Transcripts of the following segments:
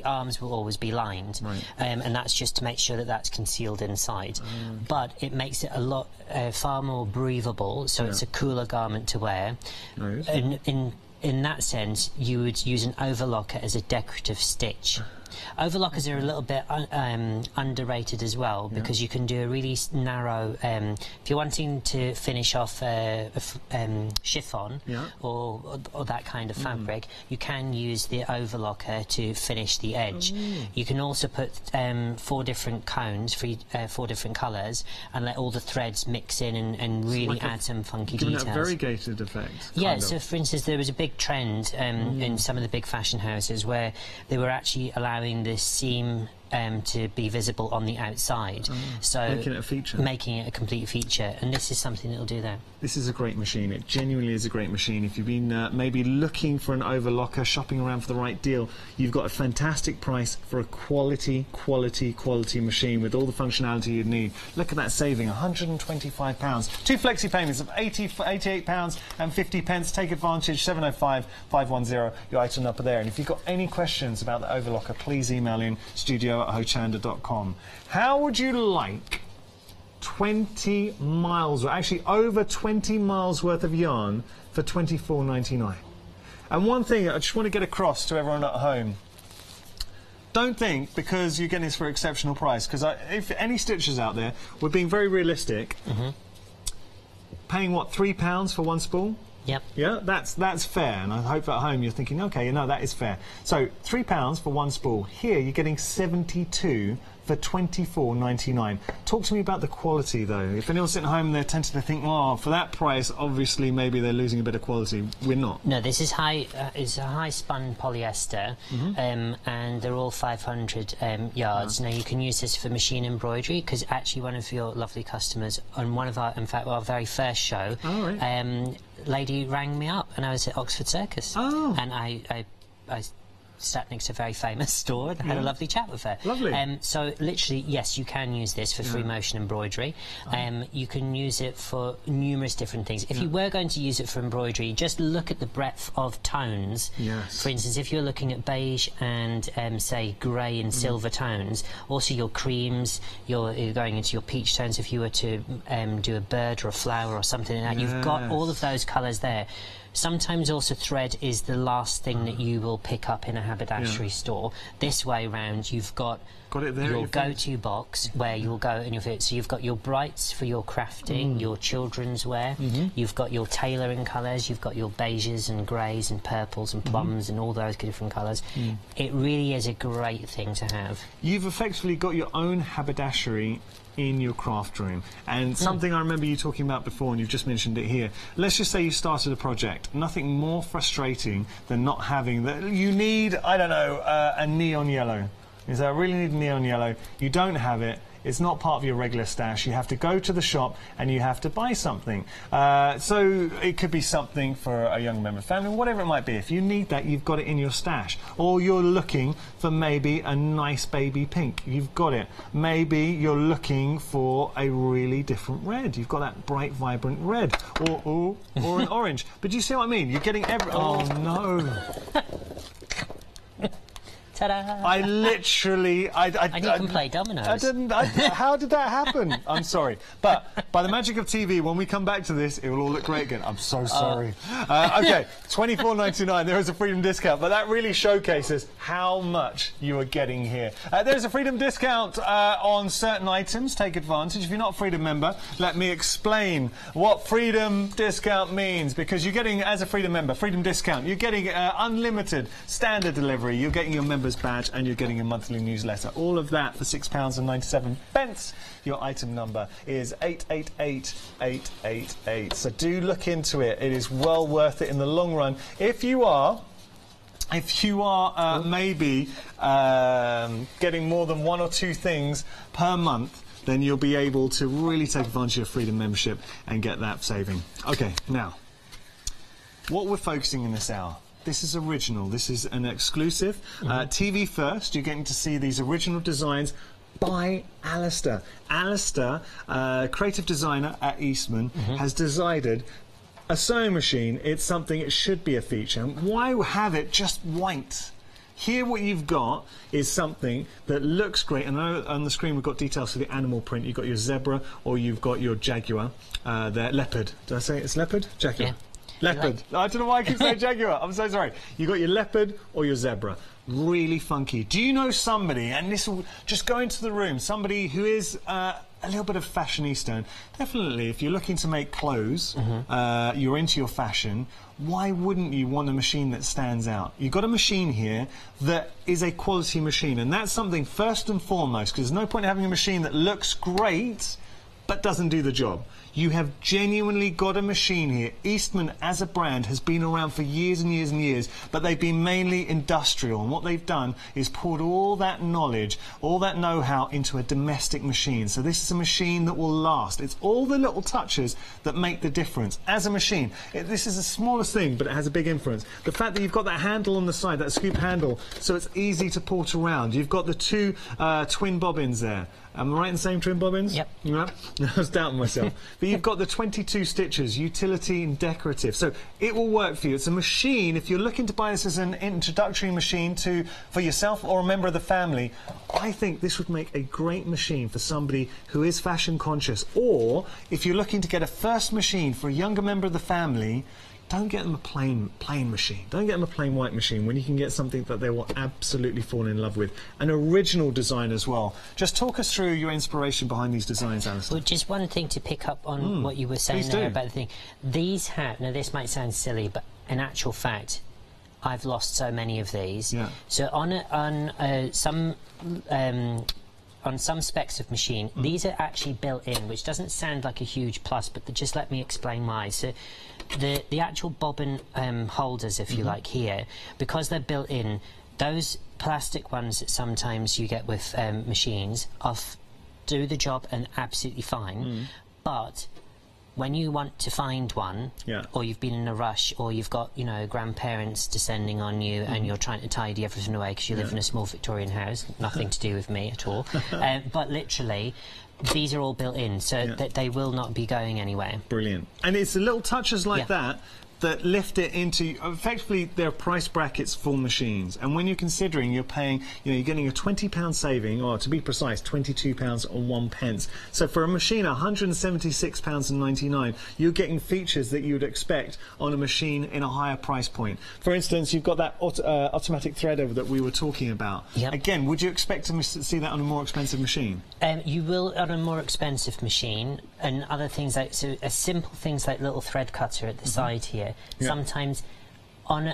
the arms will always be lined, and that's just to make sure that that's concealed inside. But it makes it a lot far more breathable, so it's a cooler garment to wear. And in that sense, you would use an overlocker as a decorative stitch. Overlockers are a little bit underrated as well, because you can do a really narrow, if you're wanting to finish off chiffon or that kind of fabric, you can use the overlocker to finish the edge. You can also put 4 different cones, 4 different colours, and let all the threads mix in and really add some funky details. Giving a variegated effect. Yeah, so for instance, there was a big trend in some of the big fashion houses where they were actually allowing this seam to be visible on the outside, so making it a feature, making it a complete feature, and this is something that will do that. This is a great machine. It genuinely is a great machine. If you've been maybe looking for an overlocker, shopping around for the right deal, you've got a fantastic price for a quality machine with all the functionality you'd need. Look at that saving, £125. 2 flexi payments of £88 and 50 pence. Take advantage. 705 510. Your item number there. And if you've got any questions about the overlocker, please email in studio@hochanda.com. How would you like 20 miles, or actually over 20 miles worth of yarn for £24.99? And one thing I just want to get across to everyone at home: don't think because you're getting this for an exceptional price, because if any stitchers out there, we're being very realistic. Paying what, £3 for one spool? Yep. Yeah, that's fair, and I hope at home you're thinking, okay, you know, that is fair. So £3 for one spool. Here you're getting 72 for £24.99. Talk to me about the quality, though. If anyone's sitting at home, they're tempted to think, oh, for that price, obviously maybe they're losing a bit of quality. We're not. No, this is it's a high spun polyester, and they're all 500 yards. Now you can use this for machine embroidery, because actually one of your lovely customers on one of our, in fact, our very first show, lady rang me up, and I was at Oxford Circus, and I sat next to a very famous store and had a lovely chat with her. Lovely. So literally, yes, you can use this for free motion embroidery. You can use it for numerous different things. If you were going to use it for embroidery, just look at the breadth of tones. Yes. For instance, if you're looking at beige and say grey and silver tones, also your creams, you're going into your peach tones. If you were to do a bird or a flower or something like that, you've got all of those colours there. Sometimes also thread is the last thing that you will pick up in a haberdashery store. This way round, you've got it there, your go-to box where you'll go and you'll fit. So you've got your brights for your crafting, your children's wear. You've got your tailoring colours. You've got your beiges and greys and purples and plums and all those different colours. It really is a great thing to have. You've effectively got your own haberdashery in your craft room, and something I remember you talking about before, and you've just mentioned it here. Let's just say you started a project. Nothing more frustrating than not having that. You need, I don't know, a neon yellow. You say, I really need neon yellow. You don't have it. It's not part of your regular stash. You have to go to the shop and you have to buy something. So it could be something for a young member of family, whatever it might be. If you need that, you've got it in your stash. Or you're looking for maybe a nice baby pink. You've got it. Maybe you're looking for a really different red. You've got that bright, vibrant red. Or an orange. But do you see what I mean? You're getting every... Oh, no. I literally... And you can play dominoes. I didn't... how did that happen? I'm sorry. But by the magic of TV, when we come back to this, it will all look great again. I'm so sorry. OK, £24.99. There is a Freedom discount, but that really showcases how much you are getting here. There's a Freedom discount on certain items. Take advantage. If you're not a Freedom member, let me explain what Freedom discount means, because you're getting, as a Freedom member, Freedom discount, you're getting unlimited standard delivery. You're getting your members badge and you're getting a monthly newsletter. All of that for £6.97. Your item number is 888888. So do look into it. It is well worth it in the long run. If you are maybe getting more than 1 or 2 things per month, then you'll be able to really take advantage of Freedom membership and get that saving. OK, now, what we're focusing in this hour. This is original. This is an exclusive. TV first. You're getting to see these original designs by Alistair. Alistair, creative designer at Eastman, has decided a sewing machine. It's something, it should be a feature. Why have it just white? Here what you've got is something that looks great, and I know on the screen we've got details for the animal print. You've got your zebra or you've got your jaguar, the leopard. Did I say it's leopard? Jaguar. Yeah. Leopard. I don't know why I keep saying jaguar. I'm so sorry. You've got your leopard or your zebra. Really funky. Do you know somebody, and this will just go into the room, somebody who is a little bit of fashionista, and definitely if you're looking to make clothes, you're into your fashion, why wouldn't you want a machine that stands out? You've got a machine here that is a quality machine, and that's something first and foremost, because there's no point in having a machine that looks great but doesn't do the job. You have genuinely got a machine here. Eastman as a brand has been around for years and years and years, but they've been mainly industrial, and what they've done is poured all that knowledge, all that know-how into a domestic machine. So this is a machine that will last. It's all the little touches that make the difference. As a machine, this is the smallest thing, but it has a big influence. The fact that you've got that handle on the side, that scoop handle, so it's easy to port around. You've got the two twin bobbins there. Am I right in saying twin bobbins? Yep. Yeah. I was doubting myself. But you've got the 22 stitches, utility and decorative. So it will work for you. It's a machine. If you're looking to buy this as an introductory machine for yourself or a member of the family, I think this would make a great machine for somebody who is fashion conscious. Or if you're looking to get a first machine for a younger member of the family, don't get them a plain machine. Don't get them a plain white machine when you can get something that they will absolutely fall in love with. An original design as well. Just talk us through your inspiration behind these designs, Alistair. Well, just one thing to pick up on what you were saying there about the thing. These have, now this might sound silly, but in actual fact, I've lost so many of these. Yeah. So on some specs of machine, these are actually built in, which doesn't sound like a huge plus, but just let me explain why. So the actual bobbin holders, if you like, here, because they're built in, those plastic ones that sometimes you get with machines do the job and absolutely fine, but when you want to find one, or you've been in a rush, or you've got, you know, grandparents descending on you and you're trying to tidy everything away because you live in a small Victorian house, nothing to do with me at all, but literally, these are all built in, so that they will not be going anywhere. Brilliant. And it's the little touches like that that lift it into, effectively, they're price brackets for machines. And when you're considering you're paying, you know, you're getting a £20 saving, or to be precise, £22.01. So for a machine, £176.99, you're getting features that you would expect on a machine in a higher price point. For instance, you've got that automatic thread over that we were talking about. Again, would you expect to see that on a more expensive machine? You will on a more expensive machine, and other things like, so simple things like little thread cutter at the side here. Sometimes on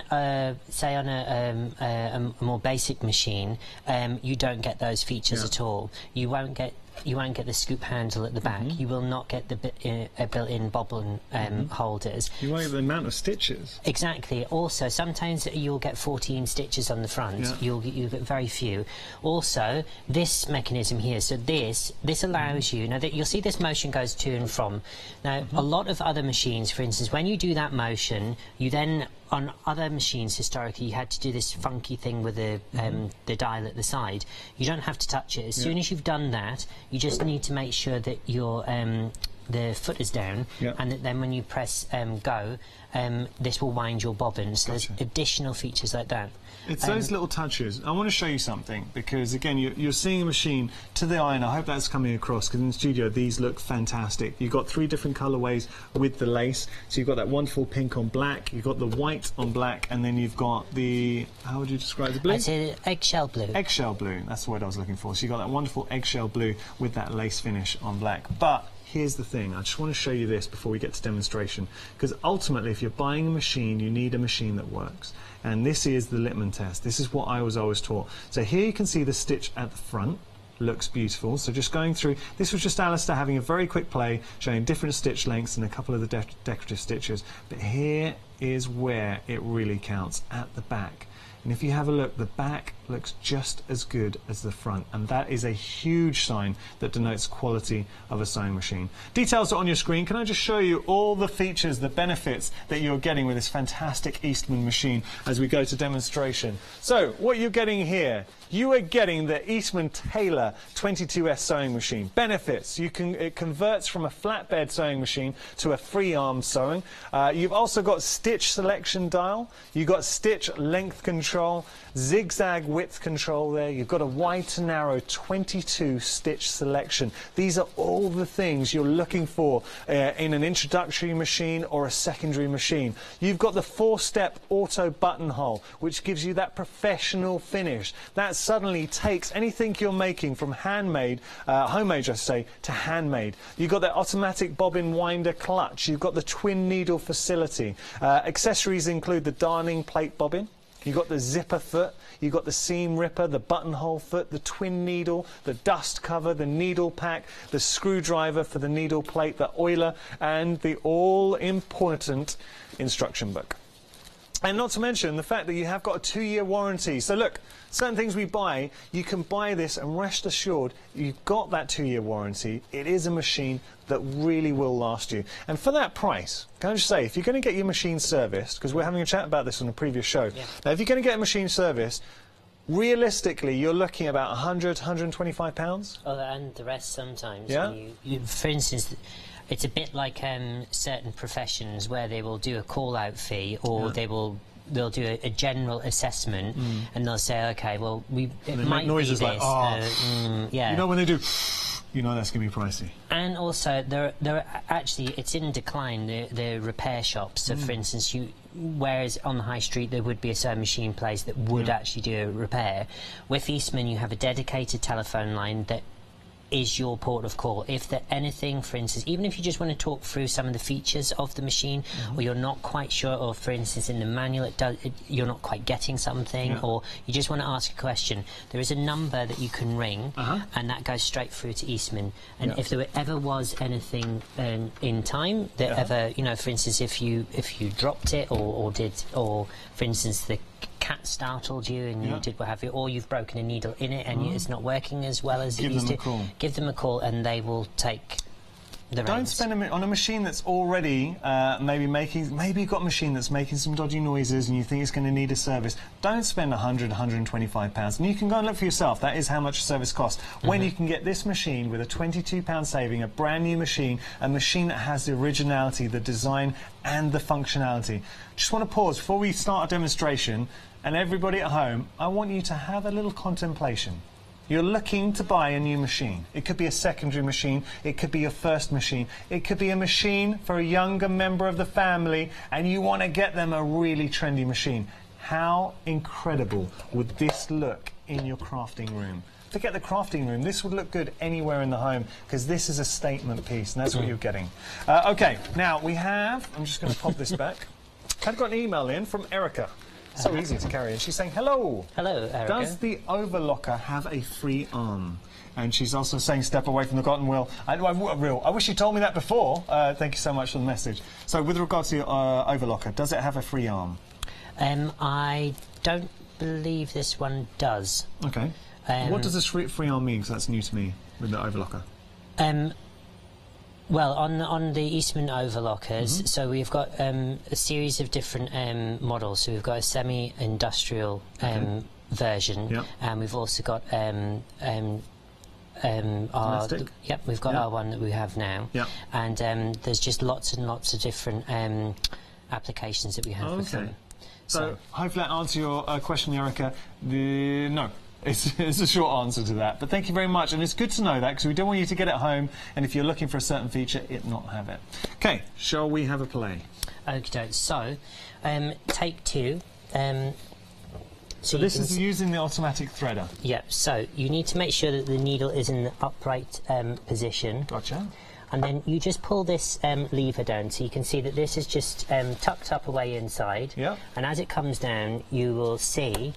say on a more basic machine, you don't get those features at all. You won't get the scoop handle at the back. You will not get the built-in bobbin holders. You won't get the amount of stitches. Exactly. Also, sometimes you'll get 14 stitches on the front. You'll get very few. Also, this mechanism here. So this allows you. Now that you'll see, this motion goes to and from. Now, a lot of other machines, for instance, when you do that motion, you then, on other machines historically, you had to do this funky thing with the dial at the side. You don't have to touch it. As soon as you've done that, you just need to make sure that your the foot is down, and that then when you press go, this will wind your bobbins. So there's additional features like that. It's those little touches. I want to show you something, because again, you're seeing a machine to the eye, and I hope that's coming across, because in the studio these look fantastic. You've got 3 different colourways with the lace. So you've got that wonderful pink on black, you've got the white on black, and then you've got the, how would you describe the blue? I'd say eggshell blue. Eggshell blue, that's the word I was looking for. So you've got that wonderful eggshell blue with that lace finish on black. But here's the thing, I just want to show you this before we get to demonstration, because ultimately if you're buying a machine, you need a machine that works. And this is the Littman test. This is what I was always taught. So here you can see the stitch at the front. Looks beautiful. So just going through, this was just Alistair having a very quick play, showing different stitch lengths and a couple of the decorative stitches. But here is where it really counts, at the back. And if you have a look, the back looks just as good as the front, and that is a huge sign that denotes quality of a sewing machine. Details are on your screen. Can I just show you all the features, the benefits that you're getting with this fantastic Eastman machine as we go to demonstration? So what you're getting here, you are getting the Eastman Taylor 22S sewing machine. Benefits: it converts from a flatbed sewing machine to a free arm sewing. You've also got stitch selection dial, you've got stitch length control, zigzag width control there, you've got a wide to narrow 22 stitch selection. These are all the things you're looking for in an introductory machine or a secondary machine. You've got the 4-step auto buttonhole, which gives you that professional finish. That suddenly takes anything you're making from handmade, homemade I should say, to handmade. You've got the automatic bobbin winder clutch, you've got the twin needle facility. Accessories include the darning plate bobbin, you've got the zipper foot, you've got the seam ripper, the buttonhole foot, the twin needle, the dust cover, the needle pack, the screwdriver for the needle plate, the oiler, and the all-important instruction book. And not to mention the fact that you have got a 2-year warranty. So look, certain things we buy, you can buy this and rest assured you've got that 2-year warranty. It is a machine that really will last you. And for that price, can I just say, if you're going to get your machine serviced, because we're having a chat about this on a previous show, now if you're going to get a machine serviced, realistically, you're looking at about £100, £125. Oh, and the rest sometimes. Yeah. For instance, it's a bit like certain professions where they will do a call-out fee, or they'll do a general assessment, and they'll say, okay, well, it might be noises this. like, yeah. You know when they do, you know that's going to be pricey. And also, there are actually, it's in decline, the repair shops. So, for instance, whereas on the high street there would be a sewing machine place that would actually do a repair, with Eastman you have a dedicated telephone line that is your port of call. If there's anything, for instance, even if you just want to talk through some of the features of the machine, or you're not quite sure, or for instance in the manual you're not quite getting something, or you just want to ask a question, there is a number that you can ring, and that goes straight through to Eastman. And if there ever was anything in time that ever, you know, for instance, if you dropped it, or for instance the cat startled you and you did what have you, or you've broken a needle in it and it's not working as well as it used to, give them a call and they will take the reins. Don't spend on a machine that's already maybe you've got a machine that's making some dodgy noises and you think it's going to need a service. Don't spend £100, £125, and you can go and look for yourself. That is how much a service costs. When you can get this machine with a £22 saving, a brand new machine, a machine that has the originality, the design and the functionality. Just want to pause before we start our demonstration, and everybody at home, I want you to have a little contemplation. You're looking to buy a new machine. It could be a secondary machine, it could be your first machine, it could be a machine for a younger member of the family, and you want to get them a really trendy machine. How incredible would this look in your crafting room? Forget the crafting room, this would look good anywhere in the home, because this is a statement piece, and that's what you're getting. Okay, now we have, I'm just going to pop this back. I've got an email in from Erica. So easy to carry. And she's saying, hello. Hello, Erica. Does the overlocker have a free arm? And she's also saying, step away from the cotton wool. I wish you told me that before. Thank you so much for the message. So with regard to your overlocker, does it have a free arm? I don't believe this one does. Okay. What does this free arm mean? Because that's new to me with the overlocker. Well, on the Eastman overlockers, so we've got a series of different models. So we've got a semi-industrial version, and we've also got our we've got our one that we have now, and there's just lots and lots of different applications that we have with them. So hopefully that answers your question, Erica. No. It's a short answer to that, but thank you very much, and it's good to know that because we don't want you to get it home and if you're looking for a certain feature, it not have it. Okay, shall we have a play? Okay, so take two. So this is using the automatic threader. Yeah, so you need to make sure that the needle is in the upright position. Gotcha. And then you just pull this lever down, so you can see that this is just tucked up away inside. Yeah. And as it comes down, you will see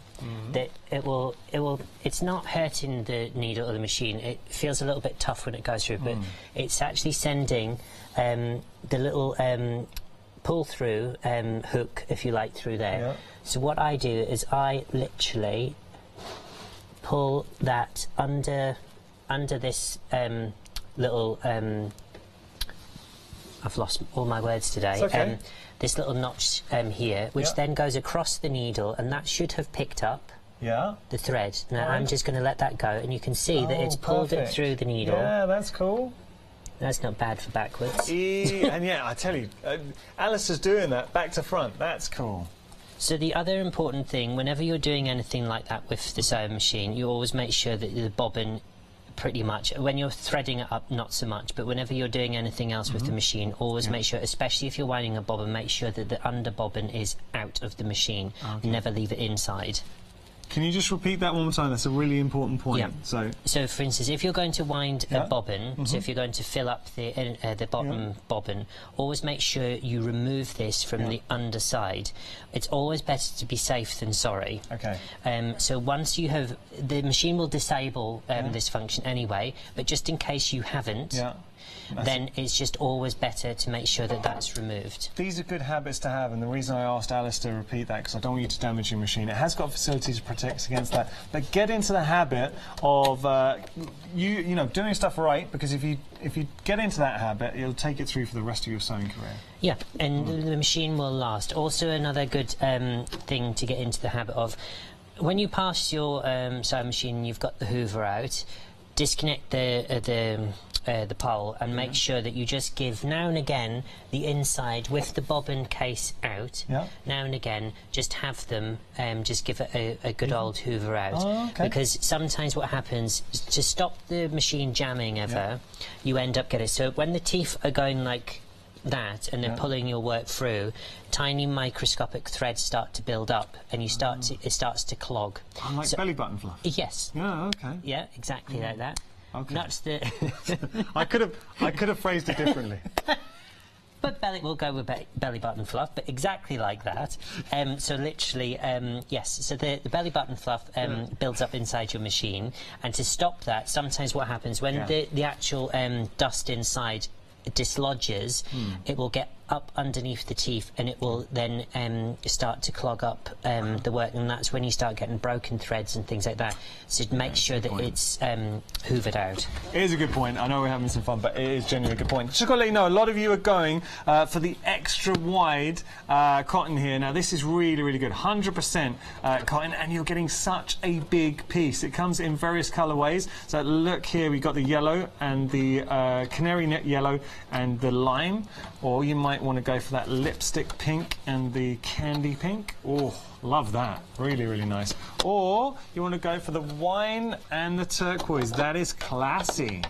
that it's not hurting the needle or the machine. It feels a little bit tough when it goes through, but it's actually sending the little pull-through hook, if you like, through there. Yeah. So what I do is I literally pull that under this little. I've lost all my words today. It's okay. This little notch here, which then goes across the needle, and that should have picked up the thread. Now I'm just going to let that go, and you can see that it's pulled it through the needle. Yeah, that's cool. That's not bad for backwards. And yeah, I tell you, Alistair's doing that back to front. That's cool. So the other important thing, whenever you're doing anything like that with the sewing machine, you always make sure that the bobbin, pretty much, when you're threading it up, not so much, but whenever you're doing anything else with the machine, always make sure, especially if you're winding a bobbin, make sure that the under bobbin is out of the machine. Never leave it inside. Can you just repeat that one more time? That's a really important point. Yeah. So for instance, if you're going to wind a bobbin, so if you're going to fill up the bottom bobbin, always make sure you remove this from the underside. It's always better to be safe than sorry. Okay. So once you have, the machine will disable this function anyway, but just in case you haven't, then it's just always better to make sure that that's removed. These are good habits to have, and the reason I asked Alice to repeat that, because I don't want you to damage your machine. It has got facilities to protect against that, but get into the habit of you know, doing stuff right, because if you get into that habit, it'll take it through for the rest of your sewing career. Yeah, and the machine will last. Also, another good thing to get into the habit of, when you pass your sewing machine and you've got the hoover out, disconnect the pole and make sure that you just give now and again the inside with the bobbin case out. Now and again, just have them just give it a good old hoover out. Because sometimes what happens is, to stop the machine jamming ever, you end up getting, so when the teeth are going like that and they're pulling your work through, tiny microscopic threads start to build up, and you start to, it starts to clog. Like belly button fluff. Yes. Yeah. Okay. Yeah, exactly like that. Okay. That's the. I could have phrased it differently. But we'll go with belly button fluff, but exactly like that. So literally, yes. So the belly button fluff builds up inside your machine, and to stop that, sometimes what happens when the actual dust inside dislodges, it will get up underneath the teeth, and it will then start to clog up the work, and that's when you start getting broken threads and things like that. So make sure that it's hoovered out. It is a good point. I know we're having some fun, but it is genuinely a good point. Just got to let you know, a lot of you are going for the extra wide cotton here. Now this is really, really good. 100% cotton, and you're getting such a big piece. It comes in various colourways. So look here, we've got the yellow and the canary net yellow and the lime, or you might want to go for that lipstick pink and the candy pink. Oh, love that. Really, really nice. Or you want to go for the wine and the turquoise. That is classy.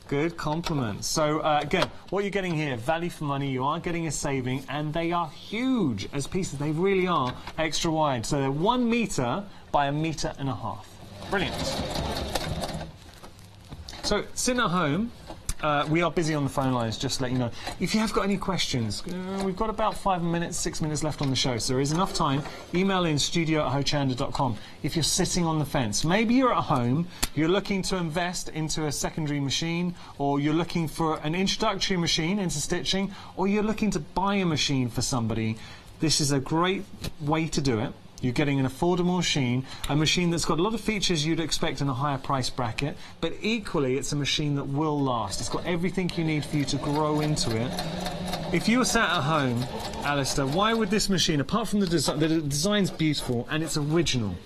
Good compliment. So again, what you're getting here, value for money. You are getting a saving, and they are huge as pieces. They really are extra wide. So they're 1 metre by 1.5 metres. Brilliant. So sitting at home, we are busy on the phone lines, just to let you know. If you have got any questions, we've got about 6 minutes left on the show, so there is enough time. Email in studio@hochanda.com if you're sitting on the fence. Maybe you're at home, you're looking to invest into a secondary machine, or you're looking for an introductory machine into stitching, or you're looking to buy a machine for somebody. This is a great way to do it. You're getting an affordable machine, a machine that's got a lot of features you'd expect in a higher price bracket, but equally it's a machine that will last. It's got everything you need for you to grow into it. If you were sat at home, Alistair, why would this machine, apart from the design's beautiful and it's original,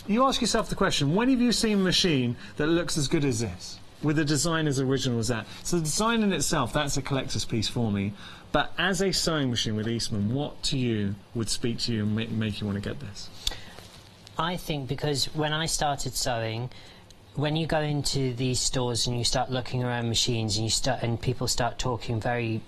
you ask yourself the question, when have you seen a machine that looks as good as this, with a design as original as that? So the design in itself, that's a collector's piece for me. But as a sewing machine with Eastman, what to you would speak to you and make you want to get this? I think because when I started sewing, when you go into these stores and you start looking around machines and people start talking very,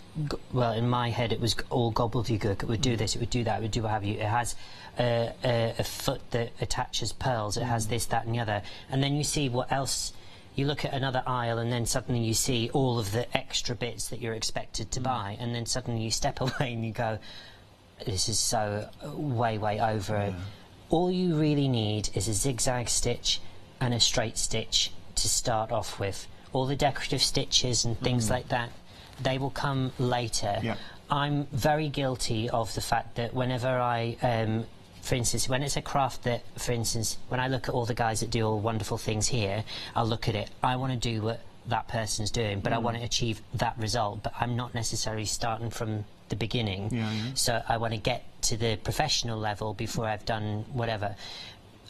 well, in my head it was all gobbledygook. It would do this, it would do that, it would do what have you. It has a foot that attaches pearls, it has this, that and the other. And then you see what else. You look at another aisle, and then suddenly you see all of the extra bits that you're expected to buy, and then suddenly you step away and you go, this is so way, way over it. All you really need is a zigzag stitch and a straight stitch to start off with. All the decorative stitches and things like that, they will come later. I'm very guilty of the fact that whenever I for instance, when it's a craft that, for instance, when I look at all the guys that do all wonderful things here, I'll look at it. I want to do what that person's doing, but I want to achieve that result, but I'm not necessarily starting from the beginning. So I want to get to the professional level before I've done whatever.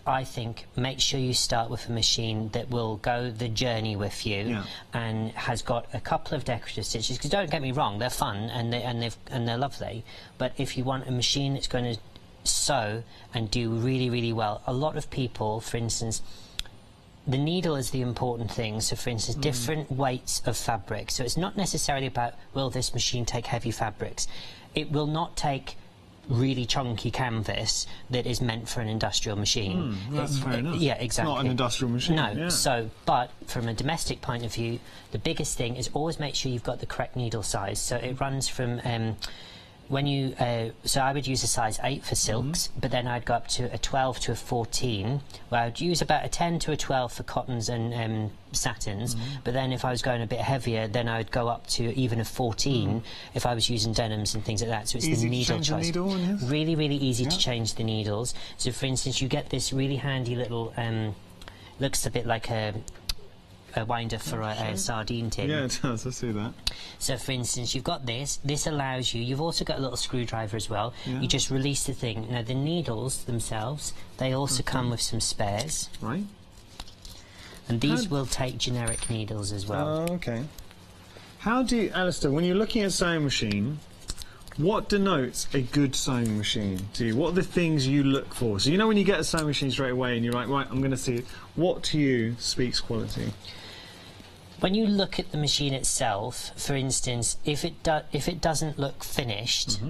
I think make sure you start with a machine that will go the journey with you and has got a couple of decorative stitches, because don't get me wrong, they're fun and they're lovely, but if you want a machine that's going to sew and do really, really well, a lot of people, for instance, the needle is the important thing. So, for instance, different weights of fabric. So it's not necessarily about, will this machine take heavy fabrics? It will not take really chunky canvas that is meant for an industrial machine. That's fair enough. Yeah, exactly. It's not an industrial machine. No. So, but from a domestic point of view, the biggest thing is always make sure you've got the correct needle size. So it runs from when you so I would use a size 8 for silks, but then I'd go up to a 12 to a 14, where I'd use about a 10 to a 12 for cottons and satins, but then if I was going a bit heavier, then I would go up to even a 14 if I was using denims and things like that. So it's easy the needle to change choice. the needle on his? Really, really easy to change the needles. So for instance, you get this really handy little looks a bit like a winder for a sardine tin. Yeah, it does. I see that. So, for instance, you've got this. This allows you... You've also got a little screwdriver as well. You just release the thing. Now, the needles themselves, they also come with some spares. Right. And these will take generic needles as well. Oh, okay. How do you... Alistair, when you're looking at a sewing machine, what denotes a good sewing machine to you? What are the things you look for? So, you know when you get a sewing machine straight away and you're like, right, I'm going to see it. What to you speaks quality? When you look at the machine itself, for instance, if it doesn't look finished,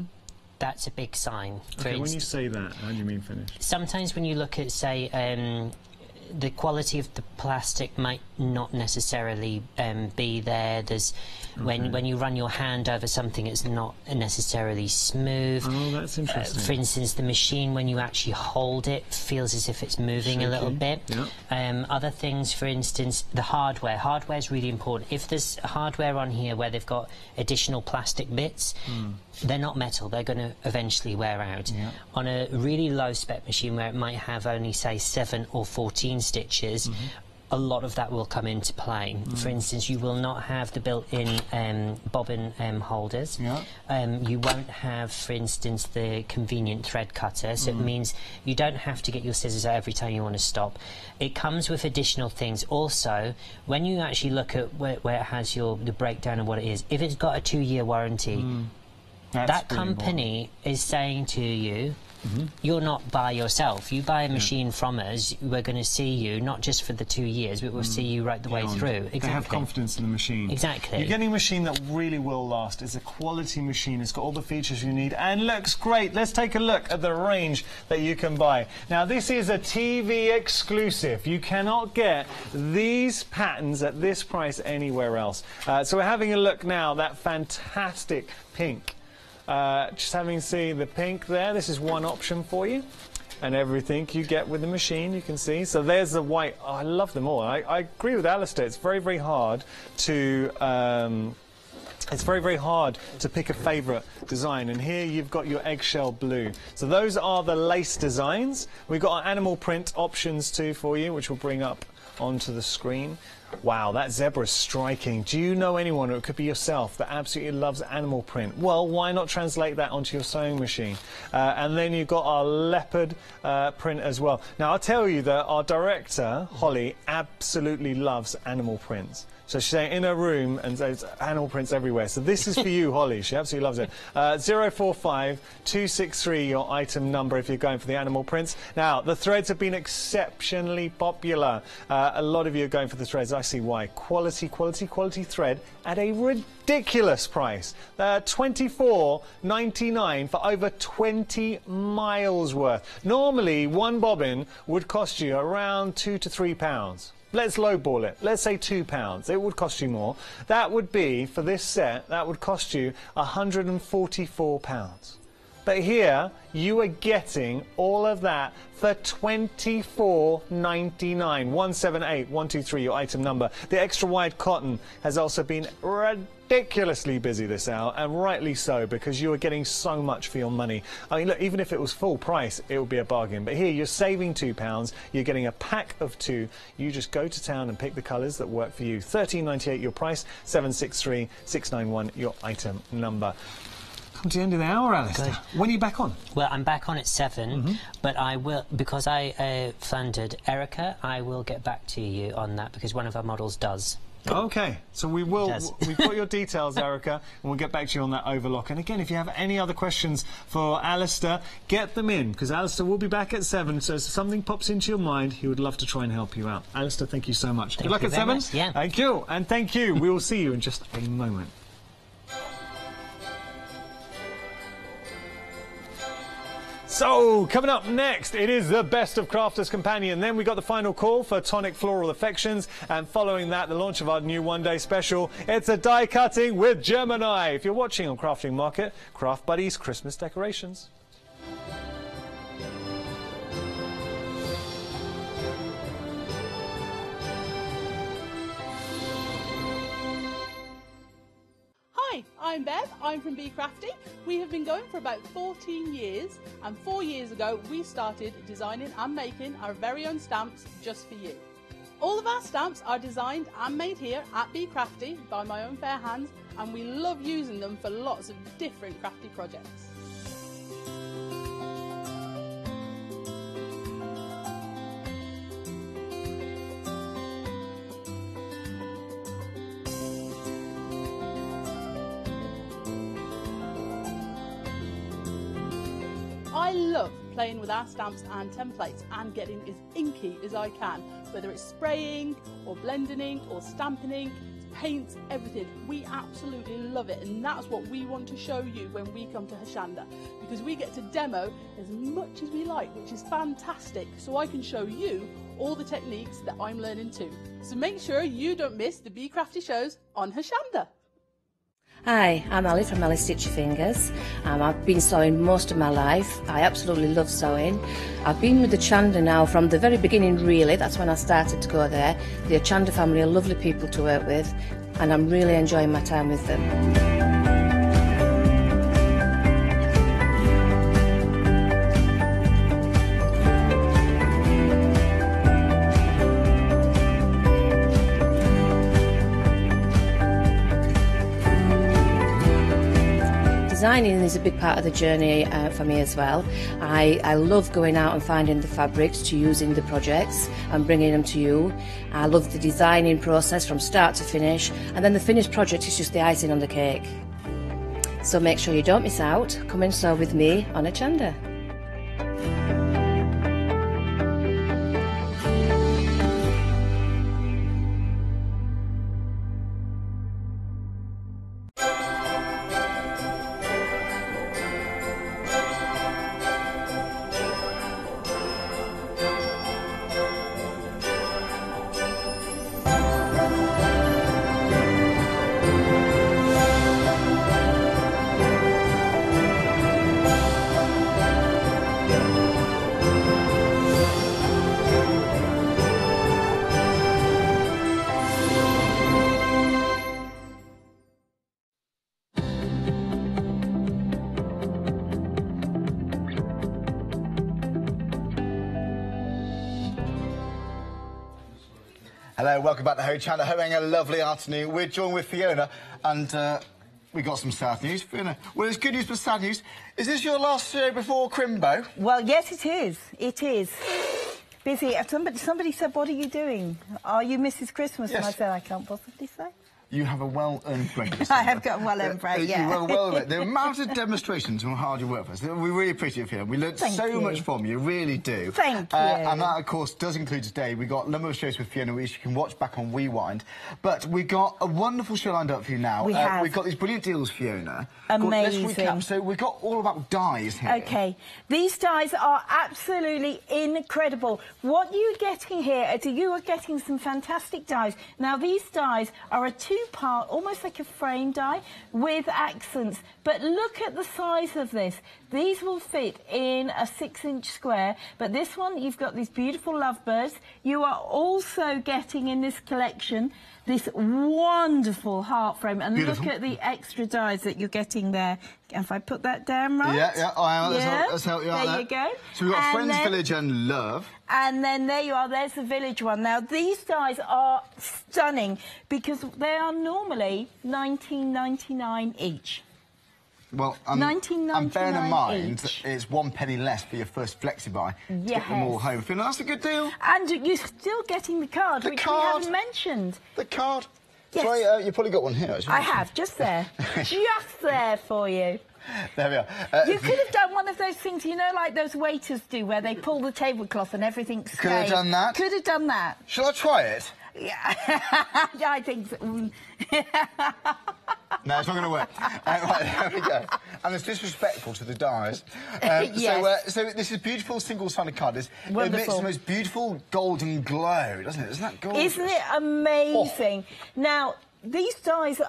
that's a big sign. Okay, when you say that, how do you mean finished? Sometimes when you look at, say, the quality of the plastic might not necessarily be there. There's when you run your hand over something, it's not necessarily smooth. Oh, that's interesting. For instance, the machine, when you actually hold it, feels as if it's moving a little bit. Other things, for instance, the hardware. Hardware is really important. If there's hardware on here where they've got additional plastic bits, they're not metal. They're going to eventually wear out. On a really low spec machine where it might have only, say, 7 or 14 stitches, a lot of that will come into play. For instance, you will not have the built-in bobbin holders. You won't have, for instance, the convenient thread cutter, so it means you don't have to get your scissors out every time you want to stop. It comes with additional things. Also, when you actually look at where it has the breakdown of what it is, if it's got a 2-year warranty, that company is saying to you, you're not by yourself. You buy a machine from us, we're going to see you, not just for the 2 years, but we'll see you right the way through. Exactly. They have confidence in the machine. Exactly. You're getting a machine that really will last. It's a quality machine. It's got all the features you need and looks great. Let's take a look at the range that you can buy. Now, this is a TV exclusive. You cannot get these patterns at this price anywhere else. So we're having a look now, that fantastic pink. Just having seen the pink there, this is one option for you, and everything you get with the machine, you can see. So there's the white. Oh, I love them all. I agree with Alistair. It's very, very hard to pick a favourite design, and here you've got your eggshell blue. So those are the lace designs. We've got our animal print options too for you, which we'll bring up onto the screen. Wow, that zebra is striking. Do you know anyone, or it could be yourself, that absolutely loves animal print? Well, why not translate that onto your sewing machine? And then you've got our leopard print as well. Now, I'll tell you that our director, Holly, absolutely loves animal prints. So she's saying in her room, and there's animal prints everywhere. So this is for you, Holly. She absolutely loves it. 045-263, your item number if you're going for the animal prints. Now, the threads have been exceptionally popular. A lot of you are going for the threads. I see why. Quality, quality, quality thread at a ridiculous price. $24.99 for over 20 miles worth. Normally, one bobbin would cost you around £2 to £3. Let's lowball it. Let's say £2. It would cost you more. That would be, for this set, that would cost you £144. But here, you are getting all of that for $24.99. 178123, your item number. The extra wide cotton has also been ridiculously busy this hour, and rightly so, because you are getting so much for your money. I mean, look, even if it was full price, it would be a bargain. But here, you're saving £2. You're getting a pack of 2. You just go to town and pick the colours that work for you. $13.98 your price, 763691 your item number. Come to the end of the hour, Alistair. Good. When are you back on? Well, I'm back on at 7, but I will, because I funded Erica, I will get back to you on that, because one of our models does. Okay, so we will. We've got your details, Erica, and we'll get back to you on that overlock. And again, if you have any other questions for Alistair, get them in, because Alistair will be back at 7. So if something pops into your mind, he would love to try and help you out. Alistair, thank you so much. Good luck at 7. Yeah. Thank you, and thank you. We will see you in just a moment. So, coming up next, it is the best of Crafters Companion. Then we got the final call for Tonic Floral Affections, and following that, the launch of our new one-day special. It's a die cutting with Gemini. If you're watching on Crafting Market, Craft Buddies Christmas decorations. Hi, I'm Bev, I'm from Be Crafty. We have been going for about 14 years, and 4 years ago we started designing and making our very own stamps just for you. All of our stamps are designed and made here at Be Crafty by my own fair hands, and we love using them for lots of different crafty projects. I love playing with our stamps and templates and getting as inky as I can, whether it's spraying or blending ink or stamping ink, paints, everything. We absolutely love it, and that's what we want to show you when we come to Hochanda, because we get to demo as much as we like, which is fantastic, so I can show you all the techniques that I'm learning too. So make sure you don't miss the Be Crafty shows on Hochanda. Hi, I'm Ali from Ali Stitchy Fingers. I've been sewing most of my life. I absolutely love sewing. I've been with the Hochanda now from the very beginning, really. That's when I started to go there. The Hochanda family are lovely people to work with, and I'm really enjoying my time with them. Designing is a big part of the journey for me as well. I love going out and finding the fabrics to use in the projects and bringing them to you. I love the designing process from start to finish, and then the finished project is just the icing on the cake. So make sure you don't miss out. Come and sew with me on Hochanda. Hello, welcome back to Hochanda. Having a lovely afternoon. We're joined with Fiona, and we got some sad news. Fiona, well, it's good news but sad news. Is this your last show before Crimbo? Well, yes, it is. It is. Busy. Somebody said, what are you doing? Are you Mrs. Christmas? Yes. And I said, I can't possibly say. You have a well-earned break. I have got a well-earned break, yeah. You have a well-earned. The amount of demonstrations and how hard you work for us, we really appreciate it, Fiona. We learned so much from you, really do. Thank you. And that, of course, does include today. We got a number of shows with Fiona, which you can watch back on Rewind. But we got a wonderful show lined up for you now. We have. We've got these brilliant deals, Fiona. Amazing. Let's recap. So we've got all about dies here. OK. These dies are absolutely incredible. What you're getting here is you are getting some fantastic dies. Now, these dies are a 2 two-part, almost like a frame die with accents. But look at the size of this. These will fit in a 6-inch square, but this one, you've got these beautiful lovebirds. You are also getting in this collection this wonderful heart frame, and look at the extra dies that you're getting there. If I put that down right? Yeah. Let's help you out there. You go. So we've got Friends, Village and Love. And then there you are, there's the Village one. Now, these dies are stunning because they are normally $19.99 each. Well, and bearing in mind, each. it's 1 penny less for your first flexi-buy to get them all home. Feel that's a good deal. And you're still getting the card, which we haven't mentioned. The card. Yes. Sorry, you've probably got one here, actually. I have, just there. Just there for you. There we are. You could have done one of those things, you know, like those waiters do, where they pull the tablecloth and everything's Could have done that. Could have done that. Shall I try it? Yeah. I think so. No, it's not going to work. Right, there we go. And it's disrespectful to the dies. Yes. So this is beautiful single-sided card. It emits the most beautiful golden glow, doesn't it? Isn't that gorgeous? Isn't it amazing? Oh. Now, these dies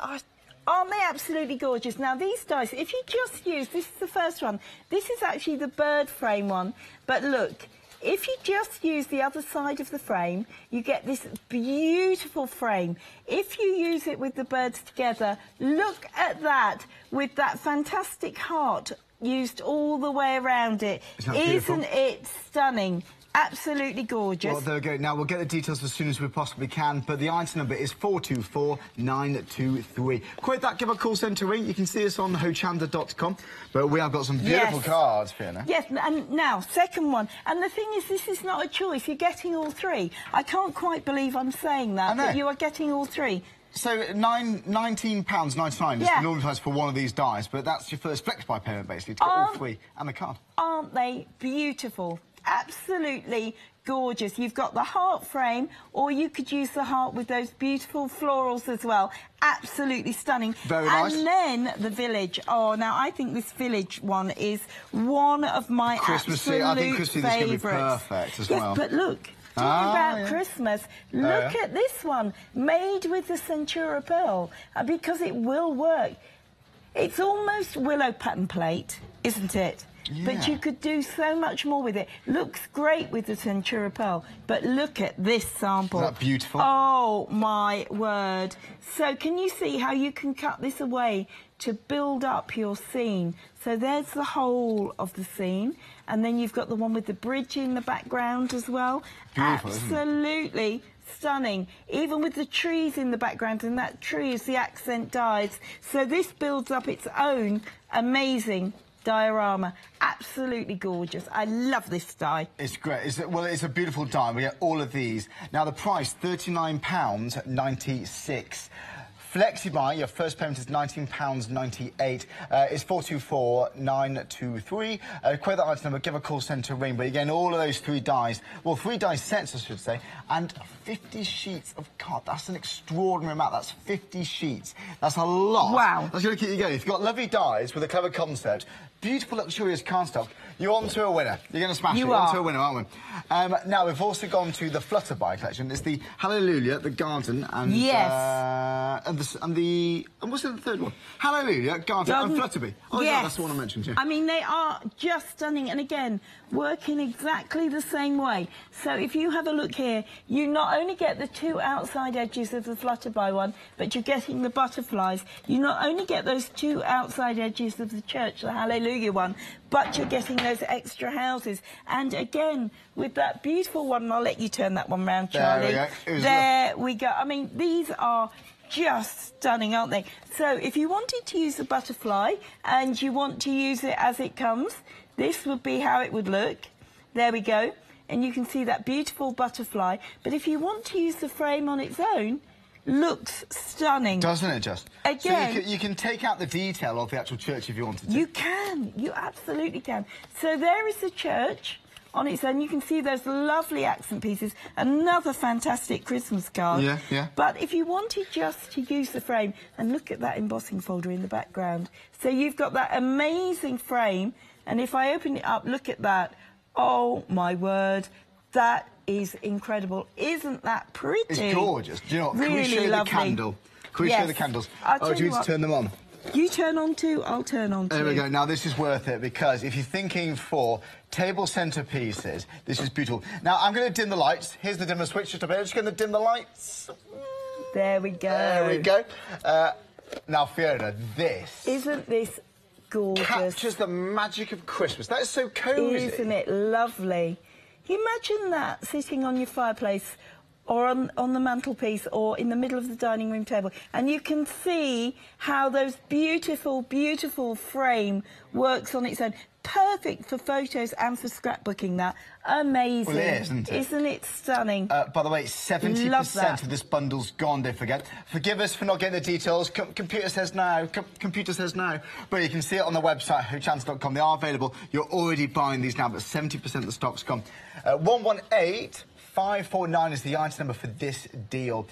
aren't they absolutely gorgeous? Now, these dies, if you just use, this is the first one. This is actually the bird frame one. But look, if you just use the other side of the frame, you get this beautiful frame. If you use it with the birds together, look at that, with that fantastic heart used all the way around it. Isn't it stunning? Absolutely gorgeous. Well, there we go. Now, we'll get the details as soon as we possibly can, but the item number is 424923. Quote that, give a call centre ring. You can see us on hochanda.com, but we have got some beautiful cards, Fiona. Yes, and now, second one. And the thing is, this is not a choice. You're getting all three. I can't quite believe I'm saying that, but you are getting all three. So £19.99 is the normal price for one of these dies, but that's your first FlexBuy payment, basically, to get all three and the card. Aren't they beautiful? Absolutely gorgeous. You've got the heart frame, or you could use the heart with those beautiful florals as well. Absolutely stunning. Very nice. And then the Village. Oh, now I think this Village one is one of my absolute I think Christmas favourites. is going to be perfect as well. But look. Talking about Christmas, look at this one, made with the Centura pearl, because it will work. It's almost willow pattern plate, isn't it? Yeah. But you could do so much more with it. Looks great with the Centura pearl, but look at this sample. Isn't that beautiful? Oh, my word. So can you see how you can cut this away to build up your scene? So there's the whole of the scene, and then you've got the one with the bridge in the background as well. Beautiful, absolutely stunning, even with the trees in the background, and that tree is the accent dies. So this builds up its own amazing diorama. Absolutely gorgeous. I love this die. It's great. It's a beautiful die. We get all of these. Now, the price, £39.96. Flexi-buy, your first payment is £19.98. It's 424923. Quote that item number, give a call centre ring. But again, all of those three dies, well, 3 die sets, I should say, and 50 sheets of card. That's an extraordinary amount. That's 50 sheets. That's a lot. Wow. That's going to keep you going. If you've got lovely dies with a clever concept, beautiful, luxurious cardstock, you're on to a winner. You're going to smash it. You're on to a winner, aren't we? Now, we've also gone to the Flutterby collection. It's the Hallelujah, the Garden, and... and what's the third one? Hallelujah, Garden and Flutterby. Oh, yeah, that's the one I mentioned, yeah. I mean, they are just stunning, and again, working exactly the same way. So if you have a look here, you not only get the 2 outside edges of the Flutterby one, but you're getting the butterflies. You not only get those 2 outside edges of the church, the Hallelujah one, but you're getting those extra houses. And again, with that beautiful one, and I'll let you turn that one round, Charlie. There we go. I mean, these are just stunning, aren't they? So if you wanted to use the butterfly and you want to use it as it comes, this would be how it would look. There we go. And you can see that beautiful butterfly. But if you want to use the frame on its own, looks stunning. Doesn't it just? Again. So you can take out the detail of the actual church if you wanted to. You can. You absolutely can. So there is the church on its own. You can see those lovely accent pieces. Another fantastic Christmas card. Yeah, yeah. But if you wanted just to use the frame, and look at that embossing folder in the background. So you've got that amazing frame, and if I open it up, look at that. Oh, my word. That is incredible. Isn't that pretty? It's gorgeous. Do you know what? Really Can we show lovely. the candle? Can we show the candles? Oh, do you need to turn them on? You turn on two, I'll turn on two. There we go. Now, this is worth it because if you're thinking for table centerpieces, this is beautiful. Now, I'm going to dim the lights. Here's the dimmer switch. Just a bit. I'm just going to dim the lights. There we go. There we go. Now, Fiona, this... Isn't this gorgeous? Captures the magic of Christmas. That is so cosy. Isn't it lovely? Imagine that sitting on your fireplace or on the mantelpiece or in the middle of the dining room table, and you can see how those beautiful, beautiful frame works on its own. Perfect for photos and for scrapbooking, that. Amazing. Well, it is, isn't it? Isn't it stunning? By the way, 70% of this bundle's gone, don't forget. Forgive us for not getting the details. Computer says no. Computer says no. But you can see it on the website, hochanda.com. They are available. You're already buying these now, but 70% of the stock's gone. 118549 is the item number for this deal.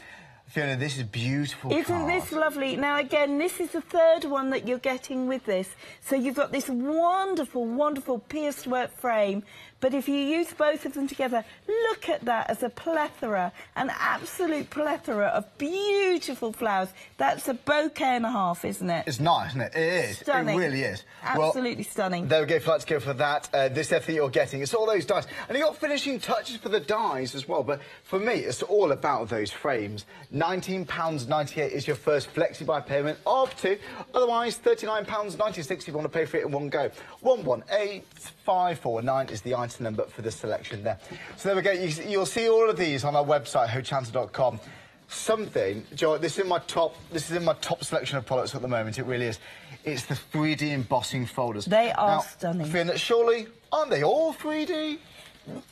Fiona, this is beautiful. Isn't this lovely? Now, again, this is the third one that you're getting with this. So you've got this wonderful, wonderful pierced work frame. But if you use both of them together, look at that as a plethora, an absolute plethora of beautiful flowers. That's a bouquet and a half, isn't it? It's nice, isn't it? It is. Stunning. It really is. Absolutely stunning. There we go. If you'd like to go for that, this effort you're getting, it's all those dies. And you've got finishing touches for the dies as well. But for me, it's all about those frames. £19.98 is your first flexi-buy payment of two. Otherwise, £39.96 if you want to pay for it in one go. 118549 is the item number for the selection there. So there we go. You'll see all of these on our website, hochanda.com. Something, Joe, this is in my top selection of products at the moment. It really is. It's the 3D embossing folders. They are stunning. Fiona, surely, aren't they all 3D?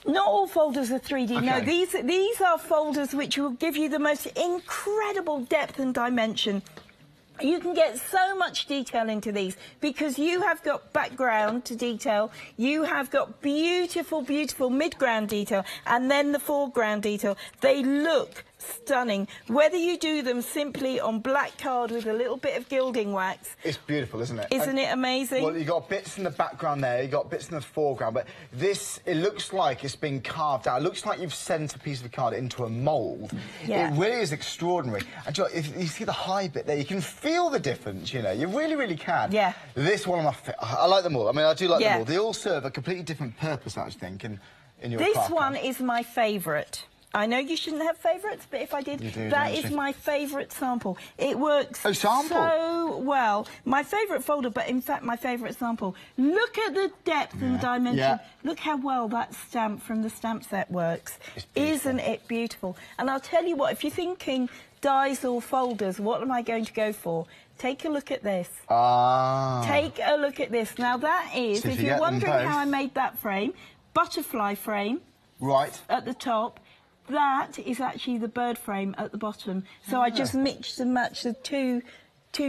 Not all folders are 3D. Okay. No, these are folders which will give you the most incredible depth and dimension. You can get so much detail into these because you have got background to detail, you have got beautiful, beautiful mid-ground detail, and then the foreground detail. They look stunning. Whether you do them simply on black card with a little bit of gilding wax. It's beautiful, isn't it? Isn't it amazing? Well, you've got bits in the background there, you've got bits in the foreground, but this, it looks like it's been carved out. It looks like you've sent a piece of card into a mould. Yeah. It really is extraordinary. And you know, if you see the high bit there, you can feel the difference, you know. You really, really can. Yeah. This one, I like them all. I mean, I do like them all. They all serve a completely different purpose, I think, in your craft. This one is my favourite. I know you shouldn't have favourites, but if I did, that is my favourite sample. It works so well. My favourite folder, but in fact my favourite sample. Look at the depth and dimension. Yeah. Look how well that stamp from the stamp set works. Isn't it beautiful? And I'll tell you what, if you're thinking dies or folders, what am I going to go for? Take a look at this. Take a look at this. Now that is, so if you're wondering how I made that frame, butterfly frame. Right. At the top. That is actually the bird frame at the bottom. So I just mixed and matched the two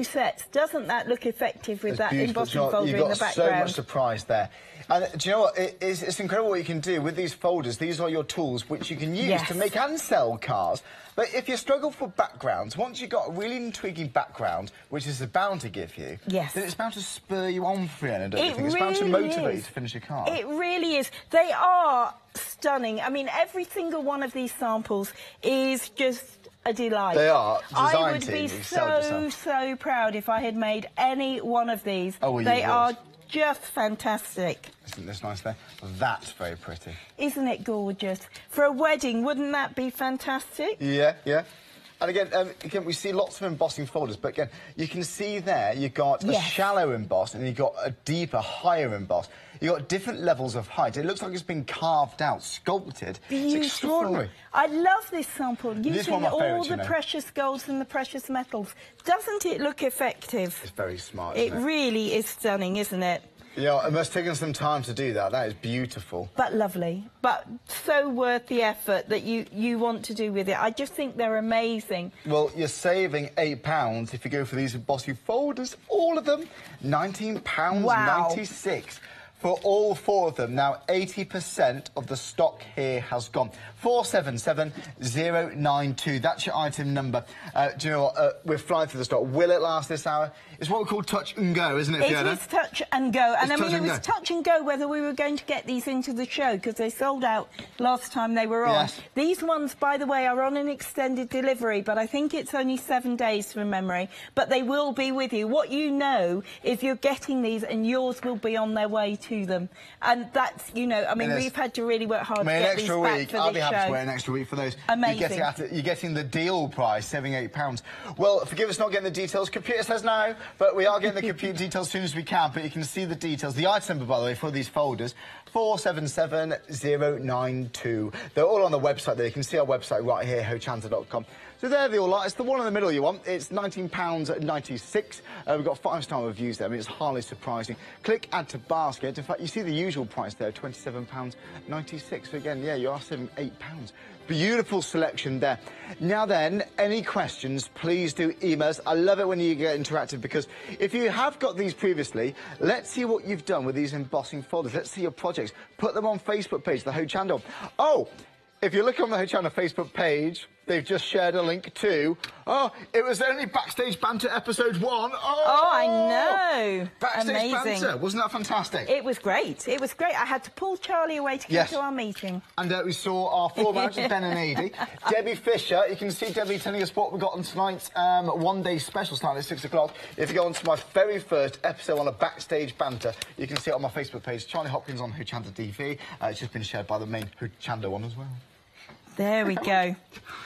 sets. Doesn't that look effective with that embossing folder in the background? You've got so much surprise there. And do you know what? It's incredible what you can do with these folders. These are your tools which you can use to make and sell cars. But if you struggle for backgrounds, once you've got a really intriguing background, which is bound to give you, then it's bound to spur you on, Fiona, don't you think? It's bound to motivate you to finish your car. It really is. They are stunning. I mean, every single one of these samples is just a delight. They are. I would be so proud if I had made any one of these. Oh, well, they are just fantastic. Isn't this nice there? That's very pretty. Isn't it gorgeous? For a wedding, wouldn't that be fantastic? Yeah, yeah. And again, we see lots of embossing folders, but again, you can see there you've got a shallow emboss and you've got a deeper, higher emboss. You've got different levels of height. It looks like it's been carved out, sculpted. Beautiful. It's extraordinary. I love this sample, using all the favourites, precious golds and the precious metals. Doesn't it look effective? It's very smart, It really is stunning, isn't it? Yeah, it must have taken some time to do that. That is beautiful. But lovely. But so worth the effort that you want to do with it. I just think they're amazing. Well, you're saving £8 if you go for these embossing folders. All of them, £19.96. for all 4 of them. Now, 80% of the stock here has gone. 477092. That's your item number. Do you know what? We're flying through the stock. Will it last this hour? It's what we call touch and go, isn't it, Fiona? It is touch and go. And I mean, it was touch and go whether we were going to get these into the show, because they sold out last time they were on. Yes. These ones, by the way, are on an extended delivery, but I think it's only 7 days from memory. But they will be with you. What you know is you're getting these and yours will be on their way to them. And that's, you know, I mean, we've had to really work hard to get these back for this show. I'll be happy to wait an extra week for those. Amazing. You're getting the deal price, £78. Well, forgive us not getting the details. Computer says no, but we are getting the computer details as soon as we can. But you can see the details. The item number, by the way, for these folders, 477092. They're all on the website there. You can see our website right here, hochanda.com. So there they all are. It's the one in the middle you want. It's £19.96. We've got 5-star reviews there. I mean, it's hardly surprising. Click Add to Basket. In fact, you see the usual price there, £27.96. So again, yeah, you are saving £8. Beautiful selection there. Now then, any questions, please do email us. I love it when you get interactive, because if you have got these previously, let's see what you've done with these embossing folders. Let's see your projects. Put them on Facebook page, the Hochanda. Oh, if you look on the Hochanda Facebook page, they've just shared a link to... Oh, it was only Backstage Banter episode 1. Oh, I know. Backstage Amazing. Banter. Wasn't that fantastic? It was great. It was great. I had to pull Charlie away to come to our meeting. And we saw our 4 managers, Ben and Edie. Debbie Fisher. You can see Debbie telling us what we've got on tonight's one-day special starting at 6 o'clock. If you go on to my very first episode on a Backstage Banter, you can see it on my Facebook page. Charlie Hopkins on Hochanda TV. It's just been shared by the main Hochanda one as well. There we go.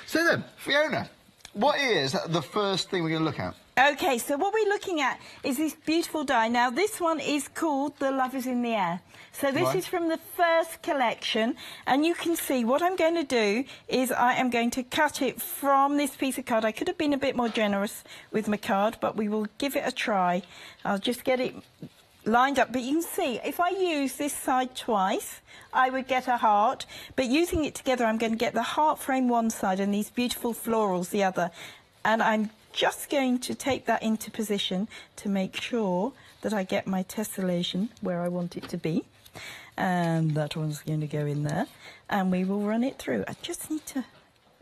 So then, Fiona, what is the first thing we're going to look at? OK, so what we're looking at is this beautiful die. Now, this one is called The Love Is in the Air. So this is from the first collection, and you can see what I'm going to do is I am going to cut it from this piece of card. I could have been a bit more generous with my card, but we will give it a try. I'll just get it lined up, but you can see if I use this side twice, I would get a heart, but using it together I'm going to get the heart frame one side and these beautiful florals the other, and I'm just going to take that into position to make sure that I get my tessellation where I want it to be, and that one's going to go in there, and we will run it through. I just need to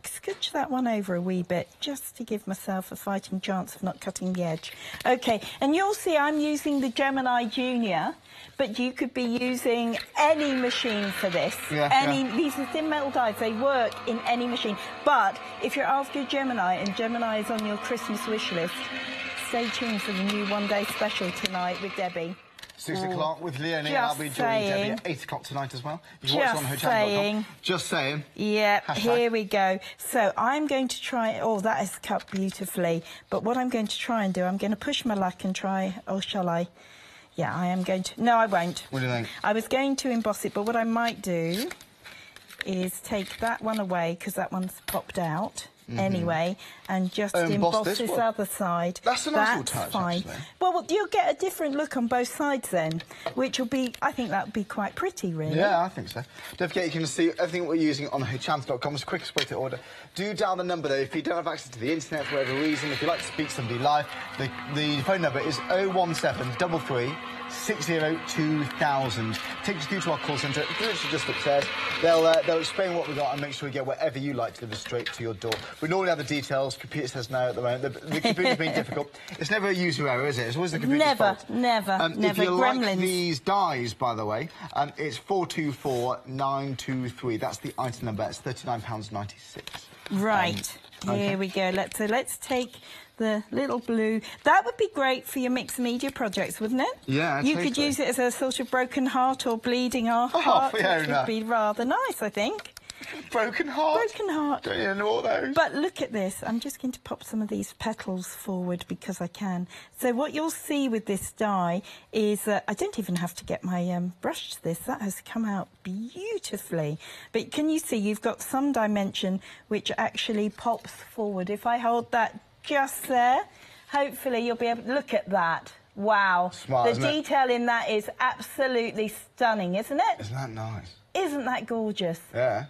scooch that one over a wee bit just to give myself a fighting chance of not cutting the edge. OK, and you'll see I'm using the Gemini Junior, but you could be using any machine for this. These are thin metal dies, they work in any machine. But if you're after Gemini and Gemini is on your Christmas wish list, stay tuned for the new one-day special tonight with Debbie. 6 o'clock with Leonie, and I'll be joining Debbie at 8 o'clock tonight as well. You can watch it on Hochanda.com. Just saying. Yeah, here we go. So I'm going to try... Oh, that is cut beautifully. But what I'm going to try and do, I'm going to push my luck and try... Oh, shall I? Yeah, I am going to... No, I won't. What do you think? I was going to emboss it, but what I might do is take that one away, because that one's popped out. Anyway, and just emboss this other side. That's a nice little touch, fine. actually. Well, you'll get a different look on both sides then, which will be, I think that would be quite pretty, really. Yeah, I think so. Don't forget, you can see everything we're using on Hochanda.com. It's the quickest way to order. Do dial the number, though, if you don't have access to the internet for whatever reason. If you'd like to speak to somebody live, the phone number is 01733 602,000. Take us through to our call centre. It's literally just upstairs. They'll explain what we've got and make sure we get whatever you like delivered straight to your door. We normally have the details. Computer says no at the moment. The computer's been difficult. It's never a user error, is it? It's always the computer's fault. Never. If you Gremlins. like these dies, by the way, it's 424923. That's the item number. It's £39.96. Right. Here we go. Let's take the little blue. That would be great for your mixed media projects, wouldn't it? Yeah, you could use it as a sort of broken heart or bleeding heart, which would be rather nice, I think. Broken heart? Broken heart. Don't you know all those? But look at this. I'm just going to pop some of these petals forward because I can. So what you'll see with this die is I don't even have to get my brush to this. That has come out beautifully. But can you see you've got some dimension which actually pops forward. If I hold that just there, hopefully you'll be able to look at that. Wow. Smart, the detail in that is absolutely stunning, isn't it? Isn't that nice? Isn't that gorgeous? Yeah.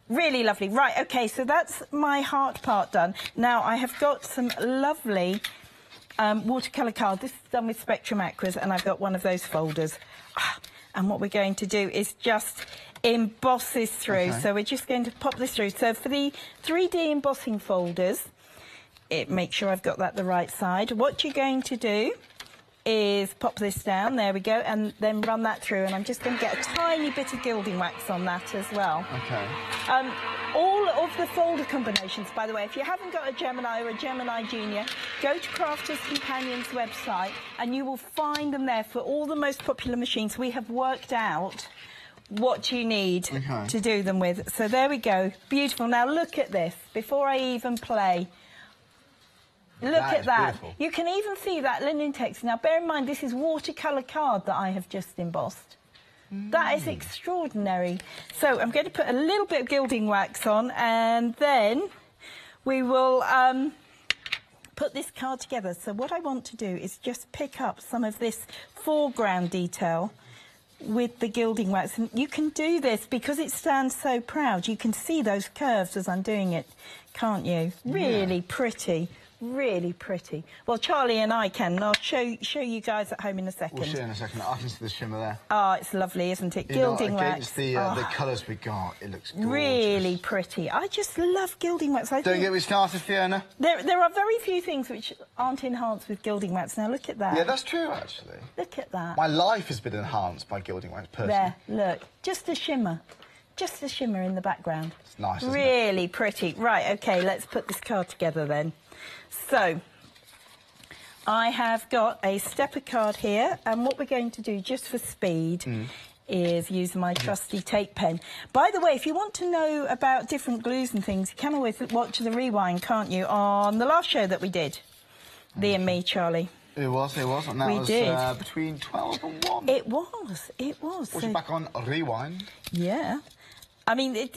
Really lovely. Right, OK, so that's my heart part done. Now, I have got some lovely watercolour cards. This is done with Spectrum Aquas, and I've got one of those folders. And what we're going to do is just emboss this through. So we're just going to pop this through. So for the 3D embossing folders, make sure I've got that the right side. What you're going to do is pop this down, there we go, and then run that through, and I'm just going to get a tiny bit of gilding wax on that as well. Okay. All of the folder combinations, by the way, if you haven't got a Gemini or a Gemini Junior, go to Crafters Companion's website and you will find them there for all the most popular machines. We have worked out what you need to do them with. So there we go, beautiful. Now look at this, before I even play. Look at that. Beautiful. You can even see that linen text. Now, bear in mind, this is watercolour card that I have just embossed. That is extraordinary. So I'm going to put a little bit of gilding wax on, and then we will put this card together. So what I want to do is just pick up some of this foreground detail with the gilding wax. And you can do this because it stands so proud. You can see those curves as I'm doing it, can't you? Really pretty. Really pretty. Well, Charlie and I can, and I'll show you guys at home in a second. We'll show you in a second. I can see the shimmer there. Oh, it's lovely, isn't it? Gilding wax. Against the colours we got, it looks gorgeous. Really pretty. I just love gilding wax. Don't get me started, Fiona. There are very few things which aren't enhanced with gilding wax. Now, look at that. Yeah, that's true, actually. Look at that. My life has been enhanced by gilding wax, personally. There, look. Just a shimmer. Just a shimmer in the background. It's nice, isn't it? Really pretty. Right, OK, let's put this card together then. So, I have got a stepper card here, and what we're going to do, just for speed, is use my trusty tape pen. By the way, if you want to know about different glues and things, you can always watch the rewind, can't you, on the last show that we did, Thee and me, Charlie. It was, and that was between 12 and 1. It was. Was it back on rewind? Yeah. I mean,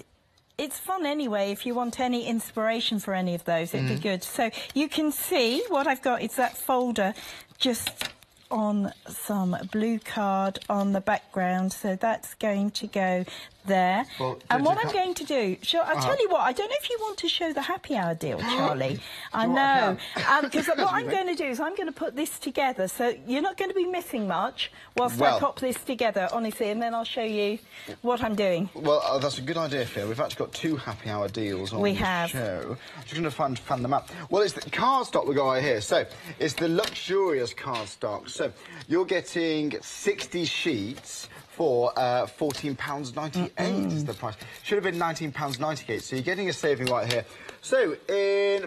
it's fun anyway. If you want any inspiration for any of those, it'd be good. So you can see what I've got is that folder just on some blue card on the background. So that's going to go there. Well, and what I'm going to do, I'll tell you what, I don't know if you want to show the happy hour deal, Charlie. I know. Because what I'm going to do is I'm going to put this together. So you're not going to be missing much whilst I pop this together, honestly, and then I'll show you what I'm doing. Well, that's a good idea, Phil. We've actually got 2 happy hour deals on the show. I'm just going to fan them out. Well, it's the cardstock we got right here. So it's the luxurious cardstock. So you're getting 60 sheets for £14.98 is the price. Should have been £19.98, so you're getting a saving right here. So,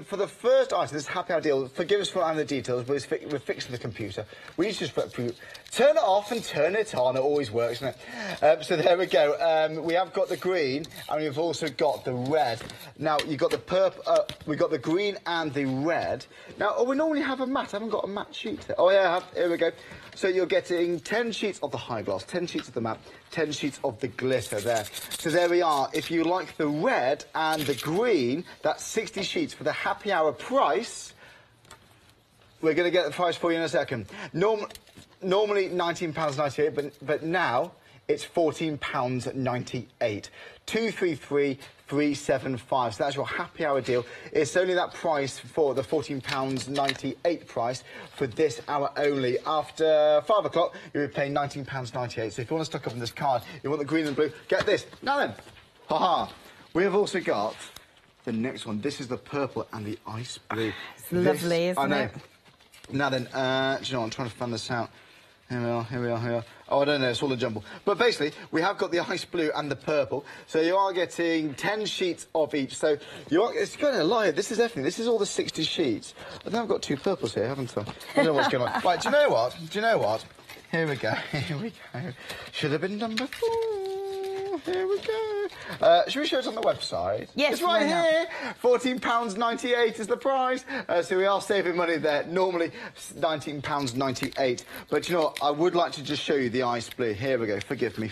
for the first item, this happy hour deal, forgive us for the details, but we're fixing the computer. We need to just turn it off and turn it on. It always works, doesn't it? So there we go. We have got the green, and we've also got the red. Now, you've got the purple, we've got the green and the red. Now, we normally have a matte. I haven't got a matte sheet there. Oh, yeah, I have. Here we go. So you're getting 10 sheets of the high gloss, 10 sheets of the matte, 10 sheets of the glitter there. So there we are. If you like the red and the green, that's 60 sheets for the happy hour price. We're going to get the price for you in a second. Normally £19.98, but now it's £14.98. 233,375. So that's your happy hour deal. It's only that price for the £14.98 price for this hour only. After 5 o'clock, you'll be paying £19.98. So if you want to stock up on this card, you want the green and blue, get this. Now then, we have also got the next one. This is the purple and the ice blue. It's lovely, isn't it? Now then, do you know, I'm trying to fan this out. Here we are. Oh, I don't know, it's all a jumble. But basically, we have got the ice blue and the purple. So you are getting 10 sheets of each. So it's going to lie. This is everything. This is all the 60 sheets. I think I've got 2 purples here, haven't I? I don't know what's going on. Right, do you know what? Here we go. Should have been number 4. Here we go. Should we show it on the website? Yes, it's right here. £14.98 is the price. So we are saving money there. Normally £19.98. But you know what? I would like to just show you the ice blue. Here we go. Forgive me.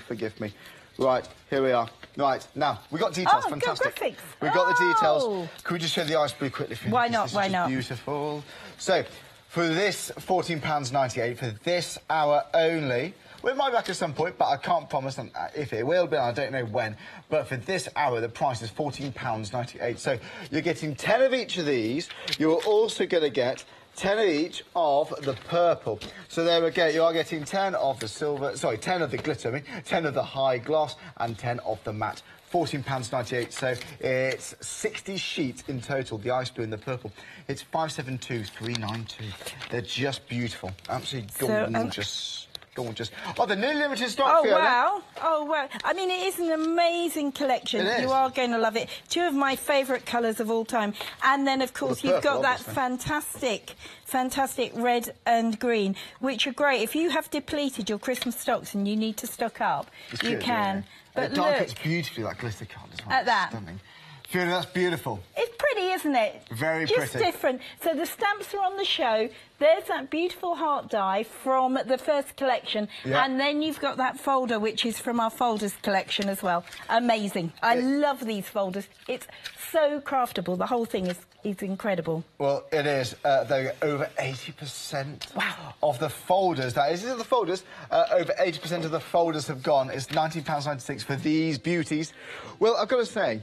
Right, here we are. Right, now, we got details. Fantastic. Graphics. We've got the details. Could we just show the ice blue quickly for you? Why not? Beautiful. So, for this £14.98, for this hour only, we might be back at some point, but I can't promise if it will be, I don't know when. But for this hour, the price is £14.98. So you're getting 10 of each of these. You're also going to get 10 each of the purple. So there we go, you are getting 10 of the silver, sorry, 10 of the glitter, I mean, 10 of the high gloss and 10 of the matte. £14.98, so it's 60 sheets in total, the ice blue and the purple. It's 572,392. They're just beautiful, absolutely gorgeous. Gorgeous. Oh, the new limited stock, Fiona. Wow. Oh, wow. I mean, it is an amazing collection. It is. You are going to love it. Two of my favourite colours of all time. And then, of course, you've got that fantastic red and green, which are great. If you have depleted your Christmas stocks and you need to stock up, you can. Yeah. But it darkens beautifully, that glitter card as well. At that. Stunning. Fiona, that's beautiful. It's pretty, isn't it? Very pretty. Just different. So the stamps are on the show. There's that beautiful heart die from the first collection. Yeah. And then you've got that folder, which is from our folders collection as well. Amazing. I love these folders. It's so craftable. The whole thing is incredible. Well, it is. They're over 80% of the folders. That is, these are the folders. Over 80% of the folders have gone. It's £19.96 for these beauties. Well, I've got to say,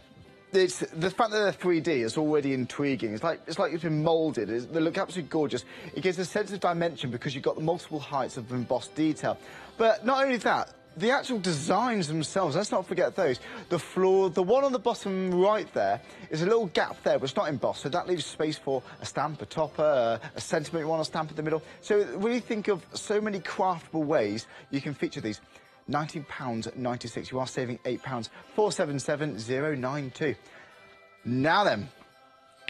it's the fact that they're 3D is already intriguing. It's like it's been moulded. They look absolutely gorgeous. It gives a sense of dimension because you've got the multiple heights of embossed detail. But not only that, the actual designs themselves, let's not forget those. The floor, the one on the bottom right there, is a little gap there, but it's not embossed, so that leaves space for a stamp, a topper, a sentiment you want to stamp in the middle. So really think of so many craftable ways you can feature these. £19.96. You are saving £8. 477092. Now then,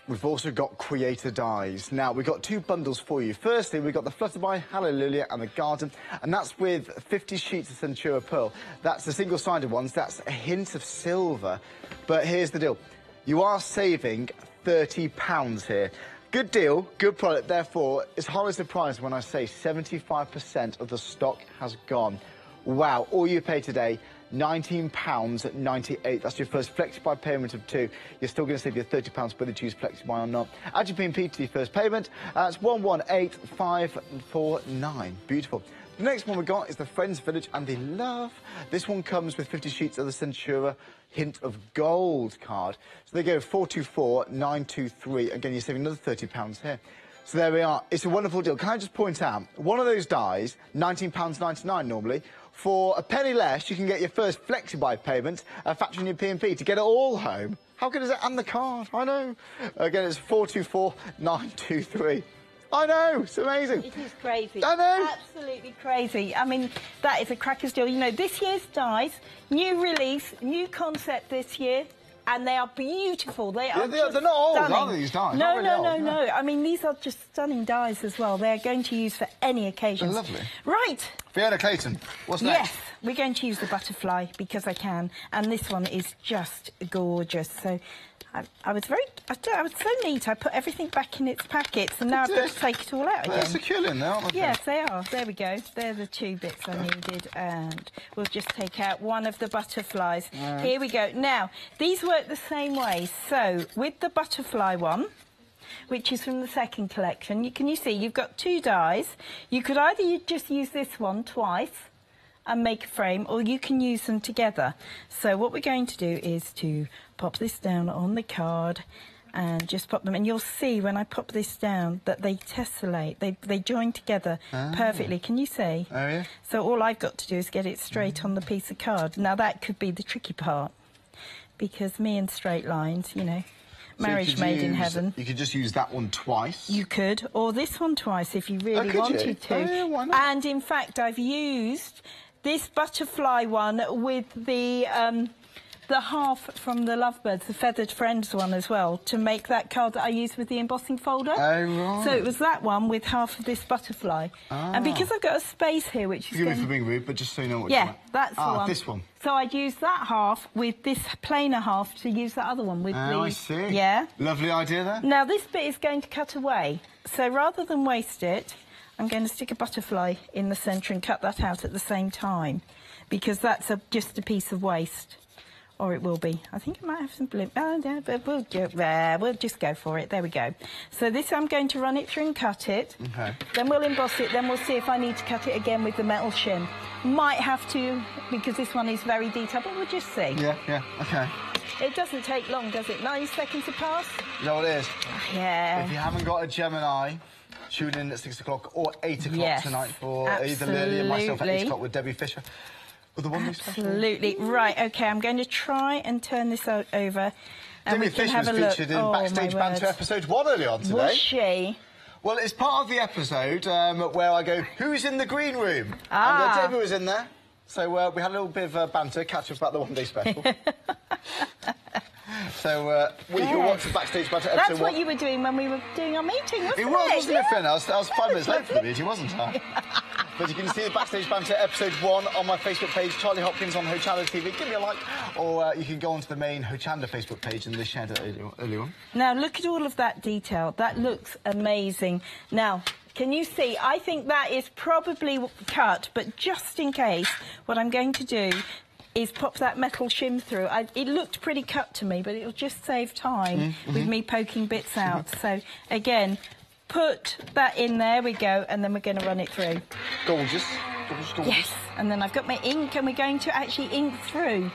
we've also got Creator Dies. Now, we've got two bundles for you. Firstly, we've got the Flutterby, Hallelujah and the Garden, and that's with 50 sheets of Centura Pearl. That's the single-sided ones. That's a hint of silver. But here's the deal. You are saving £30 here. Good deal, good product. Therefore, it's hardly surprised when I say 75% of the stock has gone. Wow, all you pay today, £19.98. That's your first Flexi-Buy payment of £2. You're still going to save your £30 whether you choose Flexi-Buy or not. Add your P&P to your first payment. That's 118549. Beautiful. The next one we got is the Friends Village and the Love. This one comes with 50 sheets of the Centura Hint of Gold card. So they go 424923. Again, you're saving another £30 here. So there we are. It's a wonderful deal. Can I just point out, one of those dies, £19.99 normally. For a penny less, you can get your first Flexi-Buy payment, factoring your P&P to get it all home. How good is it? And the card, I know. Again, it's 424923. I know, it's amazing. It is crazy. I know. Absolutely crazy. I mean, that is a cracker's deal. You know, this year's dies, new release, new concept this year. And they are beautiful. They are they're not old, stunning. are they, these dies? No, really no. I mean, these are just stunning dies as well. They're going to use for any occasion. They're lovely. Right. Fiona Clayton, what's next? Yes, we're going to use the butterfly because I can. And this one is just gorgeous. So I was so neat. I put everything back in its packets and now I've got to take it all out again. They're secure in there, aren't they? Yes, they are. There we go. They're the two bits I needed. And we'll just take out one of the butterflies. Here we go. Now, these work the same way. So, with the butterfly one, which is from the second collection, can you see you've got two dies. You could either just use this one twice and make a frame, or you can use them together. So what we're going to do is to pop this down on the card and just pop them, and you'll see when I pop this down that they tessellate, they join together perfectly. Can you see? Oh, yeah. So all I've got to do is get it straight on the piece of card. Now that could be the tricky part, because me and straight lines, you know, marriage made in heaven. You could just use that one twice. You could, or this one twice if you really wanted to. Oh, yeah, why not? And in fact, I've used this butterfly one with the half from the Lovebirds, the Feathered Friends one as well, to make that card that I used with the embossing folder. Oh, right. So it was that one with half of this butterfly. And because I've got a space here, which is... Forgive me for being rude, but just so you know what yeah, that's the one. This one. So I'd use that half with this plainer half to use that other one with the... I see. Yeah. Lovely idea there. Now, this bit is going to cut away. So rather than waste it, I'm going to stick a butterfly in the centre and cut that out at the same time, because that's just a piece of waste. Or it will be. I think it might have some blue. Oh, yeah, but we'll just go for it. There we go. So this, I'm going to run it through and cut it. Okay. Then we'll emboss it. Then we'll see if I need to cut it again with the metal shim. Might have to, because this one is very detailed, but we'll just see. Yeah, okay. It doesn't take long, does it? 9 seconds to pass? You know what it is? Yeah. If you haven't got a Gemini, tune in at 6 o'clock or 8 o'clock Yes, tonight for either Lily and myself at 8 o'clock with Debbie Fisher. With the one Absolutely. Right, OK, I'm going to try and turn this over. And Debbie we can Fisher have was a look. featured in Backstage Banter episode 1 earlier on today. Was she? Well, it's part of the episode where I go, who's in the green room? Ah. And Debbie was in there. So we had a little bit of banter, catch up about the one-day special. So we can watch the Backstage Banter episode 1. That's what you were doing when we were doing our meeting, wasn't it? It was, wasn't it, Finn? I was 5 minutes late for the meeting, wasn't I? But you can see the Backstage Banter episode 1 on my Facebook page, Charlie Hopkins on Hochanda TV. Give me a like, or you can go onto the main Hochanda Facebook page and they shared it earlier on. Now, look at all of that detail. That looks amazing. Now, can you see? I think that is probably cut, but just in case, what I'm going to do is pop that metal shim through. It looked pretty cut to me, but it'll just save time with me poking bits out. So, again, put that in, there we go, and then we're going to run it through. Gorgeous. Gorgeous, gorgeous. Yes, and then I've got my ink, and we're going to actually ink through.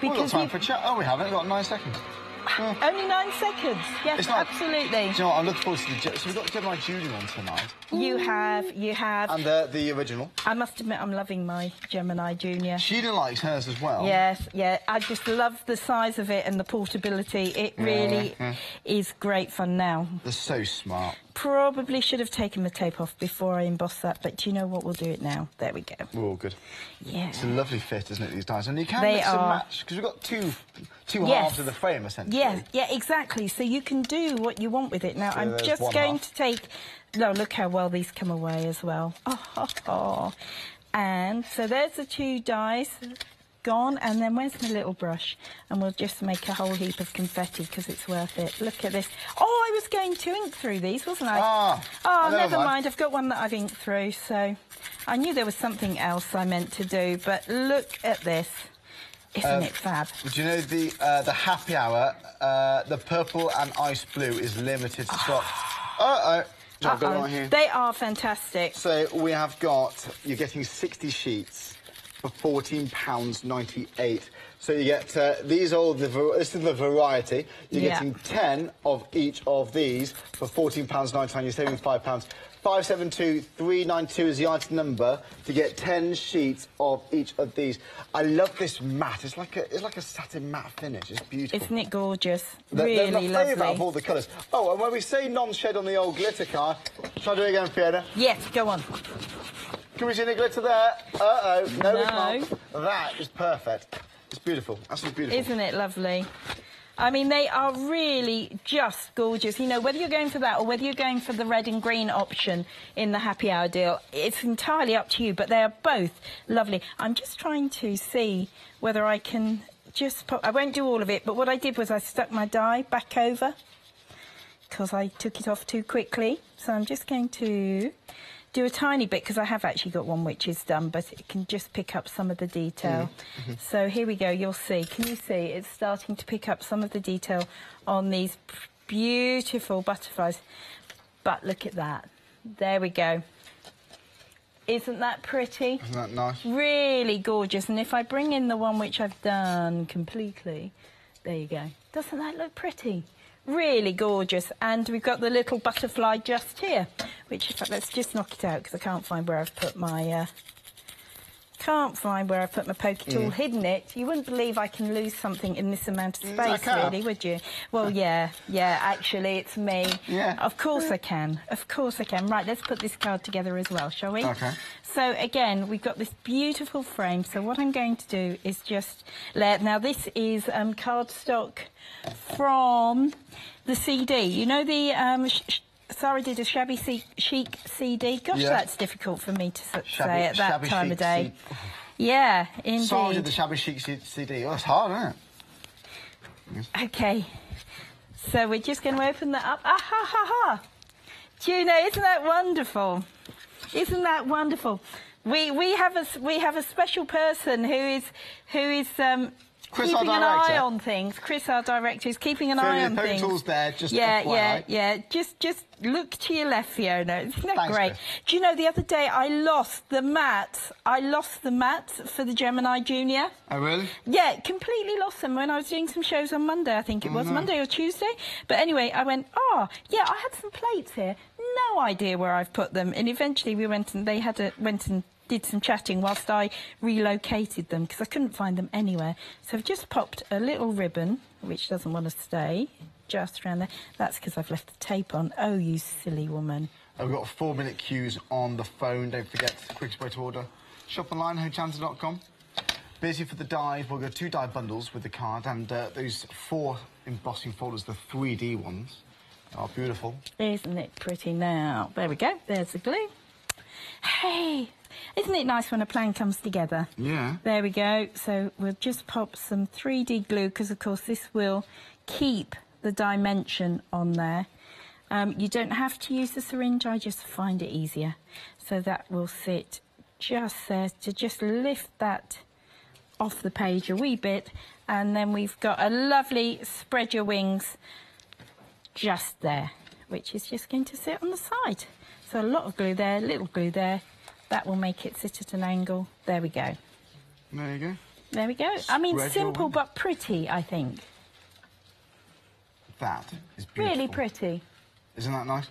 We've got time for a chat. Oh, we haven't. We've got 9 seconds. Only 9 seconds. Yes, absolutely. Do you know what? I'm looking forward to the... So we've got Gemini Junior on tonight. You have. And the original. I must admit, I'm loving my Gemini Junior. Sheena likes hers as well. Yes, yeah. I just love the size of it and the portability. It really is great fun now. They're so smart. Probably should have taken the tape off before I embossed that, but do you know what? We'll do it now. There we go. We're all good. Yeah. It's a lovely fit, isn't it, these dies? And you can mix and match, because we've got two halves of the frame, essentially. Yeah, exactly. So you can do what you want with it. Now, So I'm just going to take... No, look how well these come away as well. And so there's the 2 dies gone, and then where's my little brush? And we'll just make a whole heap of confetti because it's worth it. Look at this. Oh, I was going to ink through these, wasn't I? Never mind. I've got one that I've inked through, so I knew there was something else I meant to do, but look at this. Isn't it fab? Do you know the happy hour, the purple and ice blue is limited stock. I've got it right here. They are fantastic. So we have got, you're getting 60 sheets for £14.98. So you get, this is the variety. You're getting 10 of each of these for £14.99. You're saving £5. 572392 is the item number to get 10 sheets of each of these. I love this matte. It's like a satin matte finish. It's beautiful. Isn't it gorgeous? They're my lovely. favourite of all the colours. Oh, and when we say non-shed on the old glitter card, try to do it again, Fiona. Yes, go on. Can we see any glitter there? Uh-oh. No, we can't. That is perfect. It's beautiful. Absolutely beautiful. Isn't it lovely? I mean, they are really just gorgeous. You know, whether you're going for that or whether you're going for the red and green option in the happy hour deal, it's entirely up to you, but they are both lovely. I'm just trying to see whether I can just pop... I won't do all of it, but what I did was I stuck my die back over because I took it off too quickly. So I'm just going to do a tiny bit because I have actually got one which is done, but it can just pick up some of the detail. So here we go. You'll see. Can you see? It's starting to pick up some of the detail on these beautiful butterflies. But look at that. There we go. Isn't that pretty? Isn't that nice? Really gorgeous. And if I bring in the one which I've done completely, there you go. Doesn't that look pretty? Really gorgeous. And we've got the little butterfly just here, which, in fact, let's just knock it out because I can't find where I've put my... poker tool, hidden it. You wouldn't believe I can lose something in this amount of space, really, would you? Well, yeah, actually, it's me. Yeah. Of course I can. Of course I can. Right, let's put this card together as well, shall we? OK. So, again, we've got this beautiful frame. So what I'm going to do is just... Now, this is cardstock from the CD. You know the... Sarah did a Shabby Chic CD. Gosh, that's difficult for me to say at that time of day. Yeah, indeed. Sarah did the Shabby Chic CD. Oh, that's hard, isn't it? OK. So we're just going to open that up. Ah, ha, ha, ha. Do you know, isn't that wonderful? Isn't that wonderful? We have a special person who is Chris, keeping our an director. eye on things. Chris, our director, is keeping an eye on things. Tools there, just yeah. Just look to your left, Fiona. Isn't that Thanks, great? Chris. Do you know, the other day I lost the mats. For the Gemini Junior. Oh, really? Yeah, completely lost them when I was doing some shows on Monday, I think it was. Monday or Tuesday. But anyway, I went, I had some plates here. no idea where I've put them. And eventually we went and went and did some chatting whilst I relocated them because I couldn't find them anywhere. So I've just popped a little ribbon, which doesn't want to stay, just around there. That's because I've left the tape on. Oh, you silly woman. We've got 4-minute queues on the phone. Don't forget, quickest way to order. Shop online, hochanda.com. Busy for the die. We'll go 2 die bundles with the card and those 4 embossing folders, the 3D ones. Are beautiful. Isn't it pretty now? There we go. There's the glue. Hey, isn't it nice when a plan comes together? Yeah. There we go. So we'll just pop some 3D glue because, of course, this will keep the dimension on there. You don't have to use the syringe. I just find it easier. So that will sit just there to just lift that off the page a wee bit. And then we've got a lovely spread your wings just there, which is just going to sit on the side. So a lot of glue there, little glue there. That will make it sit at an angle. There we go. There you go. There we go. I mean, simple but pretty, I think. That is beautiful. Really pretty. Isn't that nice?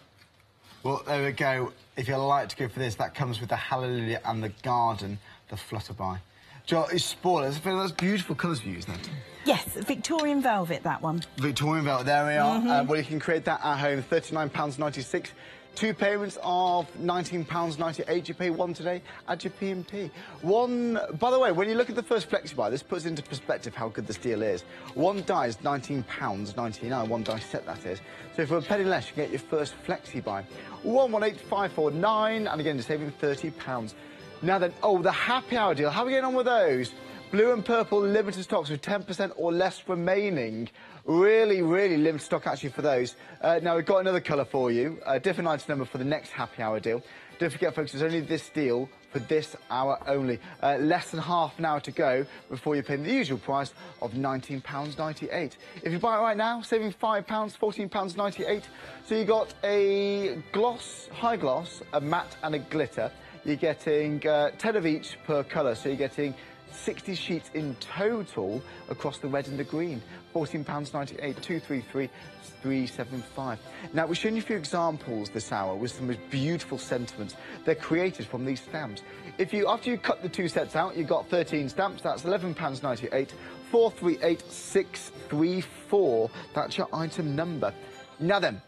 Well, there we go. If you'd like to go for this, that comes with the Hallelujah and the Garden, the Flutterby. Joe, it's spoilers. That's beautiful colours you use then. Yes, Victorian velvet, that one. Victorian velvet, there we are. Well, you can create that at home, £39.96. 2 payments of £19.98. You pay 1 today, add your P&P. By the way, when you look at the first flexi-buy, this puts into perspective how good this deal is. 1 die is £19.99, 1 die set that is. So for a penny less, you get your first flexi-buy. 118549, and again, you're saving £30. Now then, oh, the happy hour deal, how are we getting on with those? Blue and purple limited stocks with 10% or less remaining. Really, really limited stock actually for those. Now we've got another colour for you, a different item number for the next happy hour deal. Don't forget, folks, there's only this deal for this hour only. Less than half an hour to go before you're paying the usual price of £19.98. If you buy it right now, saving £5, £14.98. So you got a gloss, high gloss, a matte and a glitter. You're getting 10 of each per colour, so you're getting 60 sheets in total across the red and the green. £14.98, 233 375. Now, we're showing you a few examples this hour with some beautiful sentiments. They're created from these stamps. After you cut the 2 sets out, you've got 13 stamps. That's £11.98, 438634. That's your item number. Now then,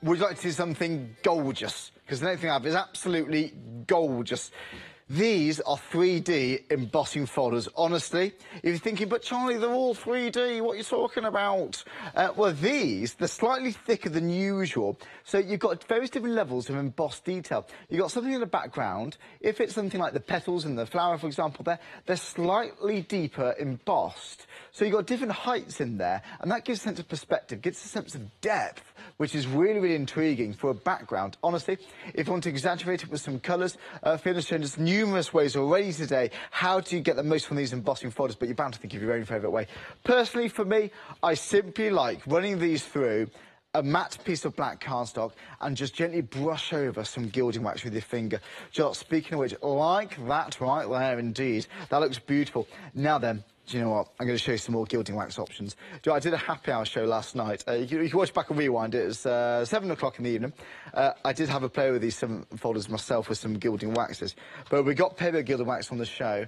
would you like to see something gorgeous? Because the next thing I have is absolutely gorgeous. These are 3D embossing folders. Honestly, if you're thinking, but Charlie, they're all 3D, what are you talking about? Well, they're slightly thicker than usual. So you've got various different levels of embossed detail. You've got something in the background. If it's something like the petals and the flower, for example, they're slightly deeper embossed. So you've got different heights in there, and that gives a sense of perspective, gives a sense of depth, which is really, really intriguing for a background. Honestly, if you want to exaggerate it with some colours, Fiona's shown us numerous ways already today how to get the most from these embossing folders, but you're bound to think of your own favourite way. Personally, for me, I simply like running these through a matte piece of black cardstock and just gently brush over some gilding wax with your finger. Just speaking of which, like that right there indeed. That looks beautiful. Now then, do you know what? I'm going to show you some more gilding wax options. I did a happy hour show last night. You can watch back and rewind. It was 7 o'clock in the evening. I did have a play with these folders myself with some gilding waxes. But we got paper gilding wax on the show.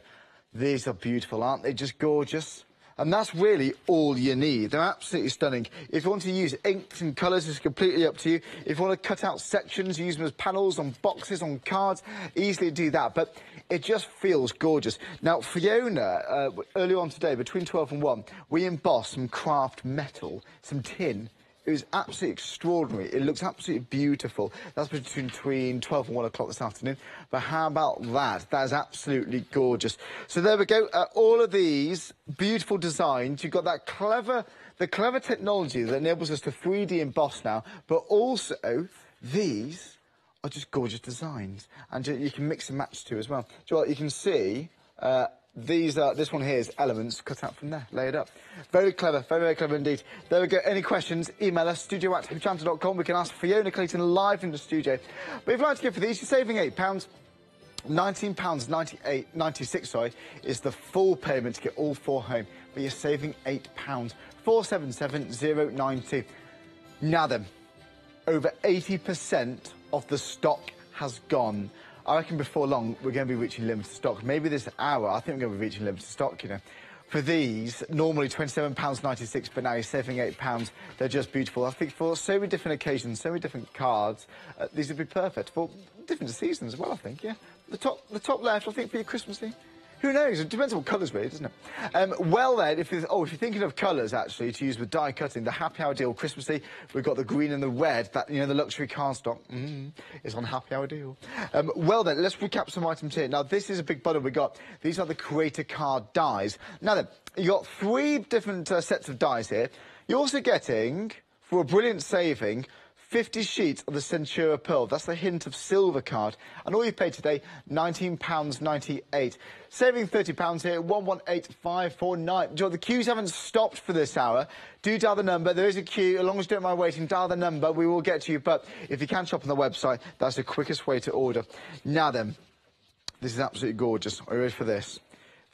These are beautiful, aren't they? Just gorgeous. And that's really all you need. They're absolutely stunning. If you want to use inks and colours, it's completely up to you. If you want to cut out sections, use them as panels on boxes, on cards, easily do that. But it just feels gorgeous. Now, Fiona, earlier on today, between 12 and 1, we embossed some craft metal, some tin. It was absolutely extraordinary. It looks absolutely beautiful. That's between 12 and 1 o'clock this afternoon. But how about that? That is absolutely gorgeous. So there we go. All of these beautiful designs. You've got that the clever technology that enables us to 3D emboss now. But also, these are just gorgeous designs. And you can mix and match too as well. So you can see... this one here is elements cut out from there, layered up. Very clever, very, very clever indeed. There we go. Any questions, email us, studio@hochanda.com. We can ask Fiona Clayton live in the studio. But if you'd like to go for these, you're saving £8. £19.96 is the full payment to get all 4 home. But you're saving £8. 477092. Now then, over 80% of the stock has gone. I reckon before long we're going to be reaching limited stock. Maybe this hour, I think we're going to be reaching limited stock, you know. For these, normally £27.96, but now you're saving £8. They're just beautiful. I think for so many different occasions, so many different cards, these would be perfect for different seasons as well, I think, yeah. The top left, I think, for your Christmassy. Who knows? It depends on what colours, really, doesn't it? Well, then, if you're thinking of colours, actually, to use with die cutting, the Happy Hour deal Christmassy, we've got the green and the red, that, you know, the luxury cardstock, is on Happy Hour deal. Well, then, let's recap some items here. Now, this is a big bundle we got. These are the Creator Card dies. Now, then, you got 3 different sets of dies here. You're also getting, for a brilliant saving, 50 sheets of the Centura Pearl. That's the hint of silver card. And all you paid today, £19.98. Saving £30 here, 118549. The queues haven't stopped for this hour. Do dial the number. There is a queue. As long as you don't mind waiting, dial the number. We will get to you. But if you can shop on the website, that's the quickest way to order. Now then, this is absolutely gorgeous. Are you ready for this?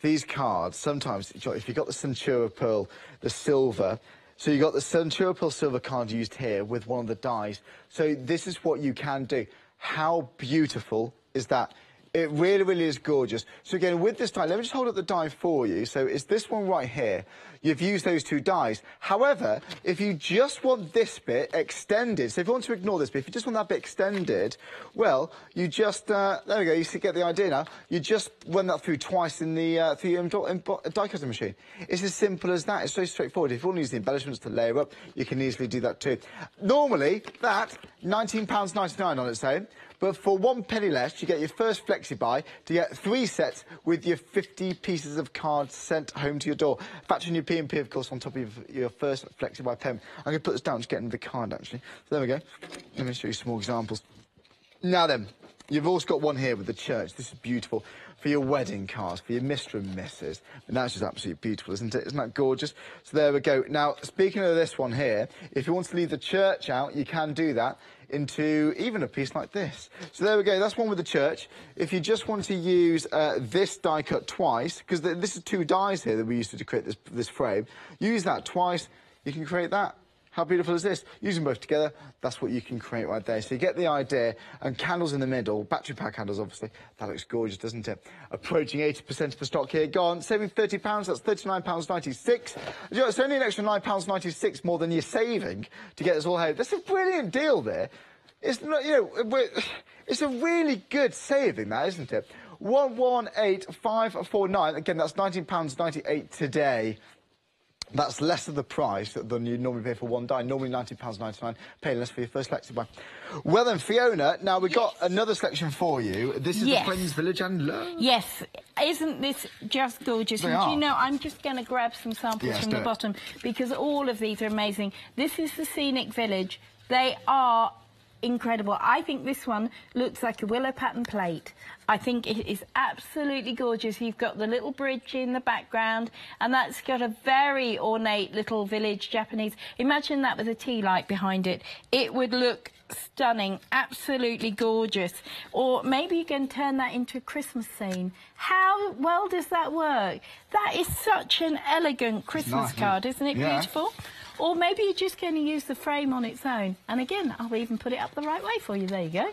These cards, sometimes, if you've got the Centura Pearl, the silver, so you got the Centura Pearl silver card used here with one of the dies. So this is what you can do. How beautiful is that? It really, really is gorgeous. So again, with this die, let me just hold up the die for you. So it's this one right here. You've used those 2 dies. However, if you just want this bit extended, so if you want to ignore this bit, if you just want that bit extended, well, you just, there we go, you get the idea now. You just run that through twice in the through your die cutting machine. It's as simple as that. It's so straightforward. If you want to use the embellishments to layer up, you can easily do that too. Normally, that, £19.99 on its own. But for 1 penny less, you get your first flexi buy to get 3 sets with your 50 pieces of cards sent home to your door. Factor in your P&P, of course, on top of your first flexi buy payment. I'm going to put this down to get into the card, actually. So there we go. Let me show you some more examples. Now then, you've also got one here with the church. This is beautiful. For your wedding cards, for your Mr. and Mrs. And that's just absolutely beautiful, isn't it? Isn't that gorgeous? So there we go. Now, speaking of this one here, if you want to leave the church out, you can do that into even a piece like this. So there we go, that's one with the church. If you just want to use this die cut twice, because this is 2 dies here that we used to create this frame, use that twice, you can create that. How beautiful is this? Use them both together, that's what you can create right there. So you get the idea, and candles in the middle, battery pack candles obviously, that looks gorgeous, doesn't it? Approaching 80% of the stock here gone, saving £30, that's £39.96. You know, it's only an extra £9.96 more than you're saving to get this all home. That's a brilliant deal there. It's not, you know, it's a really good saving, that, isn't it? 118549, again, that's £19.98 today. That's less of the price than you normally pay for 1 die. Normally £19.99, paying less for your first flexi buy. Well then, Fiona, now we've got another selection for you. This is the Friends Village and Love. Yes, isn't this just gorgeous? They and are. do you know, I'm just going to grab some samples from the bottom because all of these are amazing. This is the Scenic Village. They are incredible. I think this one looks like a willow pattern plate. I think it is absolutely gorgeous. You've got the little bridge in the background, and that's got a very ornate little village Japanese. Imagine that with a tea light behind it. It would look stunning, absolutely gorgeous. Or maybe you can turn that into a Christmas scene. How well does that work? That is such an elegant Christmas card, isn't it beautiful? Or maybe you're just going to use the frame on its own. And again, I'll even put it up the right way for you. There you go.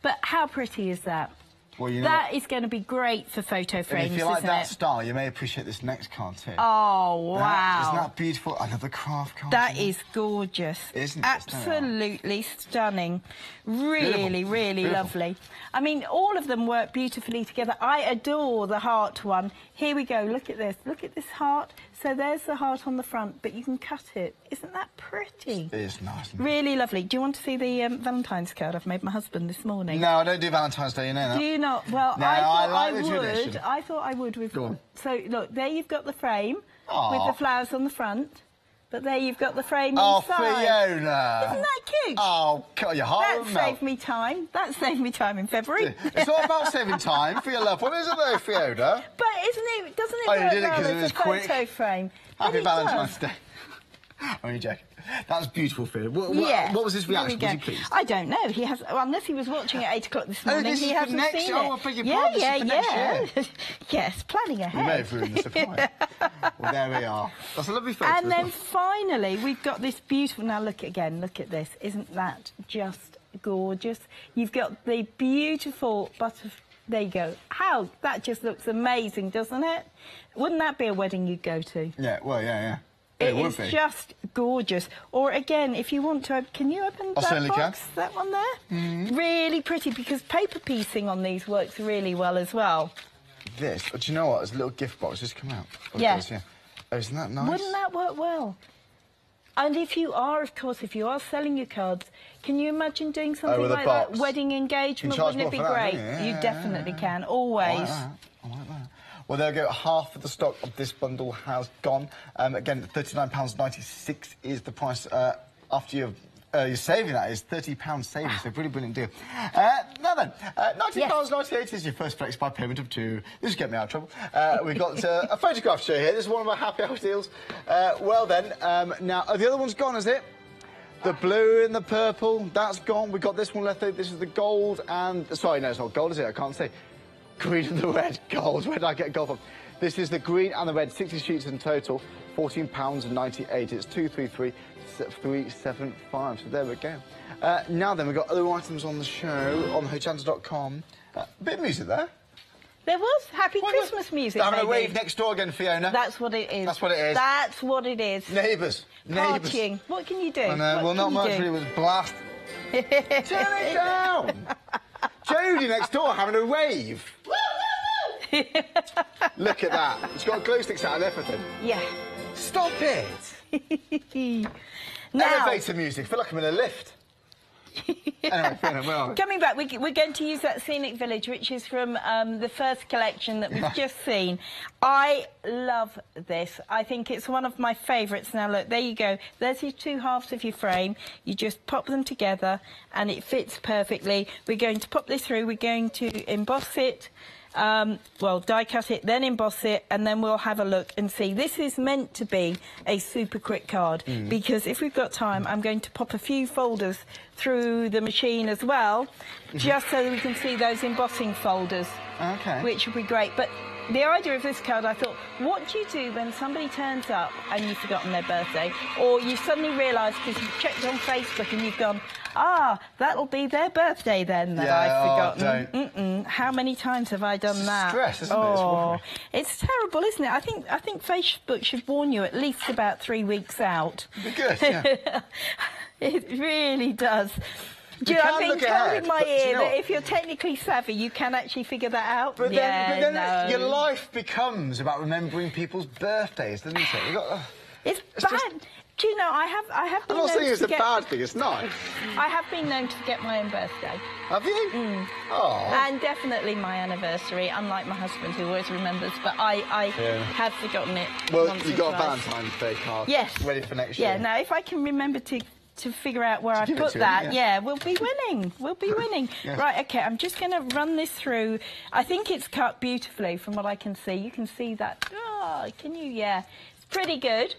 But how pretty is that? Well, you know that is going to be great for photo frames, and if you like that it? style, you may appreciate this next card too. Oh, wow. Isn't that beautiful? Another craft card. That is gorgeous. Isn't it? Absolutely stunning. Really, really lovely. I mean, all of them work beautifully together. I adore the heart one. Here we go. Look at this. Look at this heart. So there's the heart on the front, but you can cut it. Isn't that pretty? It is nice. Really lovely. Do you want to see the Valentine's card I've made my husband this morning? No, I don't do Valentine's Day, you know that. Do you not? Well, no, I thought like I the would. tradition. I thought I would with... Go on. So, look, there you've got the frame with the flowers on the front. But there you've got the frame inside. Oh, Fiona! Isn't that cute? Oh, God, your heart will melt. That saved me time. That saved me time in February. It's all about saving time for your loved one, isn't it, Fiona? But doesn't it Oh, work you did it well because it as was a quick. photo frame? Happy And it Valentine's does. Day. I'm only joking. That's beautiful, Phil. What was his reaction? Was he pleased? I don't know. He has, unless he was watching at 8 o'clock this morning. He hasn't seen it. Oh, I beg your pardon. This is for next year. Yes, planning ahead. We may have ruined the surprise. Well, there we are. That's a lovely photo. And then finally, we've got this beautiful. Now look again. Look at this. Isn't that just gorgeous? You've got the beautiful butterfly. There you go. That just looks amazing, doesn't it? Wouldn't that be a wedding you'd go to? Yeah, well, yeah. It is just gorgeous. Or again, if you want to, can you open that box? That one there? Mm-hmm. Really pretty, because paper piecing on these works really well as well. This, do you know what? There's a little gift box just come out. Yeah. Oh, isn't that nice? Wouldn't that work well? And if you are, of course, if you are selling your cards, can you imagine doing something like that? Wedding engagement, wouldn't it be great? You definitely can, always. I like that. Well, there we go. Half of the stock of this bundle has gone. Again, £39.96 is the price after you're saving. That is £30 savings, so pretty brilliant deal. Now then, £19.98 is your first flex by payment of £2. This will get me out of trouble. We've got a photograph show here. This is one of our happy hour deals. Well then, now, the other one's gone, is it? The blue and the purple, that's gone. We've got this one left. This is the gold and... Sorry, no, it's not gold, is it? I can't say. Green and the red, gold. Where did I get gold from? This is the green and the red, 60 sheets in total, £14.98. It's 233-375. So there we go. Now then, we've got other items on the show on Hochanda.com. A bit of music there. There was Happy Christmas music. Having a wave next door again, Fiona. That's what it is. That's what it is. That's what it is. Neighbours. Partying. What can you do? I know. Well, not much. It was blast. Turn it down. Jodie next door having a rave. Look at that. It's got glow sticks out and everything. Yeah. Stop it. Elevator music. I feel like I'm in a lift. Anyway, Fiona, where are we? Coming back, we're going to use that Scenic Village, which is from the first collection that we've just seen. I love this. I think it's one of my favourites. Now, look, there you go. There's your two halves of your frame. You just pop them together, and it fits perfectly. We're going to pop this through. We're going to emboss it. Well, die cut it, then emboss it, and then we'll have a look and see. This is meant to be a super quick card, because if we've got time, I'm going to pop a few folders through the machine as well, just so that we can see those embossing folders, which will be great. But the idea of this card, I thought, what do you do when somebody turns up and you've forgotten their birthday, or you suddenly realise because you've checked on Facebook and you've gone, that'll be their birthday then that I've forgotten. How many times have I done that? Stress, isn't it? It's terrible, isn't it? I think Facebook should warn you at least about 3 weeks out. Be good, yeah. It really does. Do you know, I've been told in my ear that if you're technically savvy, you can actually figure that out. But then your life becomes about remembering people's birthdays, doesn't it? It's bad. Do you know, I have been I'm not saying it's a bad thing, it's not. I have been known to forget my own birthday. Have you? Oh. And definitely my anniversary, unlike my husband who always remembers, but I have forgotten it. Well, you've got a Valentine's Day card ready for next year. Yeah, now if I can remember to figure out where I put that, we'll be winning. We'll be winning. Right, OK, I'm just going to run this through. I think it's cut beautifully from what I can see. You can see that. Oh, can you? Yeah, it's pretty good.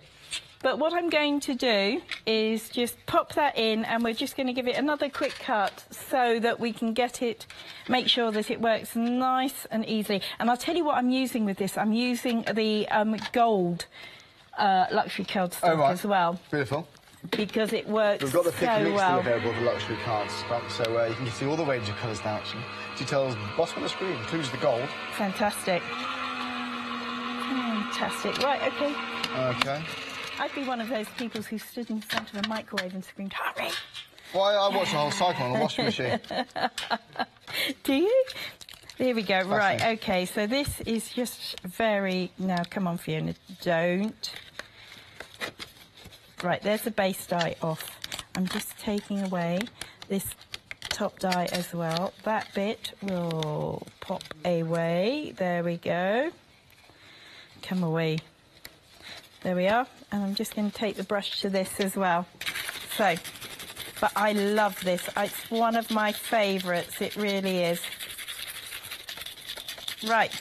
But what I'm going to do is just pop that in, and we're just going to give it another quick cut so that we can get it, make sure that it works nice and easily. And I'll tell you what I'm using with this. I'm using the gold luxury card stock as well. Beautiful. Because it works We've got the thick so mix well. available, the luxury cards stock, so you can see all the range of colours now, actually. Details bottom of the screen, includes the gold. Fantastic. Fantastic. Right, OK. OK. I'd be one of those people who stood in front of a microwave and screamed, hurry! Well, I watch the whole cycle on a washing machine. Do you? Here we go. Right, OK, so this is just very... Now, come on, Fiona, don't. Right, there's the base die off. I'm just taking away this top die as well. That bit will pop away. There we go. Come away. There we are. And I'm just going to take the brush to this as well. So, but I love this. It's one of my favourites. It really is. Right.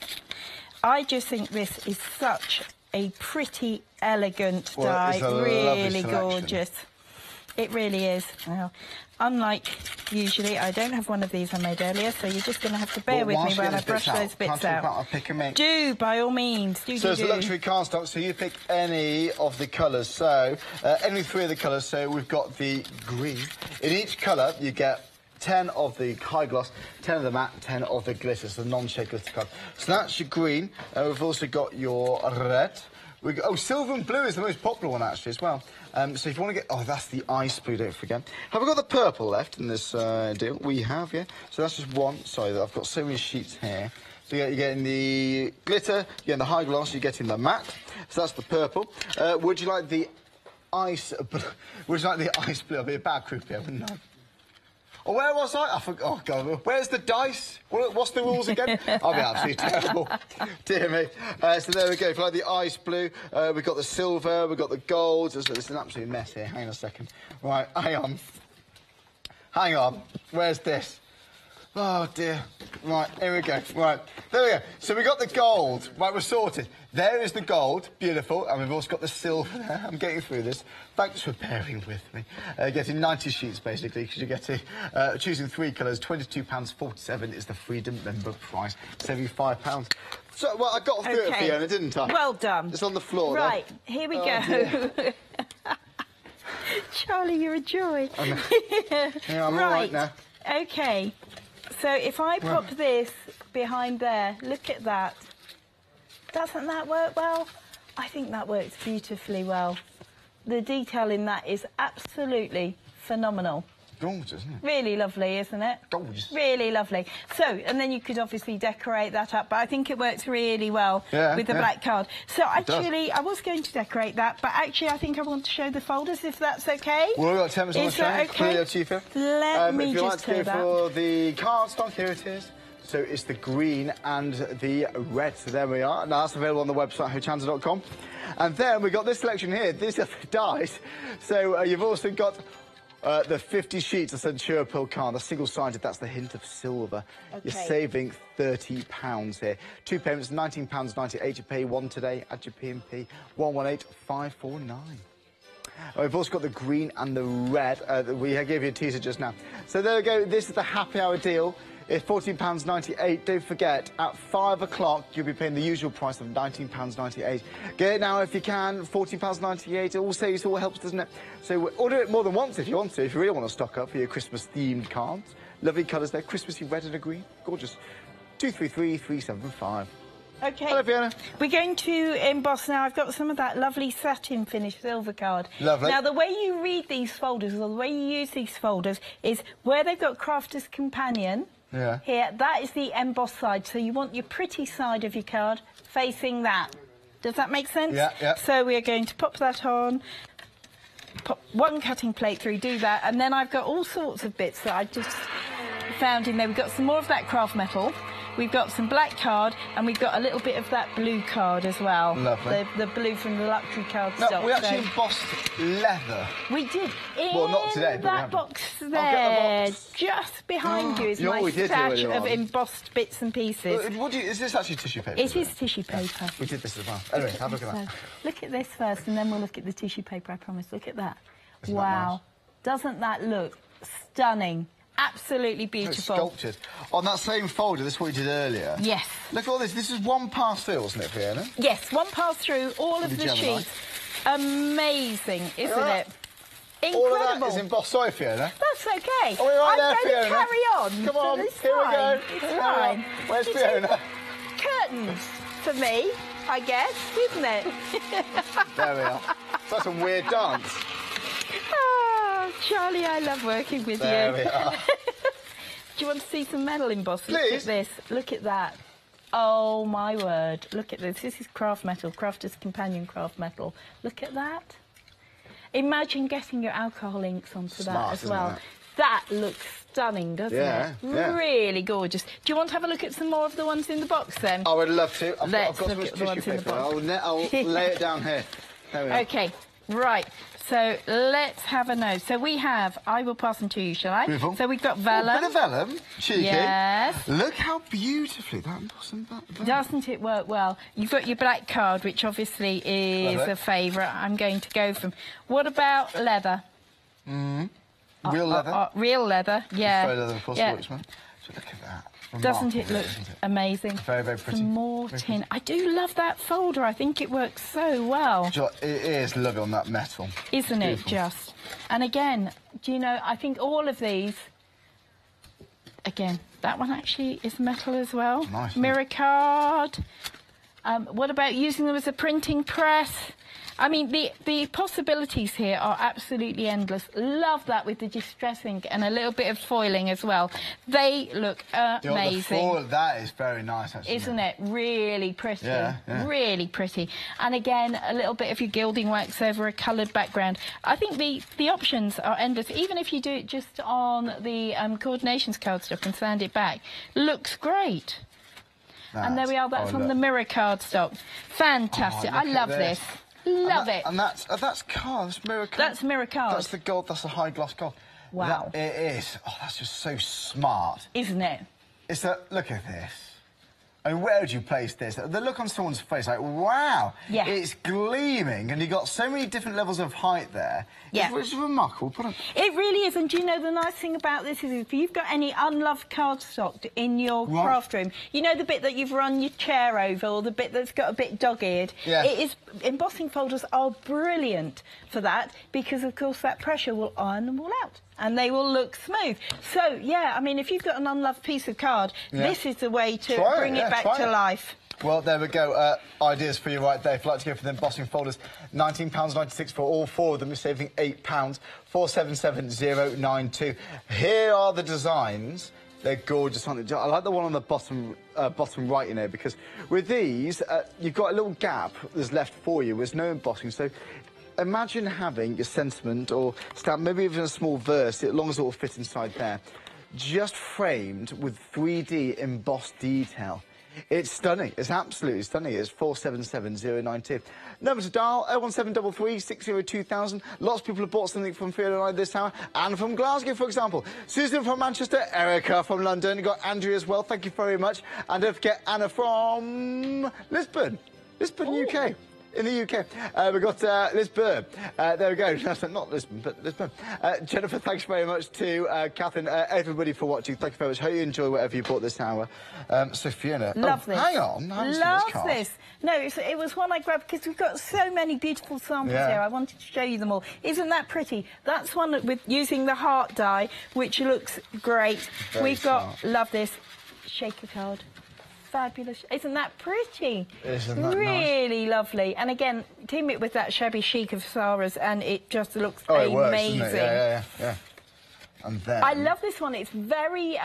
I just think this is such a pretty elegant die. Really gorgeous. It really is. Well, unlike usually, I don't have one of these I made earlier, so you're just going to have to bear with me while I brush those bits out. I'll pick and make. Do, by all means. So it's a luxury cardstock, so you pick any of the colours. So, any 3 of the colours. So we've got the green. In each colour, you get 10 of the high gloss, 10 of the matte, 10 of the glitter, so the non-shade glitter card. So that's your green. We've also got your red. Silver and blue is the most popular one, actually, as well. So if you want to get... Oh, that's the ice blue, don't forget. Have we got the purple left in this deal? We have, yeah. So that's just one. Sorry, I've got so many sheets here. So you're getting the glitter, you're getting the high gloss, you're getting the matte. So that's the purple. Would you like the ice... Would you like the ice blue? I'd be a bad croupier, wouldn't I? Oh, where was I? I forgot. Oh, God. Where's the dice? What's the rules again? I'll be absolutely terrible. Dear me. So there we go. If you like the ice blue, we've got the silver, we've got the gold. This is an absolute mess here. Hang on a second. Right, hang on. Hang on. Where's this? Oh, dear. Right, here we go. Right, there we go. So we got the gold. Right, we're sorted. There is the gold. Beautiful. And we've also got the silver there. I'm getting through this. Thanks for bearing with me. Getting 90 sheets, basically, because you get to choosing 3 colours. £22.47 is the Freedom member price. £75. So, well, I got through it, Fiona, didn't I? Well done. It's on the floor, right, there. Here we go. Charlie, you're a joy. Yeah, I'm all right now. OK. So if I pop this behind there, look at that. Doesn't that work well? I think that works beautifully well. The detail in that is absolutely phenomenal. Gorgeous, isn't it? Really lovely, isn't it? Gorgeous. Really lovely. So, and then you could obviously decorate that up, but I think it works really well with the black card. So actually, I was going to decorate that, but actually I think I want to show the folders, if that's OK. Well, we've got 10 minutes on the show. OK? Let me just if you like to go for the cardstock, here it is. So it's the green and the red. So there we are. Now that's available on the website, hochanda.com. And then we've got this selection here. These are the dies. So you've also got... the 50 sheets of Centura Pearl card, the single-sided, that's the hint of silver. Okay. You're saving £30 here. 2 payments, £19.98. You pay 1 today, add your P&P, 118549. We've also got the green and the red. We gave you a teaser just now. So there we go. This is the happy hour deal. It's £14.98. Don't forget, at 5 o'clock, you'll be paying the usual price of £19.98. Get it now if you can, £14.98. It all saves, it all helps, doesn't it? So order it more than once if you want to, if you really want to stock up for your Christmas-themed cards. Lovely colours there, Christmassy red and a green. Gorgeous. 233375. OK. Hello, Fiona. We're going to emboss now. I've got some of that lovely satin finish silver card. Lovely. Now, the way you read these folders, or the way you use these folders, is where they've got Crafter's Companion... Yeah. Here, that is the embossed side, so you want your pretty side of your card facing that. Does that make sense? Yeah, yeah. So we are going to pop that on, pop 1 cutting plate through, do that, and then I've got all sorts of bits that I just found in there. We've got some more of that craft metal, we've got some black card, and we've got a little bit of that blue card as well. Lovely. The blue from the luxury card no, stock. We actually embossed leather. We did. Well, not today, but that box there, just behind you, is my stash of embossed bits and pieces. Is this actually tissue paper? It is tissue paper. We did this as well. Anyway, have a look at that. Look at this first, and then we'll look at the tissue paper, I promise. Look at that. Isn't that nice? Doesn't that look stunning? Absolutely beautiful. It's sculpted. On that same folder, this is what we did earlier. Yes. Look at all this. This is 1 pass through, isn't it, Fiona? Yes, 1 pass through, all of the sheets. Amazing, isn't it? Incredible. All of that is embossed. Sorry, Fiona. That's OK. Oh, we're right I'm there, going to Fiona. carry on. Come on, It's here fine. we go. It's fine. Where's Fiona? Curtains for me, I guess, isn't it? There we are. That's a weird dance. Oh, Charlie, I love working with There you. we are. Do you want to see some metal embossed? Please. Look at this. Look at that. Oh, my word. Look at this. This is craft metal, Crafter's Companion craft metal. Look at that. Imagine getting your alcohol inks onto that as well. That looks stunning, doesn't it? Yeah. Really gorgeous. Do you want to have a look at some more of the ones in the box, then? I would love to. I've got Let's some look at the ones tissue in the paper. box. I'll lay it down here. There we are. OK, right. So let's have a nose. So we have, I will pass them to you, shall I? Beautiful. So we've got vellum. Oh, a bit of vellum. Cheeky. Yes. Look how beautifully that embossing that. Doesn't it work well? You've got your black card, which obviously is a favourite. I'm going to go from. What about leather? Real leather. Real leather, yeah. Faux leather, of course, works, man. So look at that. Doesn't it look amazing? Very, very pretty. Some more tin. I do love that folder. I think it works so well. It is lovely on that metal. Isn't it just? And again, do you know, I think all of these, again, that one actually is metal as well. Nice. Mirror card. What about using them as a printing press? I mean, the possibilities here are absolutely endless. Love that with the distress ink and a little bit of foiling as well. They look amazing. That is very nice, actually. Isn't it? Really pretty. Yeah. Really pretty. And again, a little bit of your gilding wax over a coloured background. I think the options are endless. Even if you do it just on the coordinations cardstock and sand it back, looks great. And there we are. That's on the mirror cardstock. Fantastic. I love this. Love it. And that's card. That's mirror card. That's mirror card. That's the gold. That's the high gloss gold. Wow. It is. Oh, that's just so smart. Isn't it? It's a look at this. I mean, where would you place this? The look on someone's face, like, wow, yeah. It's gleaming, and you've got so many different levels of height there. Yeah. It's remarkable. It really is, and do you know the nice thing about this is if you've got any unloved cardstock in your craft room, you know the bit that you've run your chair over or the bit that's got a bit dog-eared? Yeah. Embossing folders are brilliant for that because, of course, that pressure will iron them all out. And they will look smooth. So, yeah, I mean, if you've got an unloved piece of card, this is the way to bring it back to life. Well, there we go. Ideas for you right there. If you'd like to go for the embossing folders, £19.96 for all four of them. You're saving £8. 477092. Here are the designs. They're gorgeous, aren't they? I like the one on the bottom right, you know, because with these, you've got a little gap that's left for you. There's no embossing, so imagine having a sentiment or stamp, maybe even a small verse, as long as it will fit inside there, just framed with 3D embossed detail. It's stunning. It's absolutely stunning. It's 477092. Number to dial, 01733 602,000. Lots of people have bought something from Fiona and I this hour, and from Glasgow, for example. Susan from Manchester, Erica from London, you've got Andrea as well, thank you very much. And don't forget Anna from Lisbon, UK. In the UK, we've got Lisbon. There we go. Not Lisbon, but Lisbon. Jennifer, thanks very much to Catherine, everybody for watching. Thank you very much. Hope you enjoy whatever you bought this hour. So Fiona, love this. Hang on, love this. No, it was one I grabbed because we've got so many beautiful samples here. I wanted to show you them all. Isn't that pretty? That's one with using the heart die, which looks great. We've got love this shaker card. Fabulous. Isn't that pretty? Isn't that really nice? Lovely. And again, team it with that shabby chic of Sarah's and it just looks amazing. It works, doesn't it? Yeah. And then I love this one. It's very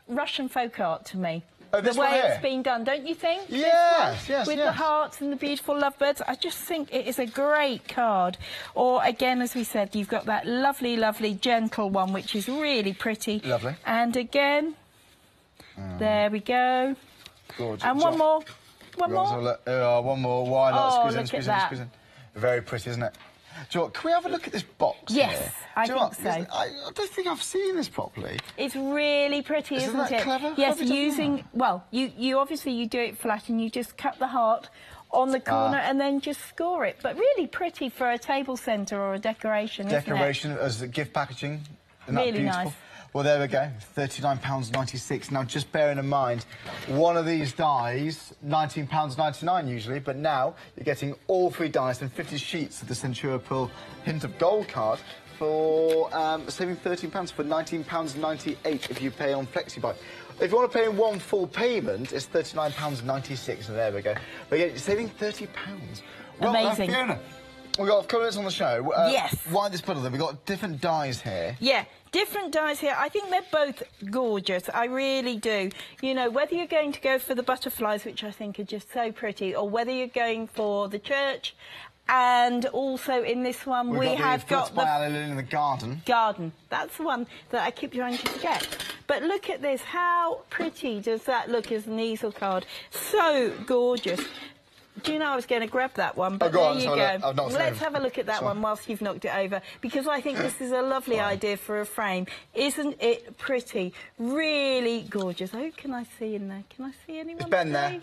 Russian folk art to me. Oh, the way it's been done, don't you think? Yes, yes, with the hearts and the beautiful lovebirds. I just think it is a great card. Or, again, as we said, you've got that lovely, lovely, gentle one, which is really pretty. Lovely. And again, there we go. Gorgeous. And one more. One more. Why not? Squeeze in. Very pretty, isn't it? Do you know what, can we have a look at this box here? Yes, I think so. I don't think I've seen this properly. It's really pretty, isn't it? Clever? Yes, using... Well, you obviously you do it flat and you just cut the heart on the corner and then just score it. But really pretty for a table centre or a decoration, isn't it? Decoration as gift packaging. Isn't that really beautiful? Nice. Well, there we go, £39.96. Now, just bearing in mind, one of these dies, £19.99 usually, but now you're getting all 3 dies and 50 sheets of the Centura Pearl Hint of Gold card for saving £13 for £19.98 if you pay on FlexiBuy. If you want to pay in one full payment, it's £39.96, so there we go. But yeah, you're saving £30. Well, amazing. Fiona, we've got a couple minutes on the show. Yes. Why this bundle then? We've got different dies here. Yeah. Different dies here. I think they're both gorgeous. I really do. You know, whether you're going to go for the butterflies, which I think are just so pretty, or whether you're going for the church, and also in this one we have got the Hallelujah in the garden. Garden. That's the one that I keep trying to forget. But look at this. How pretty does that look as an easel card? So gorgeous. Do you know I was going to grab that one, but there you go. Let's have a look at that one whilst you've knocked it over, because I think this is a lovely idea for a frame. Isn't it pretty? Really gorgeous. Oh, can I see in there? Can I see anyone? Is Ben there?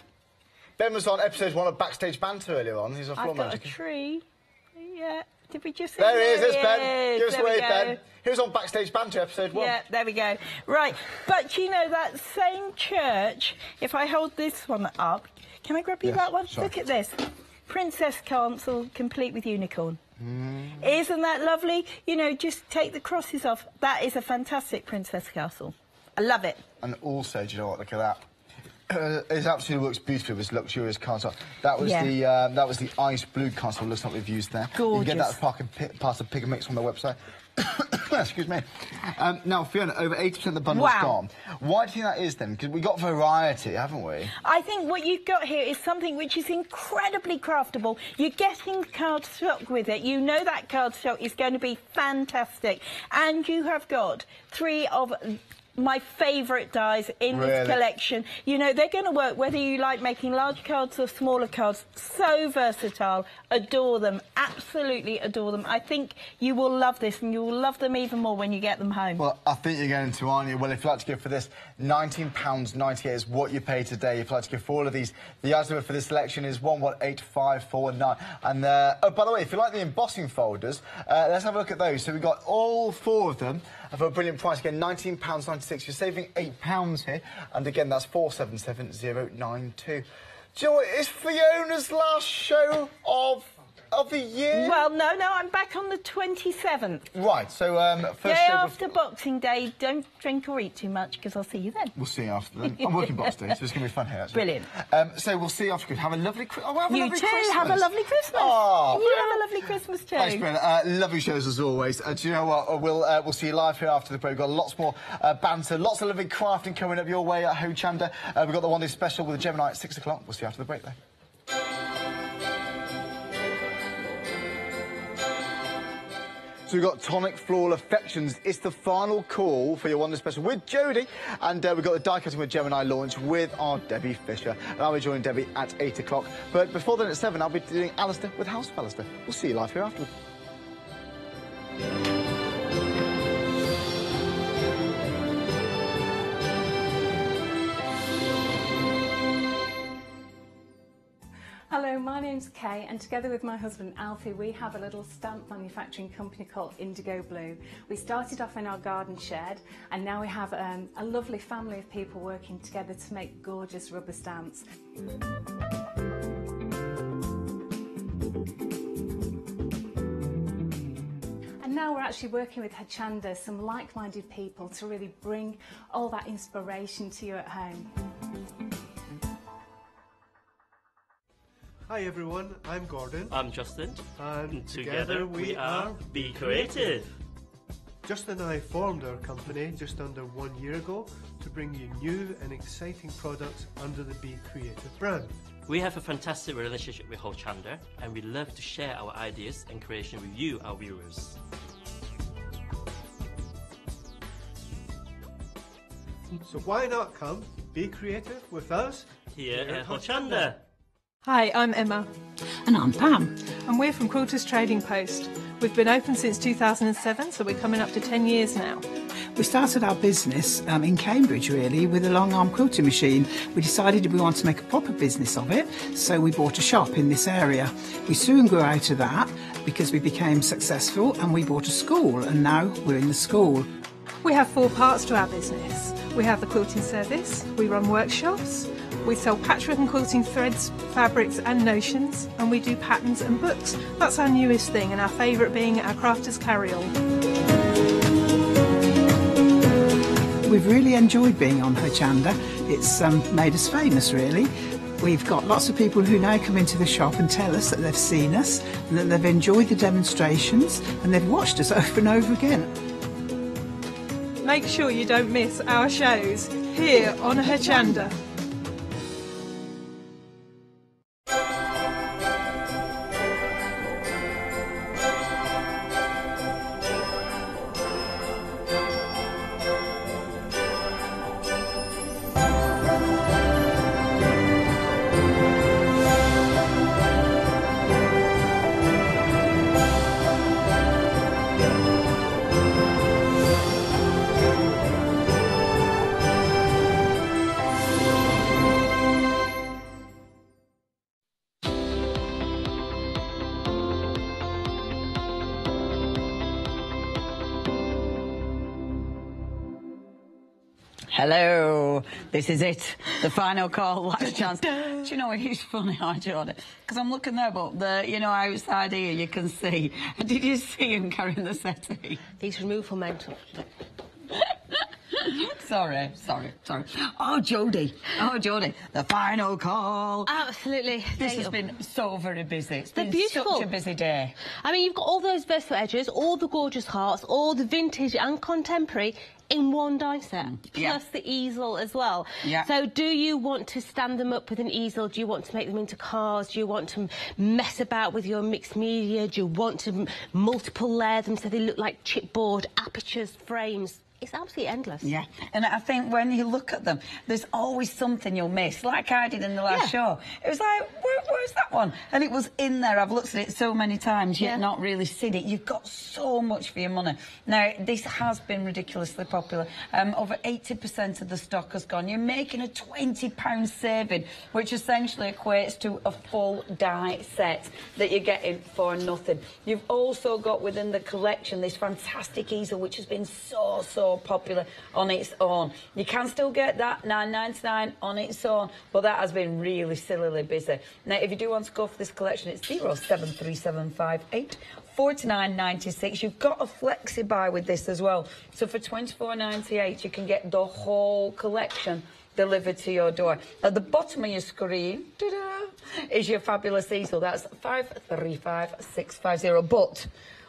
Ben was on episode 1 of Backstage Banter earlier on. He's a floor I've got magic. a tree. Yeah. Did we just... There he is, it's Ben. Give us a wave, Ben. He was on Backstage Banter episode 1. Yeah, there we go. Right, but you know, that same church, if I hold this one up, can I grab you that one? Sorry. Look at this. Princess Castle, complete with unicorn. Isn't that lovely? You know, just take the crosses off. That is a fantastic Princess Castle. I love it. And also, do you know what? Look at that. It absolutely works beautifully with this luxurious castle. That was the ice blue castle. Looks like we've used there. Gorgeous. You can get that as part of Pick and Mix on their website. Excuse me. Now, Fiona, over 80% of the bundle's gone. Why do you think that is then? Because we got variety, haven't we? I think what you've got here is something which is incredibly craftable. You're getting card stock with it. You know that card stock is going to be fantastic. And you have got 3 of my favourite dies in this collection. You know, they're going to work whether you like making large cards or smaller cards. So versatile. Adore them. Absolutely adore them. I think you will love this, and you will love them even more when you get them home. Well, I think you're going to, aren't you? Well, if you'd like to go for this, £19.98 is what you pay today. If you'd like to go for all of these, the item for this selection is 118549. And, oh, by the way, if you like the embossing folders, let's have a look at those. So we've got all 4 of them for a brilliant price. Again, £19.96. You're saving £8 here. And again, that's 477092. Do you know what? It's Fiona's last show of the year. Well, no, I'm back on the 27th. Right, so first day show after Boxing Day. Don't drink or eat too much, because I'll see you then. We'll see you after then. I'm working Boxing Day, so it's going to be fun here, actually. Brilliant. So we'll see you after. Have a lovely Christmas. You too. Have a lovely Christmas. Oh, you have a lovely Christmas too. Thanks, Ben. Lovely shows as always. Do you know what? We'll see you live here after the break. We've got lots more banter, lots of lovely crafting coming up your way at Hochanda. We've got the one day special with the Gemini at 6 o'clock. We'll see you after the break, though. So we've got Tonic Floral Affections. It's the final call for your Wonder Special with Jodie. And we've got the Die Cutting with Gemini launch with our Debbie Fisher. And I'll be joining Debbie at 8 o'clock. But before then at 7, I'll be doing Alistair with House of Alistair. We'll see you live here afterwards. Hello, my name's Kay, and together with my husband Alfie, we have a little stamp manufacturing company called Indigo Blue. We started off in our garden shed, and now we have a lovely family of people working together to make gorgeous rubber stamps. And now we're actually working with Hochanda, some like-minded people, to really bring all that inspiration to you at home. Hi everyone, I'm Gordon. I'm Justin. And together we are Be Creative. Justin and I formed our company just under 1 year ago to bring you new and exciting products under the Be Creative brand. We have a fantastic relationship with Hochanda, and we love to share our ideas and creation with you, our viewers. So why not come be creative with us Here at Hochanda. Hi, I'm Emma. And I'm Pam. And we're from Quilters Trading Post. We've been open since 2007, so we're coming up to 10 years now. We started our business in Cambridge, really, with a long-arm quilting machine. We decided we wanted to make a proper business of it, so we bought a shop in this area. We soon grew out of that because we became successful, and we bought a school, and now we're in the school. We have 4 parts to our business. We have the quilting service, we run workshops, we sell patchwork and quilting threads, fabrics and notions, and we do patterns and books. That's our newest thing, and our favourite being our Crafters Carry-All. We've really enjoyed being on Hochanda. It's made us famous, really. We've got lots of people who now come into the shop and tell us that they've seen us, and that they've enjoyed the demonstrations, and they've watched us over and over again. Make sure you don't miss our shows here on Hochanda. Hello, this is it, the final call, last chance. Do you know what is funny, Jordan? Because I'm looking there, but outside here you can see. Did you see him carrying the settee? He's removed from mental. Sorry. Oh, Jodie, the final call. Absolutely. This has been so very busy. It's been beautiful. such a busy day. I mean, you've got all those versatile edges, all the gorgeous hearts, all the vintage and contemporary in one die set, plus the easel as well. Yeah. So do you want to stand them up with an easel? Do you want to make them into cars? Do you want to mess about with your mixed media? Do you want to multiple layer them so they look like chipboard, apertures, frames? It's absolutely endless. Yeah, and I think when you look at them, there's always something you'll miss, like I did in the last show. It was like, where's that one? And it was in there. I've looked at it so many times, yet not really seen it. You've got so much for your money. Now, this has been ridiculously popular. Over 80% of the stock has gone. You're making a £20 saving, which essentially equates to a full die set that you're getting for nothing. You've also got within the collection this fantastic easel, which has been so popular on its own. You can still get that £9.99 on its own, but that has been really sillily busy. Now, if you do want to go for this collection, it's 07375 49.96. You've got a flexi buy with this as well. So for £24.98, you can get the whole collection delivered to your door. At the bottom of your screen, is your fabulous easel. That's 535650. But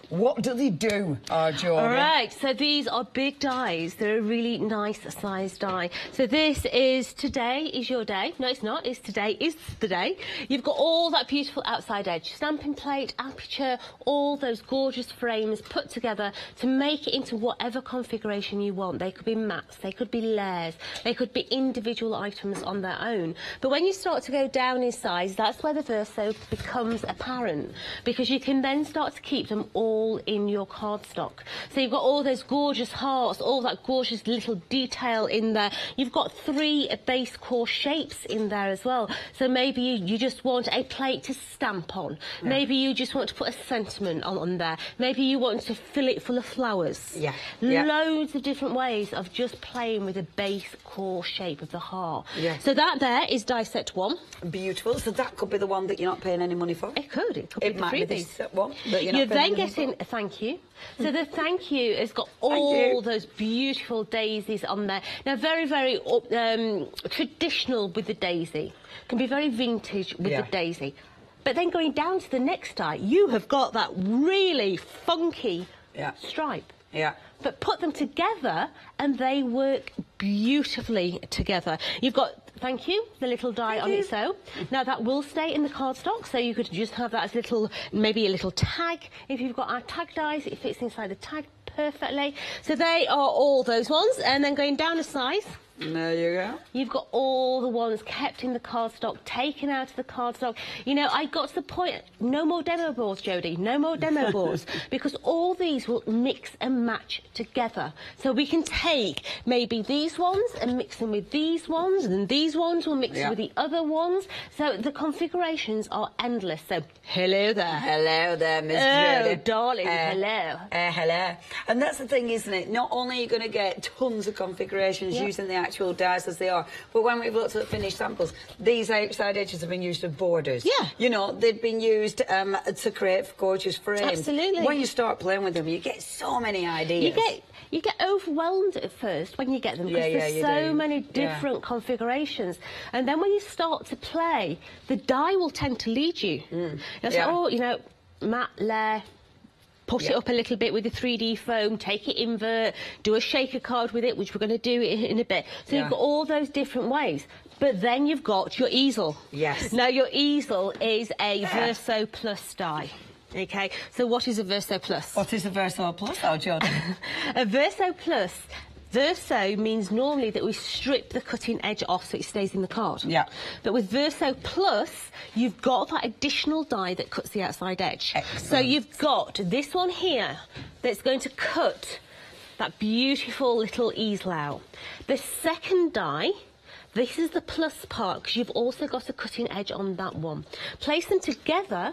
what do they do, Jordan? All right, so these are big dies. They're a really nice size die. So this is today is your day. No, it's not. It's today is the day. You've got all that beautiful outside edge, stamping plate, aperture, all those gorgeous frames put together to make it into whatever configuration you want. They could be mats, they could be layers, they could be individual items on their own. But when you start to go down in size, that's where the verso becomes apparent, because you can then start to keep them all in your cardstock. So you've got all those gorgeous hearts, all that gorgeous little detail in there. You've got 3 base core shapes in there as well. So maybe you just want a plate to stamp on. Yeah. Maybe you just want to put a sentiment on there. Maybe you want to fill it full of flowers. Yeah. Loads of different ways of just playing with the base core shape of the heart. Yeah. So that there is die set 1. Beautiful. So that could be the one that you're not paying any money for. It could. It could be the might be freebies. this one that you're not then paying any getting a thank you. So the thank you has got all those beautiful daisies on there. Now, very, very traditional with the daisy. Can be very vintage with the daisy. But then going down to the next die, you have got that really funky stripe. Yeah. But put them together and they work beautifully together. You've got, thank you, the little die on its own. Now that will stay in the cardstock, so you could just have that as little, maybe a little tag. If you've got our tag dies, it fits inside the tag perfectly. So they are all those ones. And then going down a size, there you go. You've got all the ones kept in the cardstock, taken out of the cardstock. You know, I got to the point, no more demo boards, Jodie, no more demo boards, because all these will mix and match together. So we can take maybe these ones and mix them with these ones, and then these ones will mix with the other ones. So the configurations are endless. So hello there. Hello there, Miss Jodie. Oh, darling, hello. Hello. And that's the thing, isn't it? Not only are you going to get tons of configurations using the actual dies as they are, but when we've looked at the finished samples, these outside edges have been used as borders. Yeah. You know, they've been used to create gorgeous frames. Absolutely. When you start playing with them, you get so many ideas. You get overwhelmed at first when you get them, because there's so many different configurations. And then when you start to play, the die will tend to lead you. Oh, you know, matte layer, put it up a little bit with the 3D foam, take it invert, do a shaker card with it, which we're going to do in a bit. So you've got all those different ways. But then you've got your easel. Yes. Now, your easel is a Verso Plus die. OK, so what is a Verso Plus? What is a Verso Plus, Jordan? A Verso Plus, Verso means normally that we strip the cutting edge off so it stays in the card. Yeah. But with Verso Plus, you've got that additional die that cuts the outside edge. Excellent. So you've got this one here that's going to cut that beautiful little easel out. The second die, this is the plus part, because you've also got a cutting edge on that one. Place them together,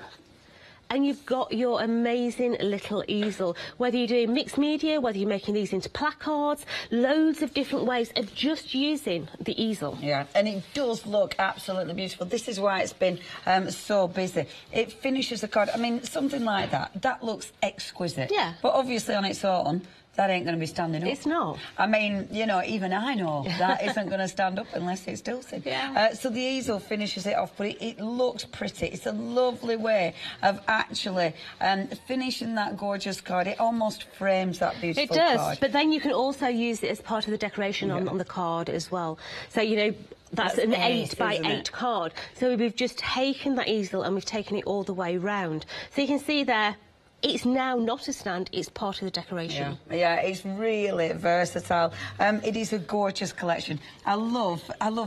and you've got your amazing little easel. Whether you're doing mixed media, whether you're making these into placards, loads of different ways of just using the easel. Yeah, and it does look absolutely beautiful. This is why it's been so busy. It finishes the card. I mean, something like that looks exquisite. Yeah. But obviously on its own, that ain't going to be standing up. It's not. I mean, you know, even I know that isn't going to stand up unless it's tilted. Yeah. So the easel finishes it off, but it looks pretty. It's a lovely way of actually finishing that gorgeous card. It almost frames that beautiful card. It does, but then you can also use it as part of the decoration on the card as well. So, you know, that's an 8 by 8 card. So we've just taken that easel and we've taken it all the way round. So you can see there, it's now not a stand, it's part of the decoration. Yeah, it's really versatile. It is a gorgeous collection. I love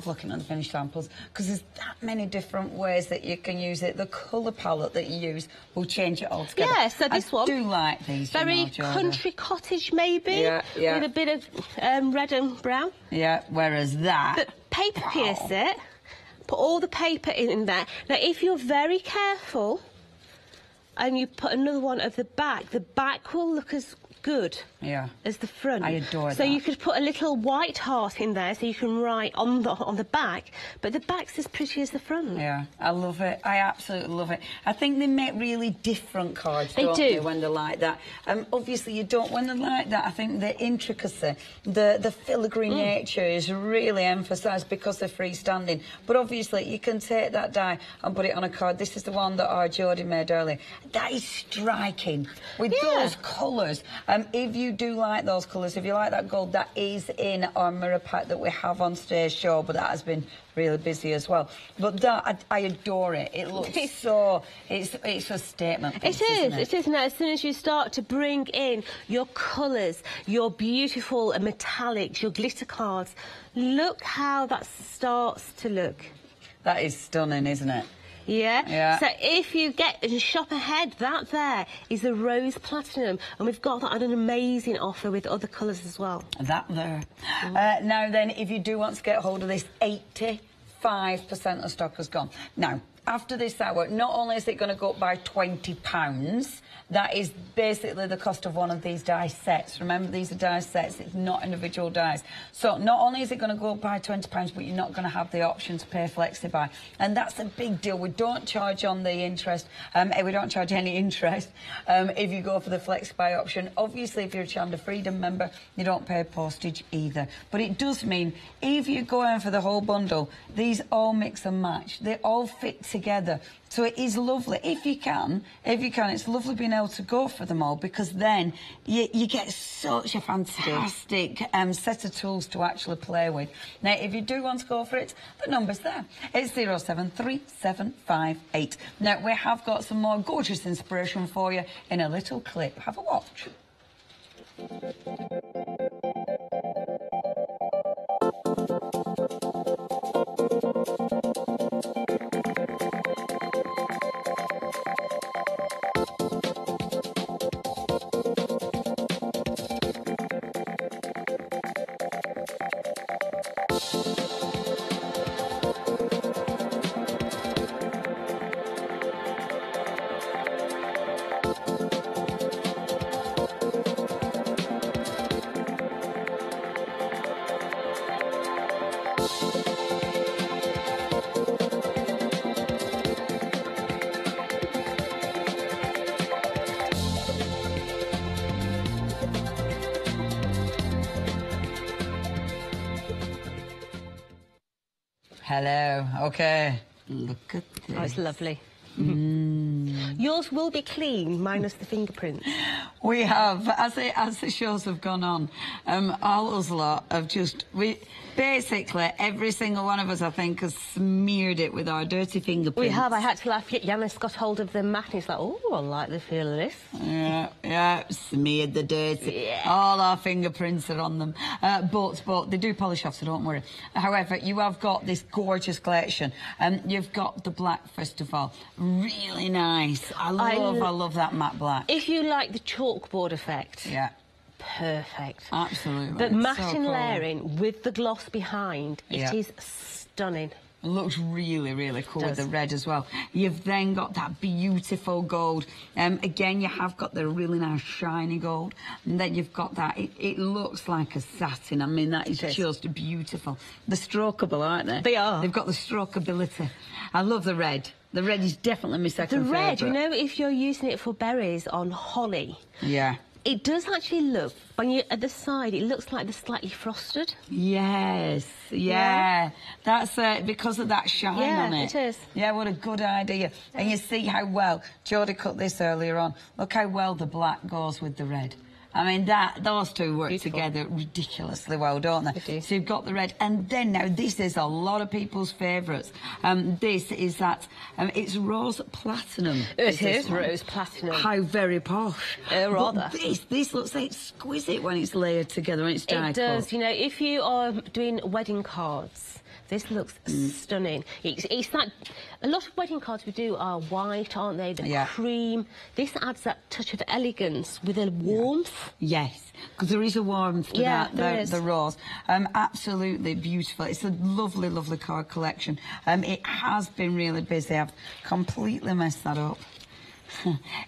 looking at the finished samples because there's that many different ways that you can use it. The colour palette that you use will change it all together. Yeah, so this one, I do like these. Very country cottage maybe, with a bit of red and brown. Yeah, whereas that... But paper pierce it, put all the paper in there. Now, if you're very careful, and you put another one of the back will look as good as the front. I adore that. So you could put a little white heart in there so you can write on the back, but the back's as pretty as the front. Yeah, I love it. I absolutely love it. I think they make really different cards, don't they, when they're like that. Obviously, you don't, when they're like that, I think the intricacy, the filigree nature is really emphasised because they're freestanding. But obviously, you can take that die and put it on a card. This is the one that our Jodie made earlier. That is striking with those colours. If you do like those colours, if you like that gold, that is in our mirror pack that we have on today's show, but that has been really busy as well. But that, I adore it. It looks so... It's a statement piece, isn't it? It is. Now, as soon as you start to bring in your colours, your beautiful metallics, your glitter cards, look how that starts to look. That is stunning, isn't it? Yeah. So if you get and shop ahead, that there is the rose platinum, and we've got that at an amazing offer with other colours as well. That there. Now then, if you do want to get hold of this, 85% of stock has gone. Now, after this hour, not only is it going to go up by £20, that is basically the cost of one of these die sets. Remember, these are die sets, it's not individual dies. So not only is it going to go up by £20, but you're not going to have the option to pay flexi-buy. And that's a big deal. We don't charge on the interest. We don't charge any interest if you go for the flexi-buy option. Obviously, if you're a Hochanda Freedom member, you don't pay postage either. But it does mean if you go in for the whole bundle, these all mix and match. They all fit together. So it is lovely. If you can, it's lovely being able to go for them all, because then you get such a fantastic set of tools to actually play with. Now, if you do want to go for it, the number's there. It's 073758. Now, we have got some more gorgeous inspiration for you in a little clip. Have a watch. Hello. Okay. Look at this. Oh, it's lovely. Yours will be clean, minus the fingerprints. We have, as the shows have gone on, all us lot have basically, every single one of us, I think, has smeared it with our dirty fingerprints. We have. I had to laugh. Yanis got hold of the mat and he's like, oh, I like the feel of this. Yeah, smeared the dirty. Yeah. All our fingerprints are on them. But they do polish off, so don't worry. However, you have got this gorgeous collection. You've got the black, first of all. Really nice. I love that matte black. If you like the chalkboard effect. Yeah. Perfect. Absolutely. But matte and layering with the gloss behind, it is stunning. It looks really, really cool with the red as well. You've then got that beautiful gold. Again, you have got the really nice shiny gold. And then you've got that, it looks like a satin. I mean, that is just beautiful. They're strokeable, aren't they? They are. They've got the strokeability. I love the red. The red is definitely my second favourite. The red, you know, if you're using it for berries on holly. Yeah. It does actually look, when you're at the side, it looks like they're slightly frosted. Yes, yeah. That's because of that shine on it. Yeah, it is. Yeah, what a good idea. And you see how well, Jodie cut this earlier on, look how well the black goes with the red. I mean, those two work together ridiculously well, don't they? So you've got the red. And then now, this is a lot of people's favourites. This is that, it's rose platinum. It is rose platinum. How very posh. Rather. But this looks exquisite when it's layered together, when it's dyed. It does. You know, if you are doing wedding cards, this looks stunning. It's that a lot of wedding cards we do are white, aren't they? The cream. This adds that touch of elegance with a warmth. Yes, because there is a warmth to the rose. Absolutely beautiful. It's a lovely, lovely card collection. It has been really busy. I've completely messed that up.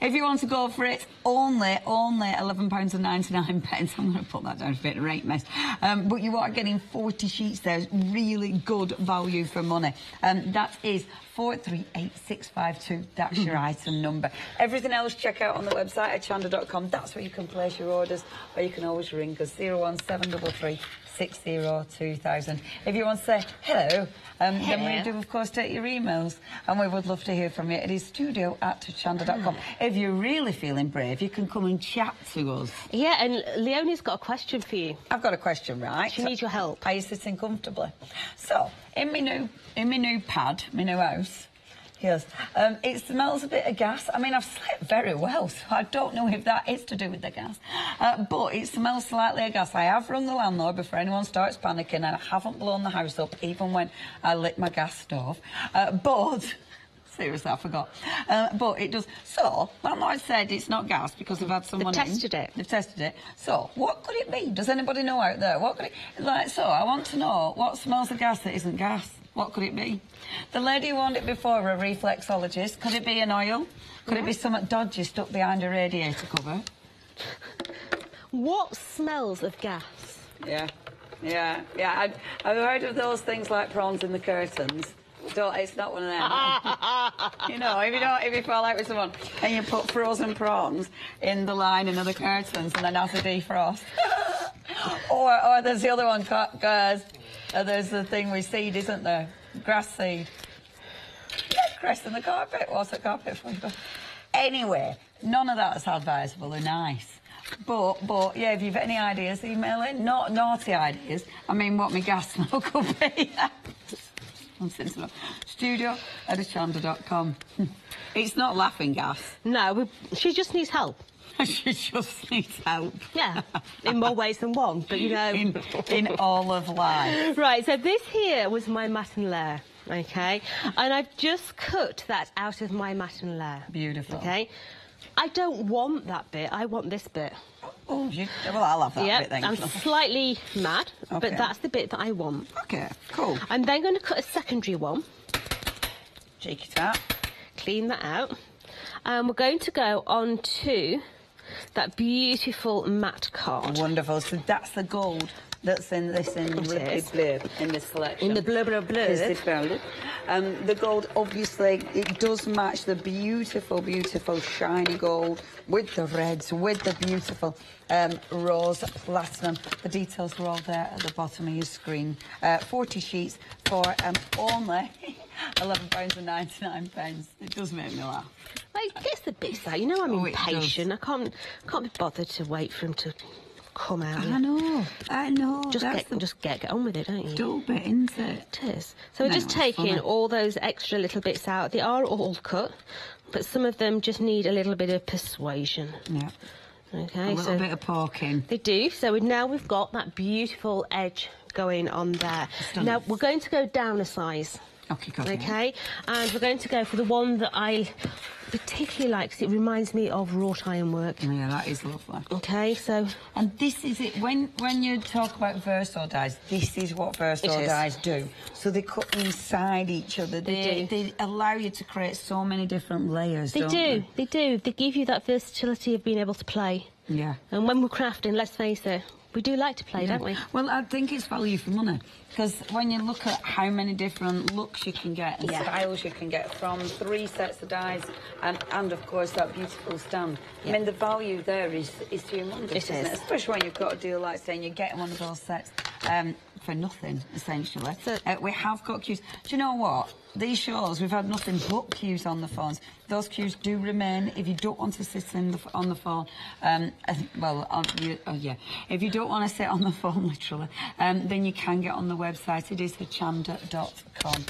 If you want to go for it, only £11.99. I'm going to put that down a bit, right mess. But you are getting 40 sheets there. Really good value for money. That is 438652. That's your item number. Everything else, check out on the website at hochanda.com. That's where you can place your orders, or you can always ring us 01733 602000. If you want to say hello, then we do, of course, take your emails, and we would love to hear from you. It is studio@hochanda.com. If you're really feeling brave, you can come and chat to us. Yeah, and Leonie's got a question for you. I've got a question, right? She needs your help. Are you sitting comfortably? So, in my new pad, my new house, yes, it smells a bit of gas. I mean, I've slept very well, so I don't know if that is to do with the gas. But it smells slightly of gas. I have rung the landlord before anyone starts panicking, and I haven't blown the house up, even when I lit my gas stove. But... seriously, I forgot. But it does. So, landlord said it's not gas because they've had someone They've tested it. They've tested it. So, what could it be? Does anybody know out there? What could it... so, I want to know what smells of gas that isn't gas. What could it be? The lady who owned it before, a reflexologist. Could it be an oil? Could it be something dodgy stuck behind a radiator cover? What smells of gas? Yeah. I've heard of those things like prawns in the curtains. It's not one of them. You know, if you fall out with someone and you put frozen prawns in the lining of the curtains and then have to defrost. or there's the other one, guys. There's the thing with seed, isn't there? Grass seed. Yeah, grass in the carpet. What's the carpet for? Anyway, none of that's advisable or nice. But yeah, if you've any ideas, email in. Not naughty ideas. I mean, what my gas smell could be. Studio@hochanda.com. It's not laughing gas. No, she just needs help. She just needs help. Yeah, in more ways than one, but you know... in all of life. Right, so this here was my matin layer, OK? And I've just cut that out of my matin layer. Beautiful. OK? I don't want that bit, I want this bit. Oh, well, I'll have that bit then. I'm slightly mad, but that's the bit that I want. OK, cool. I'm then going to cut a secondary one. Cheeky tap. Clean that out. And we're going to go on to that beautiful matte card. Wonderful. So that's the gold that's in this in this selection. In the bleu. The gold, obviously, it does match the beautiful, beautiful shiny gold with the reds, with the beautiful rose platinum. The details are all there at the bottom of your screen. 40 sheets for only £11.99. It does make me laugh. I guess the bits out. You know, I'm impatient. I can't be bothered to wait for him to come out. I know. Just get on with it, don't you? Dull bit, isn't it? It is. So we're just taking all those extra little bits out. They are all cut, but some of them just need a little bit of persuasion. Yeah. Okay. A little bit of poking. They do. So now we've got that beautiful edge going on there. Now we're going to go down a size. Okay, and we're going to go for the one that I particularly like because it reminds me of wrought iron work. Yeah, that is lovely. Okay, so... And this is it. When you talk about Verso dies, this is what Verso dies do. So they cut inside each other. They allow you to create so many different layers, They do. They give you that versatility of being able to play. Yeah. And when we're crafting, let's face it, we do like to play, don't we? Well, I think it's value for money. Because when you look at how many different looks you can get and styles you can get from 3 sets of dies and of course, that beautiful stand. I mean, the value there is humongous, isn't it? Especially when you've got a deal like saying you're getting one of those sets for nothing, essentially. We have got queues. Do you know what? These shows, we've had nothing but queues on the phones. Those queues do remain if you don't want to sit on the phone. If you don't want to sit on the phone, literally, then you can get on the website. It is hochanda.com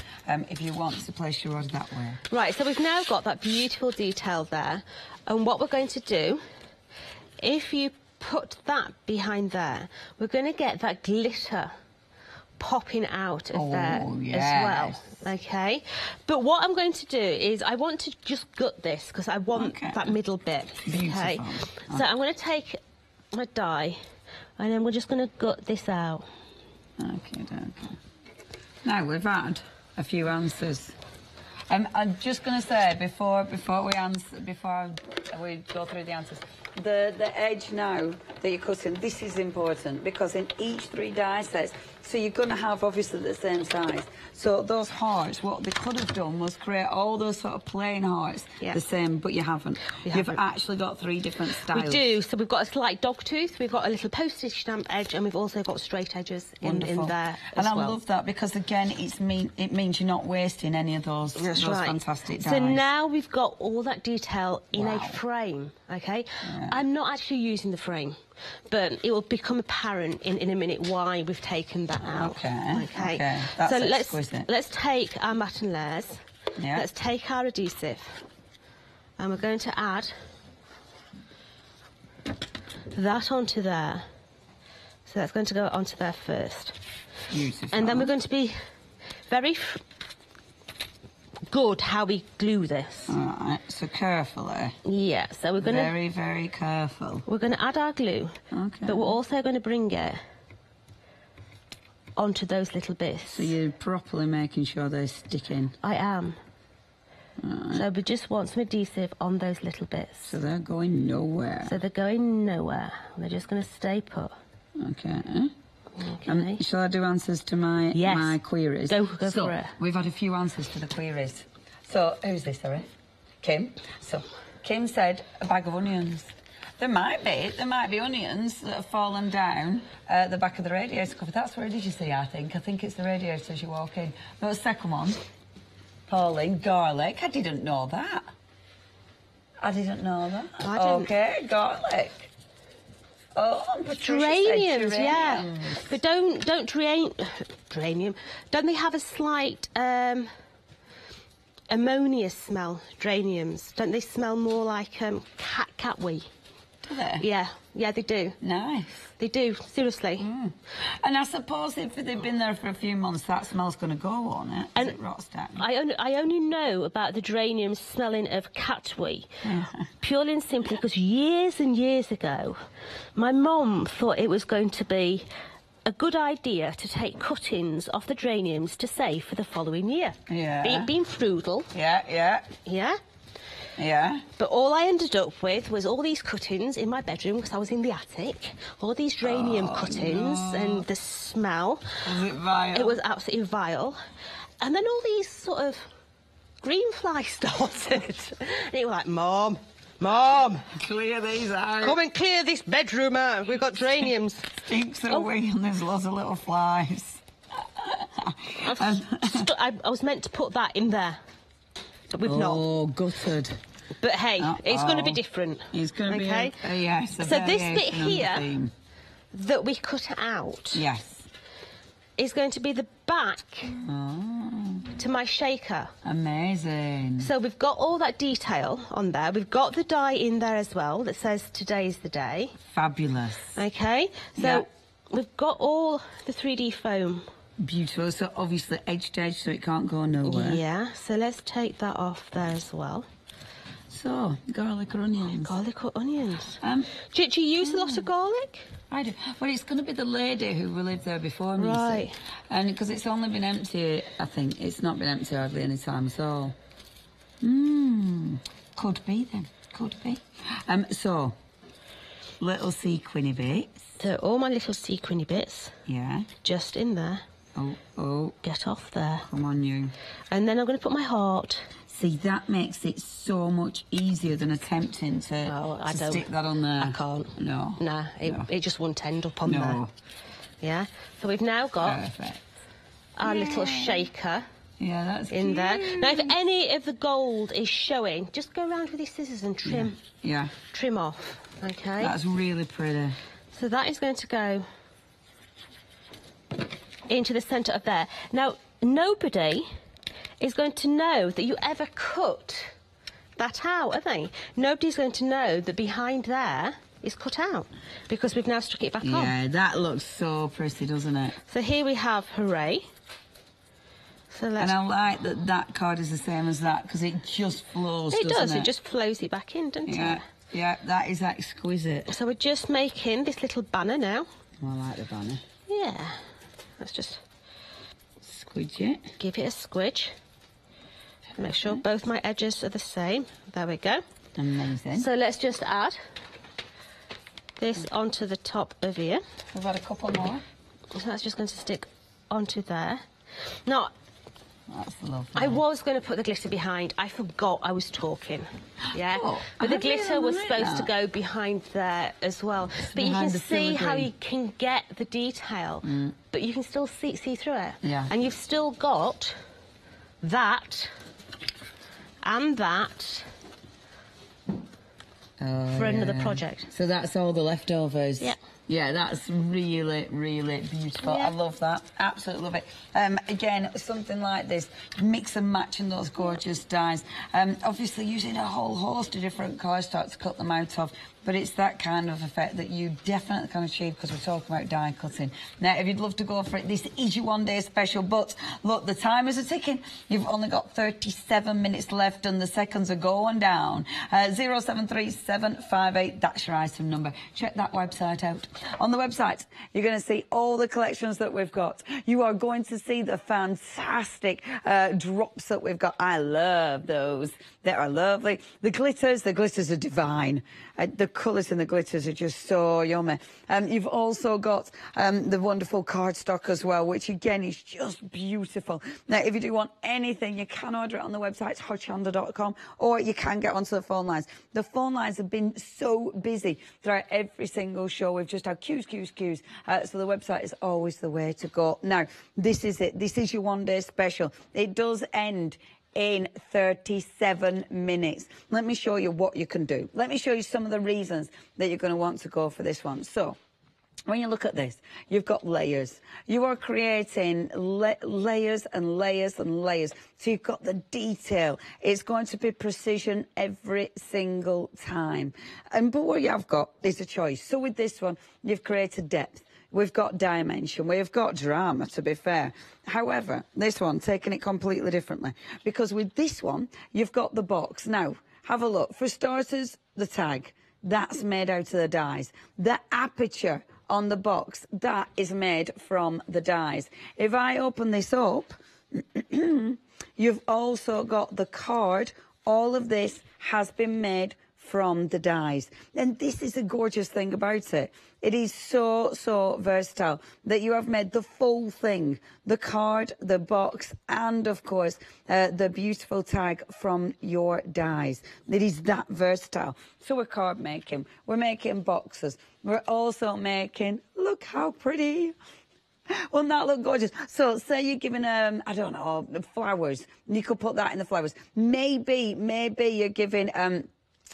if you want to place your order that way. Right, so we've now got that beautiful detail there. And what we're going to do, if you put that behind there, we're going to get that glitter popping out of there as well, okay? But what I'm going to do is I want to just gut this because I want that middle bit, okay? So I'm going to take my die and then we're just going to gut this out. Okay. Now, we've had a few answers. I'm just going to say, before we go through the answers, the edge now that you're cutting, this is important because in each 3 die sets, so you're going to have obviously the same size. So those hearts, what they could have done was create all those sort of plain hearts the same, but you haven't. You've actually got 3 different styles. We do. So we've got a slight dog tooth, we've got a little postage stamp edge, and we've also got straight edges in there and as I love that because again, it means you're not wasting any of those fantastic dies. So now we've got all that detail in a frame, okay? I'm not actually using the frame, but it will become apparent in a minute why we've taken that out. Okay. That's exquisite. Let's take our matten layers. Let's take our adhesive, and we're going to add that onto there. So that's going to go onto there first. Beautiful. And then we're going to be very good how we glue this. All right, so carefully. Yeah, so we're going to... Very, very careful. We're going to add our glue, but we're also going to bring it onto those little bits. So you're properly making sure they stick in? I am. Right. So we just want some adhesive on those little bits. So they're going nowhere? So they're going nowhere. They're just going to stay put. Okay. Shall I do answers to my queries? Go for it. We've had a few answers to the queries. So, who's this, sorry? Kim. So, Kim said a bag of onions. There might be onions that have fallen down the back of the radiator cover. That's where did you see, I think it's the radiator as you walk in. But the second one, Pauline, garlic. I didn't know that. I didn't. Okay, garlic. Oh, geraniums, yeah. But don't geranium. Don't they have a slight ammonia smell, geraniums? Don't they smell more like cat wee? Do they? Yeah, they do. Nice. They do, seriously. And I suppose if they've been there for a few months, that smell's going to go on it as it rots down. I only know about the geraniums smelling of cat wee, purely and simply because years and years ago, my mum thought it was going to be a good idea to take cuttings off the geraniums to save for the following year. Yeah. Being frugal. Yeah. But all I ended up with was all these cuttings in my bedroom because I was in the attic. All these geranium cuttings and the smell. Was it vile? It was absolutely vile. And then all these sort of green flies started. And it was like, Mom, clear these out. Come and clear this bedroom out. We've got geraniums. Stinks away and there's lots of little flies. I was meant to put that in there, but we've not. Oh, gutted. But hey, it's going to be different. It's going to be yes. So this bit here that we cut out, is going to be the back to my shaker. Amazing. So we've got all that detail on there. We've got the die in there as well that says today's the day. Fabulous. Okay, so we've got all the 3D foam Beautiful. So obviously edge to edge, so it can't go nowhere. Yeah, so let's take that off there as well. So, garlic or onions? Garlic or onions. Do you use a lot of garlic? I do. Well, it's going to be the lady who lived there before me, right? You see. And because it's only been empty, I think it's not been empty hardly any time. So, could be then. Could be. So, little sequiny bits. So all my little sequiny bits. Yeah. Just in there. Oh. Get off there. Come on, you. And then I'm going to put my heart. See, that makes it so much easier than attempting to stick that on there. I can't. No. Nah, it just won't end up on there. Yeah. So we've now got our little shaker. Yeah, that's in cute. there. Now, if any of the gold is showing, just go around with your scissors and trim. Yeah. Trim off. Okay. That's really pretty. So that is going to go into the centre of there. Now, nobody is going to know that you ever cut that out, are they? Nobody's going to know that behind there is cut out because we've now stuck it back on. Yeah, that looks so pretty, doesn't it? So here we have Hooray. So let's... And I like that that card is the same as that because it just flows, doesn't it? It does, it just flows it back in, doesn't it? Yeah, that is exquisite. So we're just making this little banner now. I like the banner. Yeah. Let's just... squidge it. Give it a squidge. Make sure both my edges are the same. There we go. Amazing. So let's just add this onto the top of here. We've got a couple more. So that's just going to stick onto there. Now, that's lovely. I was going to put the glitter behind. I forgot I was talking. Yeah. But the glitter was supposed to go behind there as well. But you can see how you can get the detail, but you can still see through it. Yeah. And you've still got that and that for another project. So that's all the leftovers. Yeah. Yeah, that's really, really beautiful. Yeah. I love that. Absolutely love it. Again, something like this, mix and match in those gorgeous dyes. Obviously using a whole host of different cardstock to cut them out of, but it's that kind of effect that you definitely can achieve because we're talking about die cutting. Now, if you'd love to go for it, this is your one-day special, but look, the timers are ticking. You've only got 37 minutes left and the seconds are going down. 073758, that's your item number. Check that website out. On the website, you're going to see all the collections that we've got. You are going to see the fantastic drops that we've got. I love those. They are lovely. The glitters are divine. The colours in the glitters are just so yummy. You've also got the wonderful cardstock as well, which again is just beautiful. Now, if you do want anything, you can order it on the website, hochanda.com, or you can get onto the phone lines. The phone lines have been so busy throughout every single show. We've just had queues. So the website is always the way to go. Now, this is it. This is your one-day special. It does end in 37 minutes. Let me show you what you can do. Let me show you some of the reasons that you're going to want to go for this one. So, when you look at this, you've got layers. You are creating layers and layers and layers. So you've got the detail. It's going to be precision every single time. But what you have got is a choice. So with this one, you've created depth. We've got dimension. We've got drama, to be fair. However, this one, taking it completely differently. Because with this one, you've got the box. Now, have a look. For starters, the tag. That's made out of the dies. The aperture on the box, that is made from the dies. If I open this up, you've also got the card. All of this has been made from the dies. And this is a gorgeous thing about it. It is so versatile that you have made the full thing, the card, the box, and of course, the beautiful tag from your dies. It is that versatile. So we're card making, we're making boxes, we're also making, look how pretty. Wouldn't that look gorgeous? So say you're giving, I don't know, flowers. You could put that in the flowers. Maybe you're giving,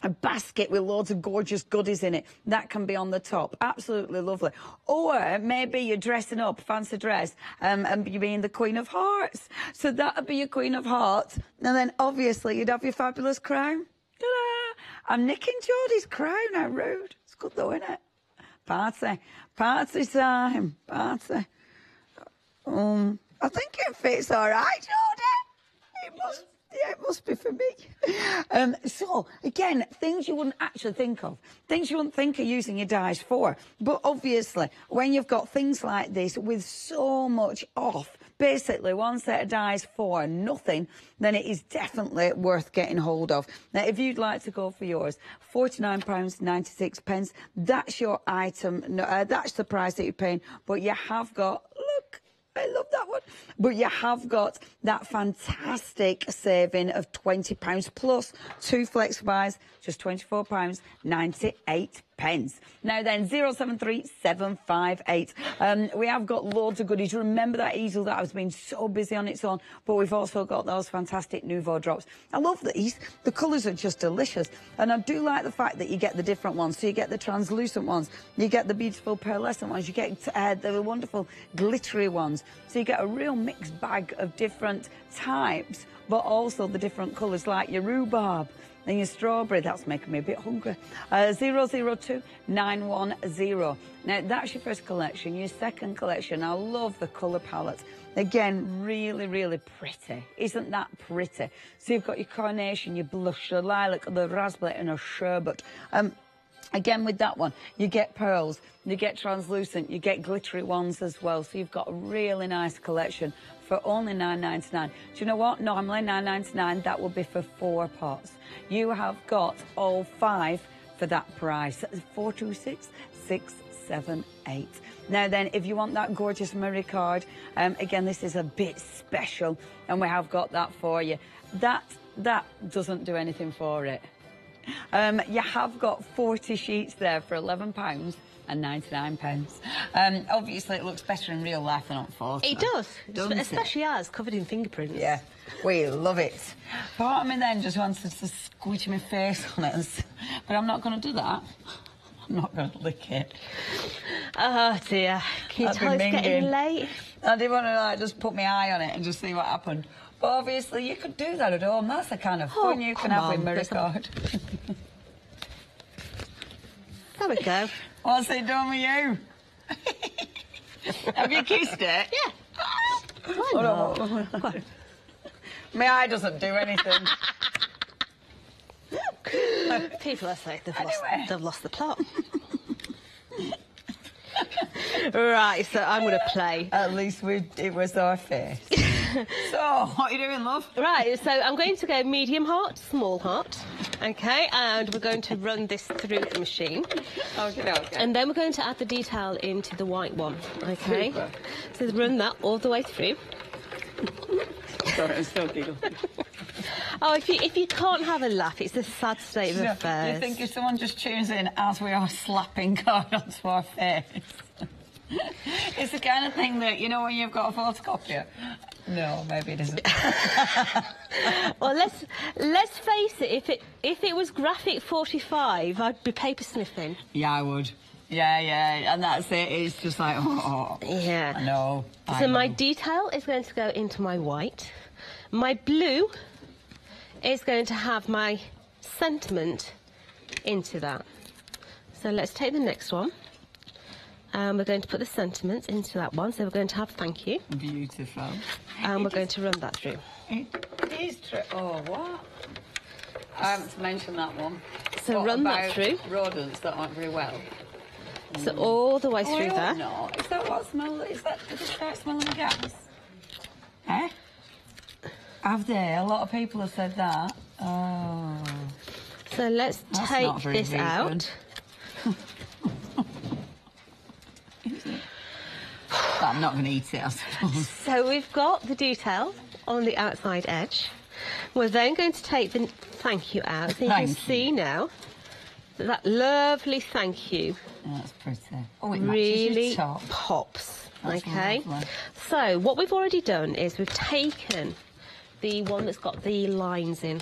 a basket with loads of gorgeous goodies in it. That can be on the top. Absolutely lovely. Or maybe you're dressing up, fancy dress, and you're being the Queen of Hearts. So that would be your Queen of Hearts. And then obviously you'd have your fabulous crown. Ta-da! I'm nicking Geordie's crown. How rude. It's good though, isn't it? Party time. Party. I think it fits all right, Jordan. It must be for me. So, again, things you wouldn't actually think of. Things you wouldn't think of using your dies for. But obviously, when you've got things like this with so much off, basically one set of dies for nothing, then it is definitely worth getting hold of. Now, if you'd like to go for yours, £49.96, that's your item. That's the price that you're paying. But you have got, look, I love that one. But you have got that fantastic saving of £20 plus 2 flex buys, just £24.98. Now then, 073758. We have got loads of goodies. Remember that easel that I was being so busy on its own, but we've also got those fantastic Nouveau drops. I love these. The colours are just delicious. And I do like the fact that you get the different ones. So you get the translucent ones, you get the beautiful pearlescent ones, you get the wonderful glittery ones. So you get a real mixed bag of different types, but also the different colours, like your rhubarb and your strawberry. That's making me a bit hungry. 002910. Now, that's your first collection. Your second collection, I love the colour palette. Again, really, really pretty. Isn't that pretty? So you've got your carnation, your blush, your lilac, the raspberry and a sherbet. Again, with that one, you get pearls, you get translucent, you get glittery ones as well. So you've got a really nice collection for only $9.99. Do you know what? Normally $9.99, that would be for 4 pots. You have got all 5 for that price. That's 426678. Now then, if you want that gorgeous Murray card, again, this is a bit special, and we have got that for you. That doesn't do anything for it. You have got 40 sheets there for £11.99. Obviously, it looks better in real life than on photos. It does, especially ours, covered in fingerprints. Yeah, we love it. Part of me then just wants to squidge my face on it, but I'm not going to do that. I'm not going to lick it. Oh dear, can you tell it's getting late? I did want to just put my eye on it and just see what happened. But obviously, you could do that at home. That's the kind of fun you can have with Murray card. There we go. What's it done with you? Have you kissed it? Yeah. Why not? My eye doesn't do anything. People are saying they've lost the plot. Right, so I'm going to play. At least it was our face. So, what are you doing, love? Right, so I'm going to go medium hot, small hot, okay, and we're going to run this through the machine. Okay. And then we're going to add the detail into the white one, okay? Super. So run that all the way through. Sorry, I'm still giggling. Oh, if you can't have a laugh, it's a sad state of affairs. You think if someone just tunes in as we are slapping card onto our face? It's the kind of thing that, you know, when you've got a photocopier. No, maybe it isn't. Well, let's face it. If it was graphic 45, I'd be paper sniffing. Yeah, I would. Yeah, and that's it. It's just like, oh. Yeah. I know. So my detail is going to go into my white. My blue is going to have my sentiment into that. So let's take the next one. We're going to put the sentiments into that one. So we're going to have thank you. Beautiful. And we're going to run that through. It is true. Oh, what? I haven't to mention that one. So what run that through. Rodents that aren't very well. So all the way through there. No, is that what smell? Is that did it start smelling of gas? Eh? Have they? A lot of people have said that. Oh. So let's take this out. I'm not going to eat it, I suppose. So we've got the detail on the outside edge. We're then going to take the thank you out. So you can see now that lovely thank you. That's pretty. Oh, it really pops. Okay. Lovely. So what we've already done is we've taken the one that's got the lines in.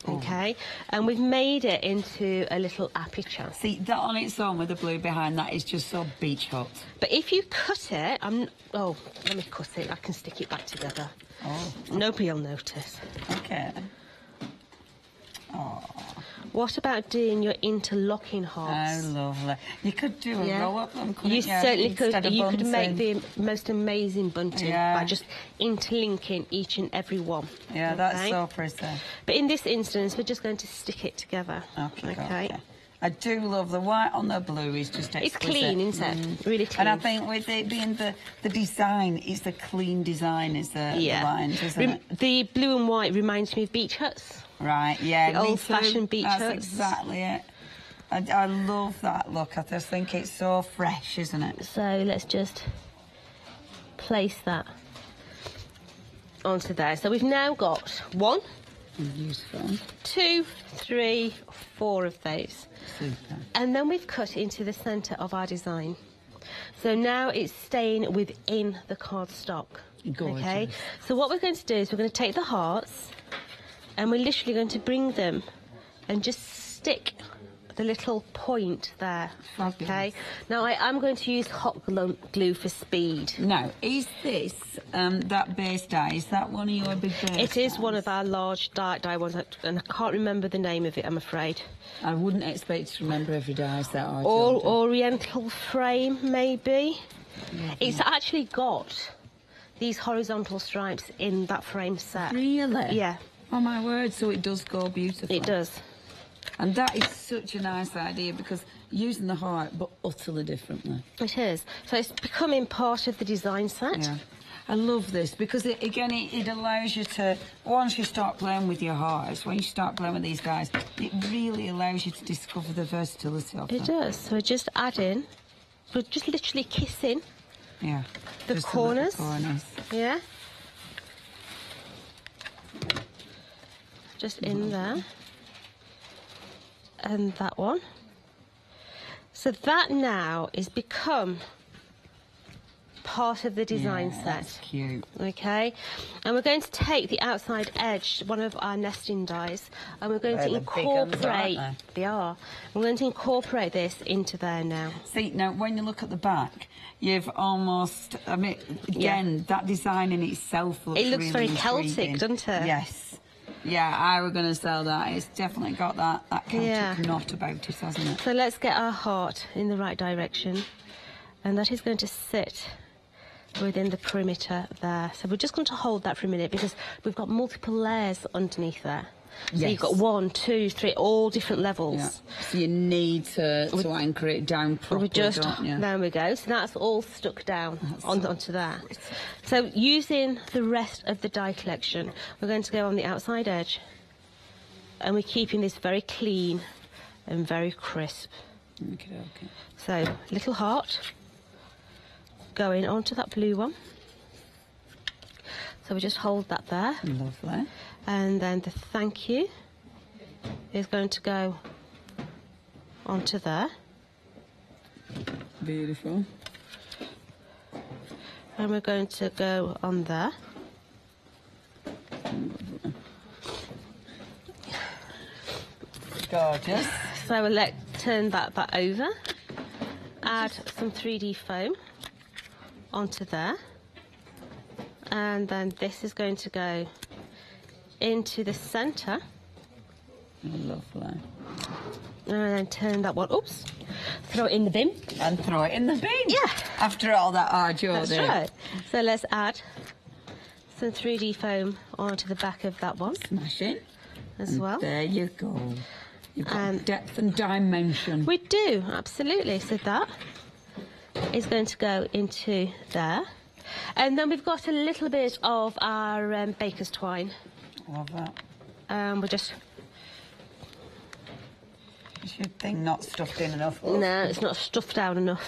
Okay, and we've made it into a little aperture. See, that on its own with the blue behind that is just so beach hot. But if you cut it, oh, let me cut it. I can stick it back together. Oh. Nobody will notice. Okay. Oh. what about doing your interlocking hearts? Oh, lovely. You could do a row of them, couldn't you? You certainly could. You could make bunting. the most amazing bunting by just interlinking each and every one. Yeah, that's so pretty. But in this instance, we're just going to stick it together. Okay. I do love the white on the blue. Is just exquisite. It's clean, isn't it? Really clean. And I think with it being the design, it's a clean design, is the lines, isn't it? The blue and white reminds me of beach huts. Right, yeah. The old-fashioned beach huts. That's exactly it. I love that look. I just think it's so fresh, isn't it? So let's just place that onto there. So we've now got 1, 2, 3, 4 of those. Super. And then we've cut into the centre of our design. So now it's staying within the cardstock. Gorgeous. Okay. So what we're going to do is we're going to take the hearts and we're literally going to bring them and just stick the little point there. Okay. Now I am going to use hot glue for speed. Now, is this that base die? Is that one of your big base It is dies? one of our large die ones, and I can't remember the name of it, I'm afraid. I wouldn't expect you to remember every dice that are. Oriental frame, maybe. It's actually got these horizontal stripes in that frame set. Really? Yeah. Oh my word! So it does go beautifully. It does. And that is such a nice idea because using the heart, but utterly differently. It is. So it's becoming part of the design set. Yeah. I love this because, it allows you to, once you start playing with your hearts, when you start playing with these guys, it really allows you to discover the versatility of them. It does. So we're just adding, we're just literally kissing the corners. Yeah. Just in there. And that one. So that now is become part of the design set. That's cute. Okay, and we're going to take the outside edge, one of our nesting dies, and we're going to incorporate. They are. We're going to incorporate this into there now. See, now when you look at the back, you've almost. I mean, again, that design in itself looks. It looks really very intriguing. Celtic, doesn't it? Yes. Yeah, I were going to sell that. It's definitely got that Celtic knot about it, hasn't it? So let's get our heart in the right direction, and that is going to sit within the perimeter there. So we're just going to hold that for a minute because we've got multiple layers underneath there. So you've got 1, 2, 3, all different levels. Yeah. So you need to anchor it down properly, don't you? There we go. So that's all stuck down onto there. So using the rest of the die collection, we're going to go on the outside edge, and we're keeping this very clean and very crisp. Okay. So little heart going onto that blue one. So we just hold that there. Lovely. And then the thank you is going to go onto there. Beautiful. And we're going to go on there. Gorgeous. So we'll turn that over. Add some 3D foam onto there. And then this is going to go into the centre. Lovely. And then turn that one, throw it in the bin. And throw it in the bin? Yeah. After all that hard job. That's right. So let's add some 3D foam onto the back of that one. Smash it. As well. There you go. You've got depth and dimension. We do, absolutely. So that is going to go into there. And then we've got a little bit of our baker's twine. Love that. We're just... Is your thing not stuffed in enough? No, it's not stuffed down enough.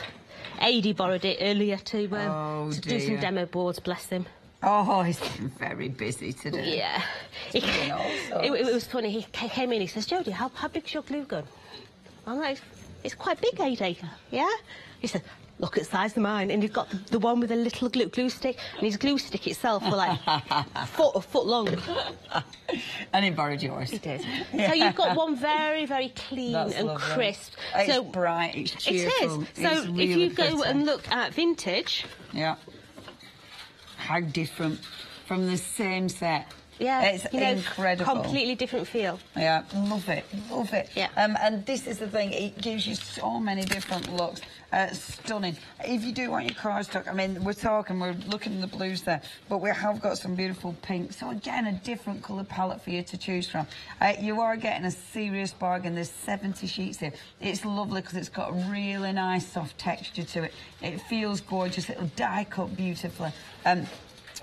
Adi borrowed it earlier to do some demo boards, bless him. Oh, he's been very busy today. Yeah. It was funny. He came in, he says, Jodie, how big's your glue gun? I'm like, it's quite big, Adi. Yeah? He said, look at the size of mine. And he's got the one with a little glue stick, and his glue stick itself was like a foot long. And he borrowed yours. He did. Yeah. So you've got one very, very clean and crisp. It's bright, it's cheerful. It is. So really if you pretty. go and look at vintage... Yeah. How different from the same set. Yeah, it's incredible. Completely different feel. Yeah, love it, love it. Yeah. And this is the thing, it gives you so many different looks. Stunning. If you do want your cardstock, I mean, we're looking at the blues there, but we have got some beautiful pinks. So again, a different colour palette for you to choose from. You are getting a serious bargain. There's 70 sheets here. It's lovely because it's got a really nice soft texture to it. It feels gorgeous. It'll die cut beautifully.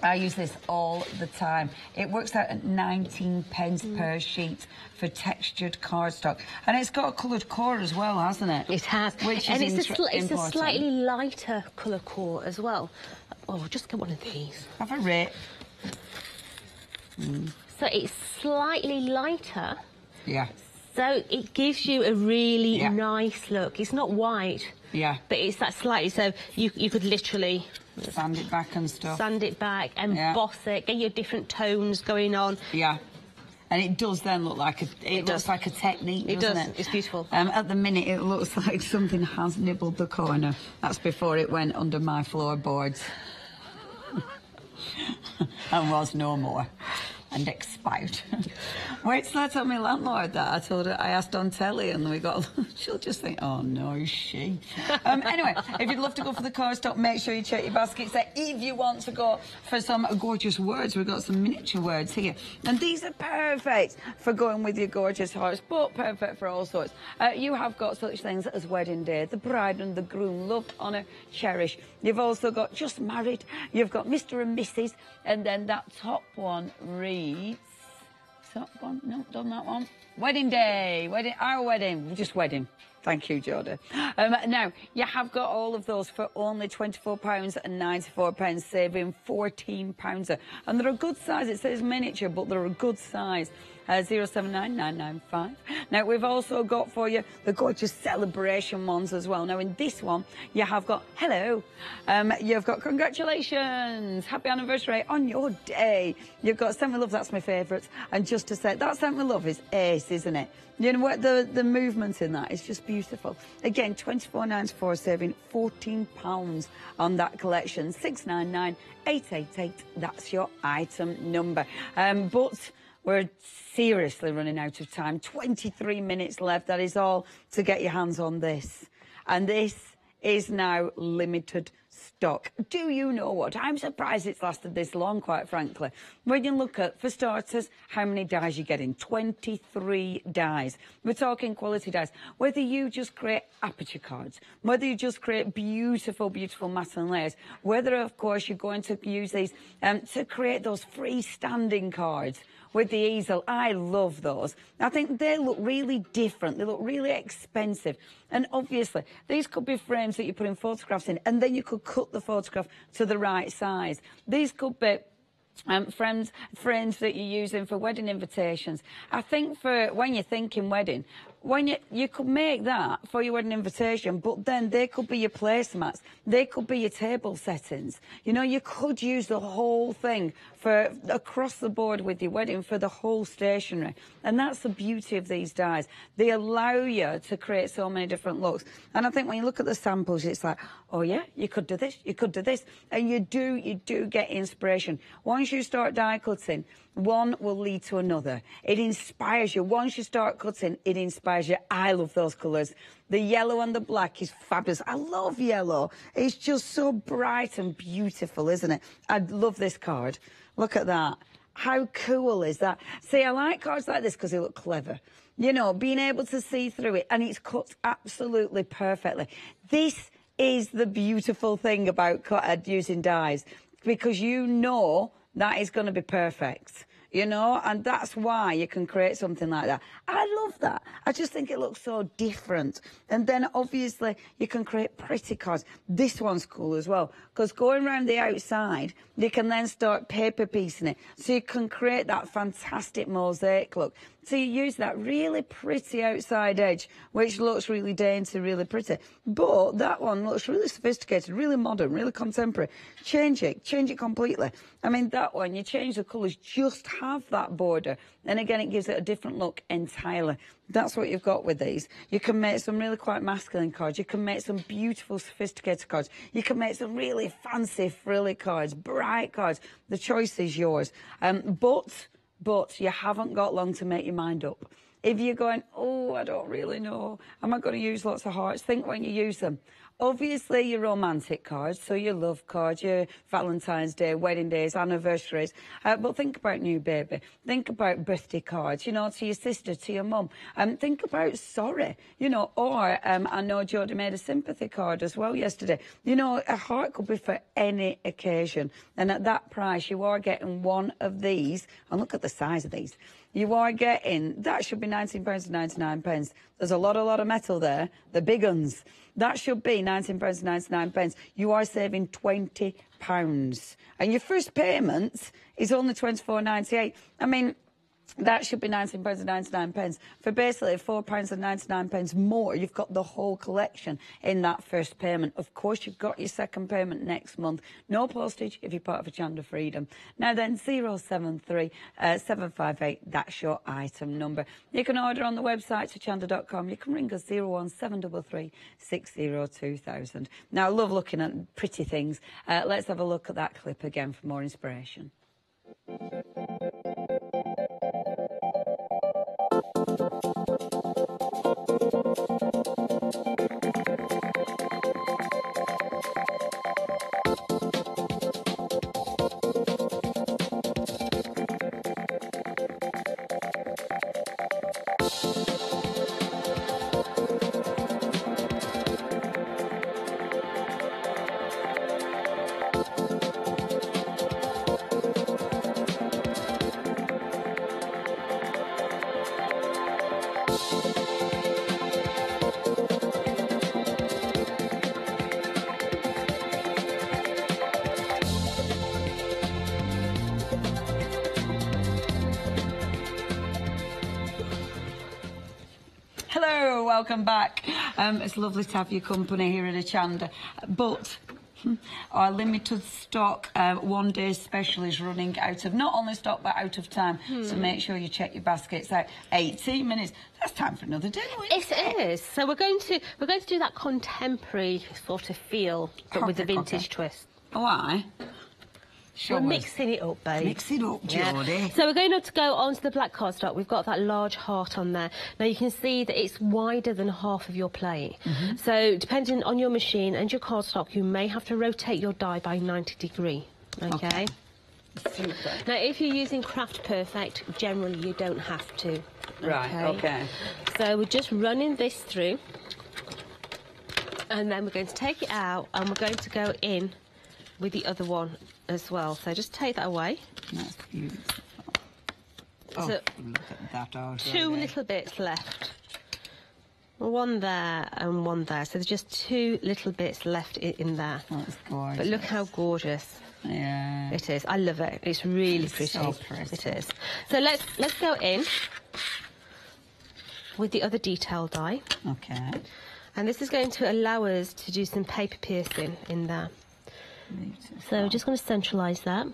I use this all the time. It works out at 19 pence per sheet for textured cardstock. And it's got a coloured core as well, hasn't it? It has. Which and is it's a slightly lighter colour core as well. Oh, just get one of these. Have a rip. So it's slightly lighter. Yeah. So it gives you a really nice look. It's not white. Yeah. But it's that slightly, so you could literally... Sand it back and stuff. Sand it back, emboss it, get your different tones going on. Yeah. And it does then look like it looks like a technique, doesn't it? It's beautiful. At the minute, it looks like something has nibbled the corner. That's before it went under my floorboards. And was no more. And expired. Wait till I tell my landlord that. I told her, I asked on telly and we got, she'll just think, oh no, is she? Anyway, if you'd love to go for the cardstock, make sure you check your baskets there. If you want to go for some gorgeous words, we've got some miniature words here. And these are perfect for going with your gorgeous hearts, but perfect for all sorts. You have got such things as wedding day, the bride and the groom, love, honour, cherish. You've also got just married, you've got Mr. and Mrs. And then that top one reads... Top one? No, done that one. Wedding day. Our wedding. Just wedding. Thank you, Jordan. Now, you have got all of those for only £24.94, saving £14. And they're a good size. It says miniature, but they're a good size. 079995. Now, we've also got for you the gorgeous celebration ones as well. Now, in this one, you have got, hello, you've got congratulations, happy anniversary on your day. You've got Send Me Love, that's my favourite. And just to say, that Send Me Love is ace, isn't it? You know what, the movement in that is just beautiful. Again, £24.94, saving £14 on that collection. 699888, that's your item number. But we're seriously running out of time. 23 minutes left. That is all to get your hands on this. And this is now limited stock. Do you know what? I'm surprised it's lasted this long, quite frankly. When you look at, for starters, how many dies you're getting. 23 dies. We're talking quality dies. Whether you just create aperture cards, whether you just create beautiful, beautiful matte layers, whether, of course, you're going to use these to create those freestanding cards with the easel. I love those. I think they look really different. They look really expensive. And obviously, these could be frames that you put in photographs in, and then you could cut the photograph to the right size. These could be frames that you're using for wedding invitations. I think for when you're thinking wedding, when you could make that for your wedding invitation, but then they could be your placemats, they could be your table settings. You know, you could use the whole thing for across the board with your wedding for the whole stationery. And that's the beauty of these dies. They allow you to create so many different looks. And I think when you look at the samples, it's like, oh yeah, you could do this, you could do this. And you do get inspiration. Once you start die cutting, one will lead to another. It inspires you. Once you start cutting, it inspires you. I love those colours. The yellow and the black is fabulous. I love yellow. It's just so bright and beautiful, isn't it? I love this card. Look at that. How cool is that? See, I like cards like this because they look clever. You know, being able to see through it, and it's cut absolutely perfectly. This is the beautiful thing about using dies, because you know that is going to be perfect, you know, and that's why you can create something like that. I love that. I just think it looks so different. And then, obviously, you can create pretty cards. This one's cool as well, because going around the outside, you can then start paper piecing it. So you can create that fantastic mosaic look. So you use that really pretty outside edge, which looks really dainty, really pretty. But that one looks really sophisticated, really modern, really contemporary. Change it completely. I mean, that one, you change the colours just have that border. And again, it gives it a different look entirely. That's what you've got with these. You can make some really quite masculine cards. You can make some beautiful, sophisticated cards. You can make some really fancy, frilly cards, bright cards. The choice is yours. But you haven't got long to make your mind up. If you're going, oh, I don't really know, am I going to use lots of hearts? Think when you use them. Obviously, your romantic cards, so your love cards, your Valentine's Day, wedding days, anniversaries. But think about new baby. Think about birthday cards, you know, to your sister, to your mum. Think about sorry, you know, or I know Jodie made a sympathy card as well yesterday. You know, a heart could be for any occasion. And at that price, you are getting one of these. And look at the size of these. You are getting, that should be £19.99. There's a lot of metal there, the big uns. That should be £19.99. You are saving £20. And your first payment is only £24.98. I mean, that should be £19.99. For basically £4.99 more, you've got the whole collection in that first payment. Of course, you've got your second payment next month. No postage if you're part of Hochanda Freedom. Now then, 073 758, that's your item number. You can order on the website, hochanda.com. You can ring us 01733 602,000. Now, I love looking at pretty things. Let's have a look at that clip again for more inspiration. Hello, welcome back. It's lovely to have your company here at Hochanda. But our limited stock one-day special is running out of not only stock but out of time. So make sure you check your baskets out. 18 minutes. That's time for another day. It is. So we're going to do that contemporary sort of feel, but with the vintage twist. Why? We're mixing it up, babe. Mix it up, Jodie. Yeah. So we're going to go on to the black cardstock. We've got that large heart on there. Now you can see that it's wider than half of your plate. So depending on your machine and your cardstock, you may have to rotate your die by 90 degrees. Okay. Super. Now if you're using Craft Perfect, generally you don't have to. Right, okay. So we're just running this through. And then we're going to take it out and we're going to go in with the other one as well. So just take that away. That's beautiful. Oh, so look at that already. Two little bits left. One there and one there. So there's just two little bits left in there. Oh, that's gorgeous. But look how gorgeous. Yeah. It is. I love it. It's really pretty. So pretty. It is. So let's go in with the other detail die. Okay. And this is going to allow us to do some paper piercing in there. Beautiful. So we're just going to centralise that.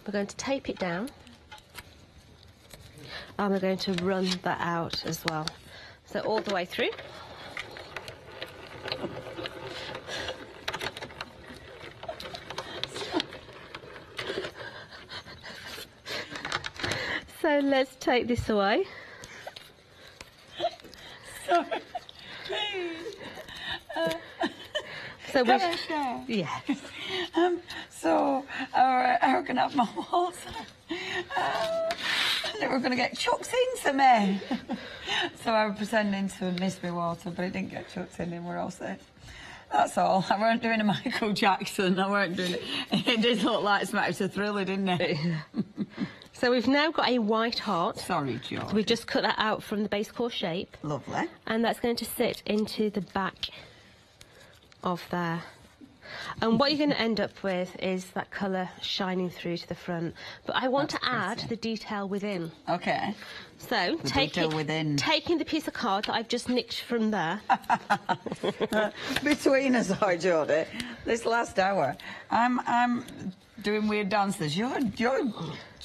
We're going to tape it down. And we're going to run that out as well. So all the way through. So let's take this away. Sorry, please. So can I share? Yes. So how can I have my water? They were going to get chucked into me. So I was pretending to miss my water, but it didn't get chucked in, and we're all safe. That's all. I weren't doing a Michael Jackson. I weren't doing it. It did look like something out of Thriller, didn't it? So we've now got a white heart. Sorry, George. We've just cut that out from the base core shape. Lovely. And that's going to sit into the back of there. And what you're going to end up with is that colour shining through to the front. But I want to add the detail within. Okay. So taking the piece of card that I've just nicked from there. Between us, Jodie, this last hour, I'm doing weird dances. You're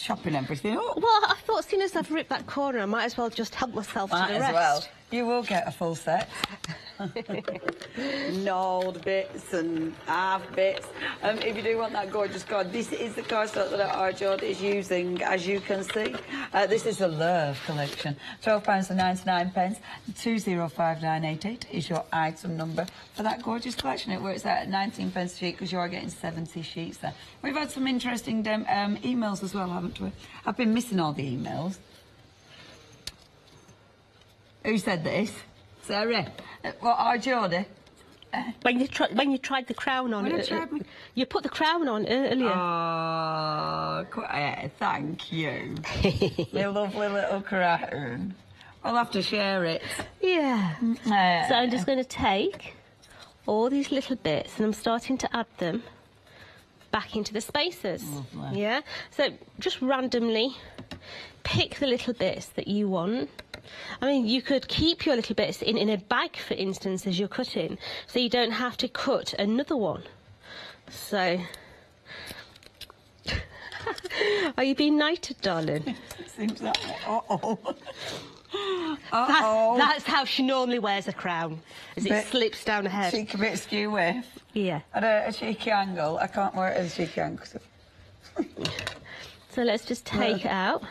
chopping everything up. Well, I thought, seeing as I've ripped that corner, I might as well just help myself to the rest. Well. You will get a full set. Gnawed bits and half bits. If you do want that gorgeous card, this is the cardstock that our George is using, as you can see. This is the Love collection. £12.99. 205988 is your item number for that gorgeous collection. It works out at 19 pence a sheet because you are getting 70 sheets there. We've had some interesting emails as well, haven't we? I've been missing all the emails. Who said this? Sarah. What, our Geordie? When you tried the crown on, you put the crown on earlier. Oh, thank you. My lovely little crown. I'll have to share it. Yeah. So I'm just going to take all these little bits and I'm starting to add them back into the spaces. Lovely. Yeah. So just randomly pick the little bits that you want. I mean, you could keep your little bits in a bag, for instance, as you're cutting, so you don't have to cut another one. So, are you being knighted, darling? Seems that way. Uh-oh. That's how she normally wears a crown, as it slips down her head. Cheeky bit skew-way. Yeah. At a cheeky angle. I can't wear it at a cheeky angle. So let's just take out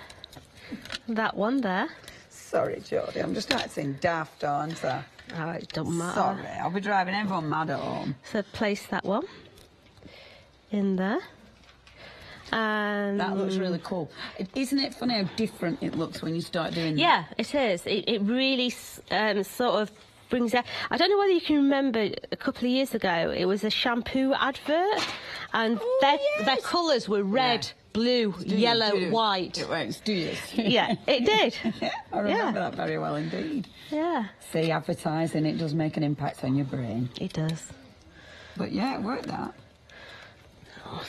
that one there. Sorry, Geordie, I'm just acting daft, aren't I? Oh, it don't matter. Sorry, I'll be driving everyone mad at home. So place that one in there. And that looks really cool. Isn't it funny how different it looks when you start doing that? Yeah, it is. It really sort of brings out... I don't know whether you can remember a couple of years ago, it was a shampoo advert, and their colours were red, blue, yellow, white. It works, do you? Yeah, it did. Yeah, I remember that very well indeed. Yeah. See, advertising, it does make an impact on your brain. It does. But yeah, it worked that.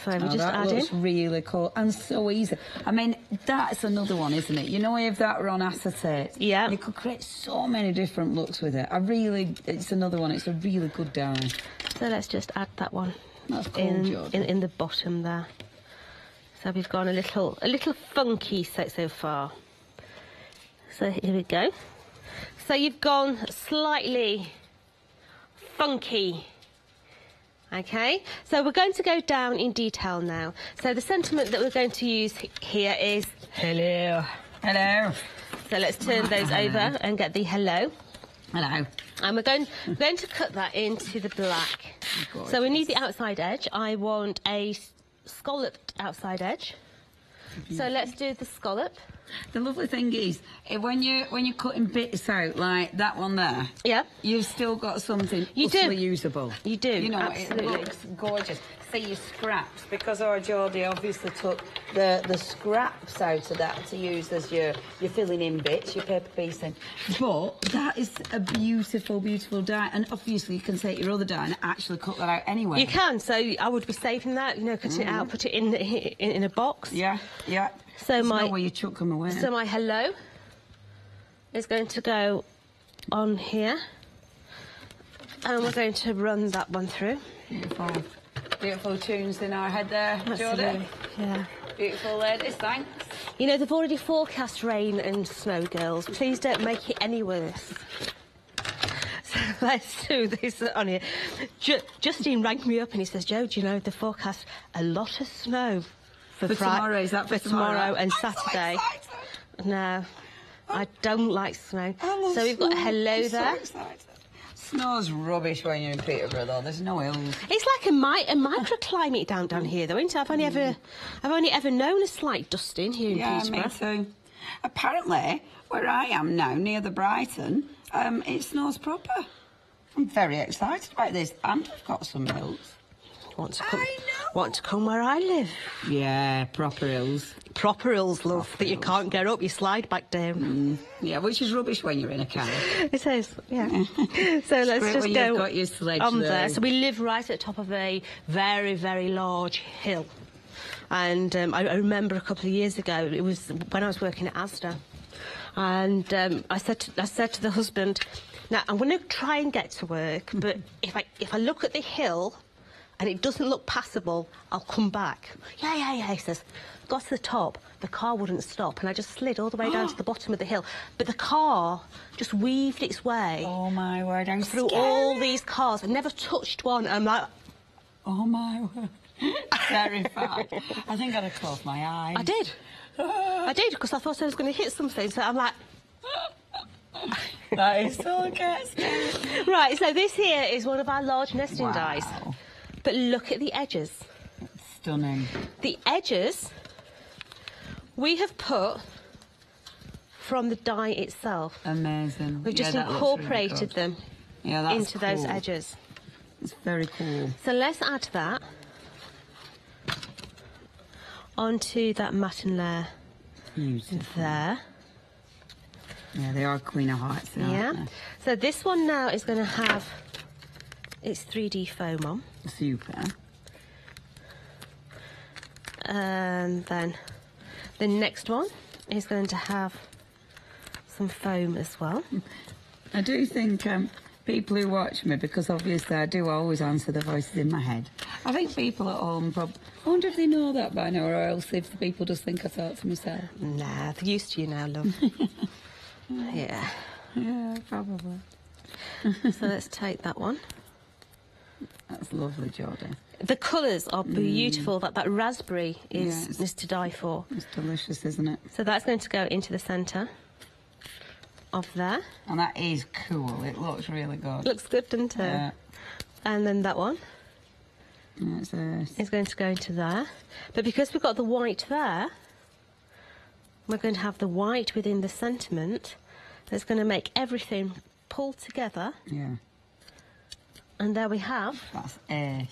So we just that add looks in. really cool and so easy. I mean, that's another one, isn't it? You know, if that were on acetate, yeah, you could create so many different looks with it. It's another one. It's a really good dye. So let's just add that one. That's cool, in the bottom there. So we've gone a little funky so far. So here we go. So you've gone slightly funky. Okay, so we're going to go down in detail now. So the sentiment that we're going to use here is hello. Hello. So let's turn those over and get the hello. Hello. And we're going to cut that into the black. So we need the outside edge. I want a scalloped outside edge. So let's do the scallop. The lovely thing is, when you're cutting bits out like that one there, yeah, you've still got something usable. You do. You know, absolutely. It looks gorgeous. See your scraps, because our Geordie obviously took the scraps out of that to use as your filling in bits, your paper piecing. But that is a beautiful, beautiful dye, and obviously you can take your other dye and actually cut that out anyway. You can. So I would be saving that. You know, cutting it out, put it in a box. Yeah, yeah. So there's no way you chuck them away. So my hello is going to go on here, and we're going to run that one through. Beautiful. Beautiful tunes in our head there, Geordie. Yeah. Beautiful ladies, thanks. You know, they've already forecast rain and snow, girls. Please don't make it any worse. So let's do this on here. Justine rang me up and he says, Jo, do you know, they forecast a lot of snow for tomorrow. Is that for tomorrow and Saturday? So no, I don't like snow. So we've got a hello there. Snow's rubbish when you're in Peterborough, though. There's no hills. It's like a microclimate down here, though, isn't it? I've only ever known a slight dusting here in Peterborough. Yeah, me too. Apparently, where I am now, near the Brighton, it snows proper. I'm very excited about this, and I've got some hills. Want to come where I live? Yeah, proper hills. Proper hills, love, that you can't get up, you slide back down. Yeah, which is rubbish when you're in a car. It is, yeah. So let's just go got your sledge on there. So we live right at the top of a very, very large hill. And I remember a couple of years ago, it was when I was working at Asda, and I said to the husband, now I'm going to try and get to work, but if I look at the hill and it doesn't look passable, I'll come back. Yeah, he says, got to the top, the car wouldn't stop, and I just slid all the way down to the bottom of the hill. But the car just weaved its way. Oh my word, I'm through scared. all these cars. I never touched one. I'm like, oh my word. Terrified. I think I'd have closed my eyes. I did. I did, because I thought I was going to hit something, so I'm like... That is so good. Right, so this here is one of our large nesting dies. But look at the edges. It's stunning. The edges we have put from the die itself. Amazing. We've just that incorporated looks really them that's into those cool. edges. It's very cool. So let's add that onto that matten layer there. Yeah, they are Queen of Hearts. Yeah. So this one now is going to have its 3D foam on. Super. And then the next one is going to have some foam as well. I do think people who watch me, because obviously I do always answer the voices in my head, I think people at home I wonder if they know that by now, or else if the people just think I talk to myself. Nah, they're used to you now, love. Yeah. Yeah, probably. So let's take that one. That's lovely, Jodie. The colours are beautiful. That raspberry is to die for. It's delicious, isn't it? So that's going to go into the centre of there. And that is cool. It looks really good. Looks good, doesn't it? Yeah. And then that one is going to go into there. But because we've got the white there, we're going to have the white within the sentiment. That's going to make everything pull together. Yeah. And there we have... That's ace.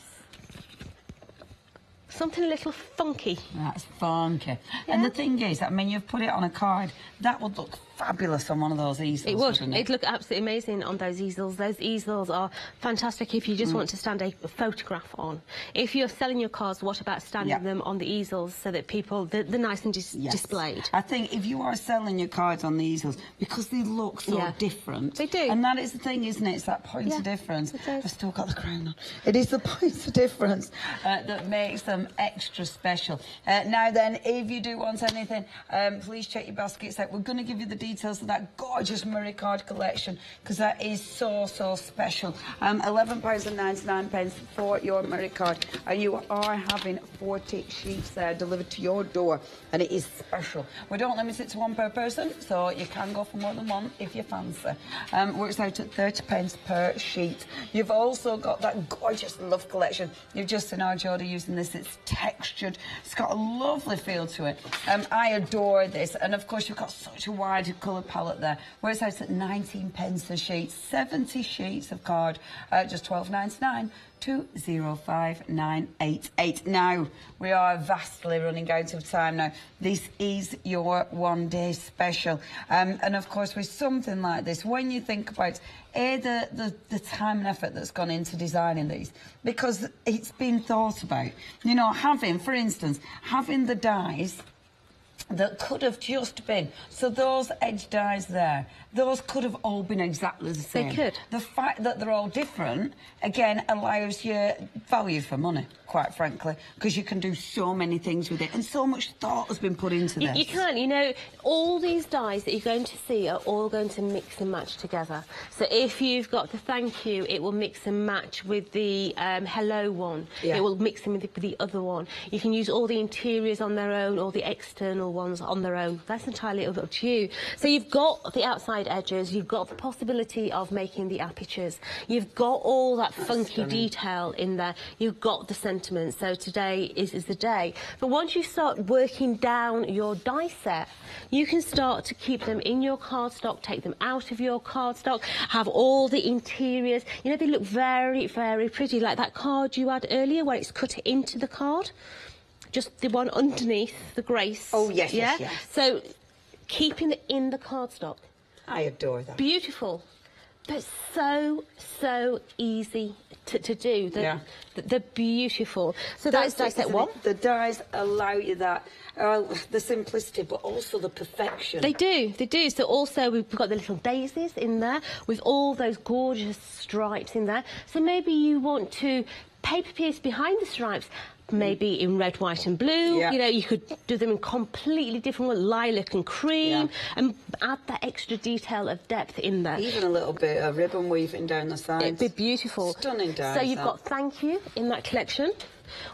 Something a little funky. That's funky. Yeah. And the thing is, I mean, you've put it on a card. That would look fabulous on one of those easels. It would. Wouldn't it? It'd look absolutely amazing on those easels. Those easels are fantastic if you just want to stand a photograph on. If you're selling your cars, what about standing them on the easels so that people, they're nice and displayed? I think if you are selling your cards on the easels, because they look so different. They do. And that is the thing, isn't it? It's that point of difference. It is. I've still got the crown on. It is the point of difference that makes them extra special. Now then, if you do want anything, please check your baskets out. We're going to give you the details of that gorgeous Murray card collection, because that is so special. £11.99 for your Murray card, and you are having 40 sheets there delivered to your door, and it is special. We don't limit it to one per person, so you can go for more than one if you fancy. Works out at £30 per sheet. You've also got that gorgeous Love collection. You've just seen our Jodie using this. It's textured. It's got a lovely feel to it. I adore this, and of course you've got such a wide colour palette there. Works out at 19p a sheet. 70 sheets of card, just £12.99. 205988. Now, we are vastly running out of time now. This is your one-day special. And of course, with something like this, when you think about the time and effort that's gone into designing these, because it's been thought about, you know, for instance, having the dies that could have just been, so those edge dies there, those could have all been exactly the same. They could. The fact that they're all different, again, allows you value for money, quite frankly, because you can do so many things with it, and so much thought has been put into this. You can, you know, all these dies that you're going to see are all going to mix and match together. So if you've got the thank you, it will mix and match with the hello one. Yeah. It will mix them with the other one. You can use all the interiors on their own, or the external ones on their own. That's entirely up to you. So you've got the outside edges, you've got the possibility of making the apertures, you've got all that funky detail in there, you've got the sentiment. So today is the day. But once you start working down your die set, you can start to keep them in your cardstock, take them out of your cardstock, have all the interiors. You know, they look very, very pretty, like that card you had earlier where it's cut into the card. Just the one underneath the grace. Oh, yes, yes. So, keeping it in the cardstock. I adore that. Beautiful. But so easy to do. They're beautiful. So that's die set one. The dies allow you that, the simplicity, but also the perfection. They do. So also we've got the little daisies in there with all those gorgeous stripes in there. So maybe you want to paper pierce behind the stripes, maybe in red, white and blue. Yeah. You know, you could do them in completely different ones, lilac and cream, and add that extra detail of depth in there. Even a little bit of ribbon weaving down the sides. It'd be beautiful. Stunning dies. So you've got Thank You in that collection,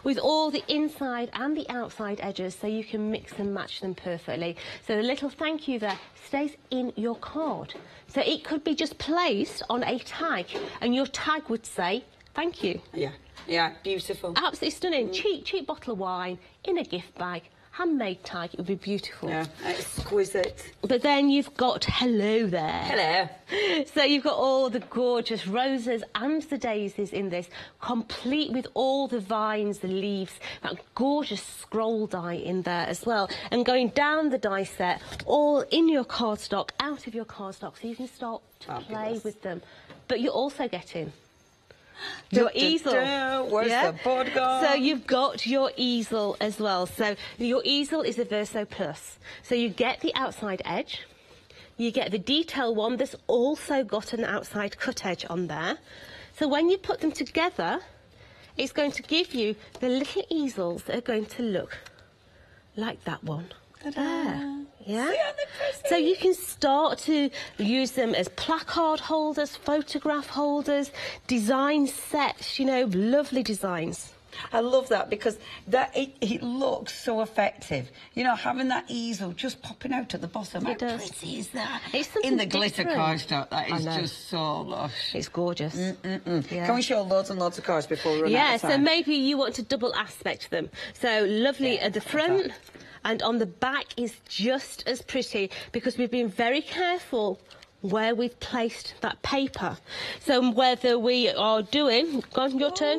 with all the inside and the outside edges, so you can mix and match them perfectly. So the little thank you there stays in your card. So it could be just placed on a tag, and your tag would say thank you. Yeah, yeah, beautiful. Absolutely stunning. Cheap bottle of wine in a gift bag. Handmade tag, it would be beautiful. Yeah, exquisite. But then you've got hello there. Hello. So you've got all the gorgeous roses and the daisies in this, complete with all the vines, the leaves, that gorgeous scroll die in there as well. And going down the die set, all in your cardstock, out of your cardstock, so you can start to play with them. But you're also getting your easel. Where's the board gone? So you've got your easel as well. So your easel is a Verso Plus. So you get the outside edge, you get the detail one that's also got an outside cut edge on there. So when you put them together, it's going to give you the little easels that are going to look like that one. There. Yeah. So you can start to use them as placard holders, photograph holders, design sets, you know, lovely designs. I love that because it looks so effective. You know, having that easel just popping out at the bottom. How pretty is that? It's in the glitter cardstock, that is just so lush. It's gorgeous. Yeah. Can we show loads and loads of cards before we run out of time? So maybe you want to double aspect them. So lovely at the front. And on the back is just as pretty because we've been very careful where we've placed that paper. So whether we are doing... Go on, your turn.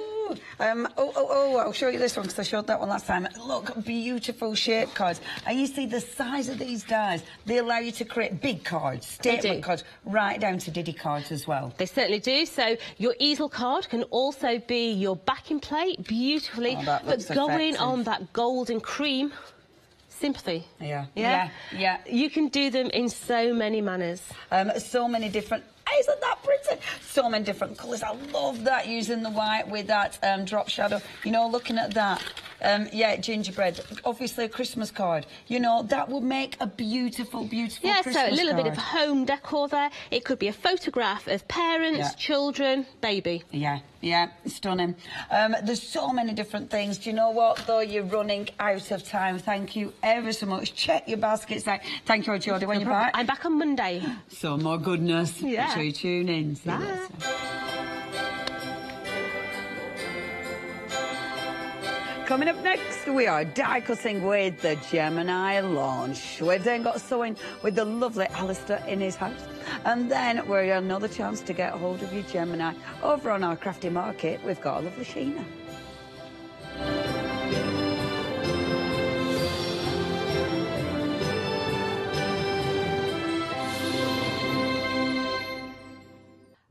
I'll show you this one because I showed that one last time. Look, beautiful shape cards. And you see the size of these dies. They allow you to create big cards, statement cards, right down to Diddy cards as well. They certainly do. So your easel card can also be your backing plate, beautifully, but going on that gold and cream... Sympathy. Yeah. You can do them in so many manners. So many different... Isn't that pretty? So many different colours. I love that, using the white with that drop shadow. You know, looking at that. Gingerbread. Obviously a Christmas card. You know, that would make a beautiful, beautiful Christmas card. So a little bit of home decor there. It could be a photograph of parents, children, baby. Yeah, stunning. There's so many different things. Do you know what, though? You're running out of time. Thank you ever so much. Check your baskets out. Thank you, Jodie. When you're back? I'm back on Monday. So more goodness. Yeah. Make sure you tune in. See you later. Coming up next, we are die cutting with the Gemini launch. We've then got sewing with the lovely Alistair in his house. And then we're another chance to get hold of your Gemini. Over on our crafty market, we've got a lovely Sheena.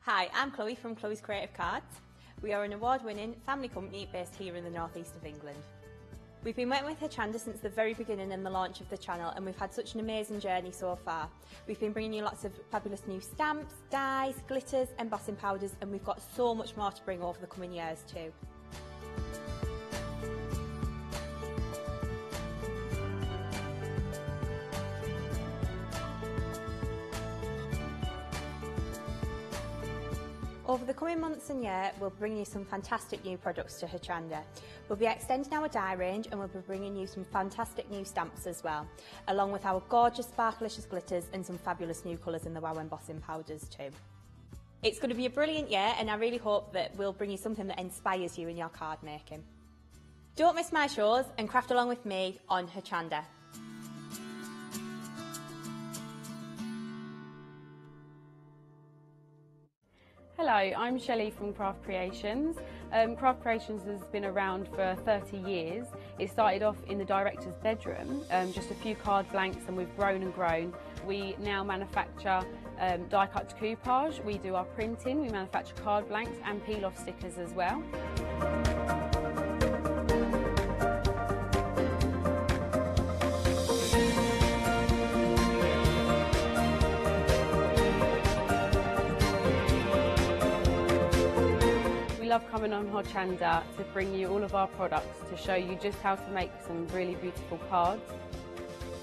Hi, I'm Chloe from Chloe's Creative Cards. We are an award-winning family company based here in the northeast of England. We've been working with Hochanda since the very beginning and the launch of the channel, and we've had such an amazing journey so far. We've been bringing you lots of fabulous new stamps, dyes, glitters, embossing powders, and we've got so much more to bring over the coming years too. Over the coming months and year, we'll bring you some fantastic new products to Hochanda. We'll be extending our dye range, and we'll be bringing you some fantastic new stamps as well, along with our gorgeous sparklicious glitters and some fabulous new colours in the wow embossing powders too. It's going to be a brilliant year, and I really hope that we'll bring you something that inspires you in your card making. Don't miss my shows and craft along with me on Hochanda. Hello, I'm Shelley from Craft Creations. Craft Creations has been around for 30 years. It started off in the director's bedroom, just a few card blanks, and we've grown and grown. We now manufacture die-cut decoupage, we do our printing, we manufacture card blanks and peel-off stickers as well. love coming on Hochanda to bring you all of our products to show you just how to make some really beautiful cards.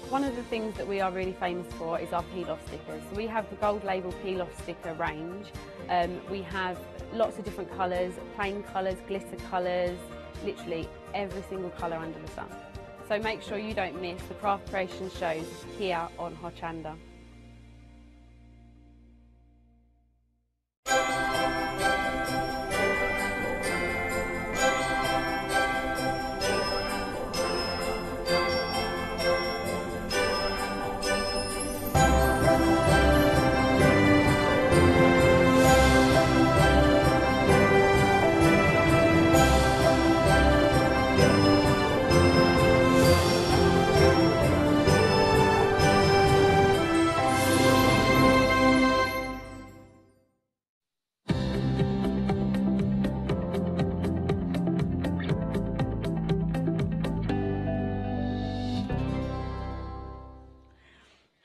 One of the things that we are really famous for is our peel-off stickers. So we have the gold label peel-off sticker range. We have lots of different colours, plain colours, glitter colours, literally every single colour under the sun. So make sure you don't miss the Craft Creation shows here on Hochanda.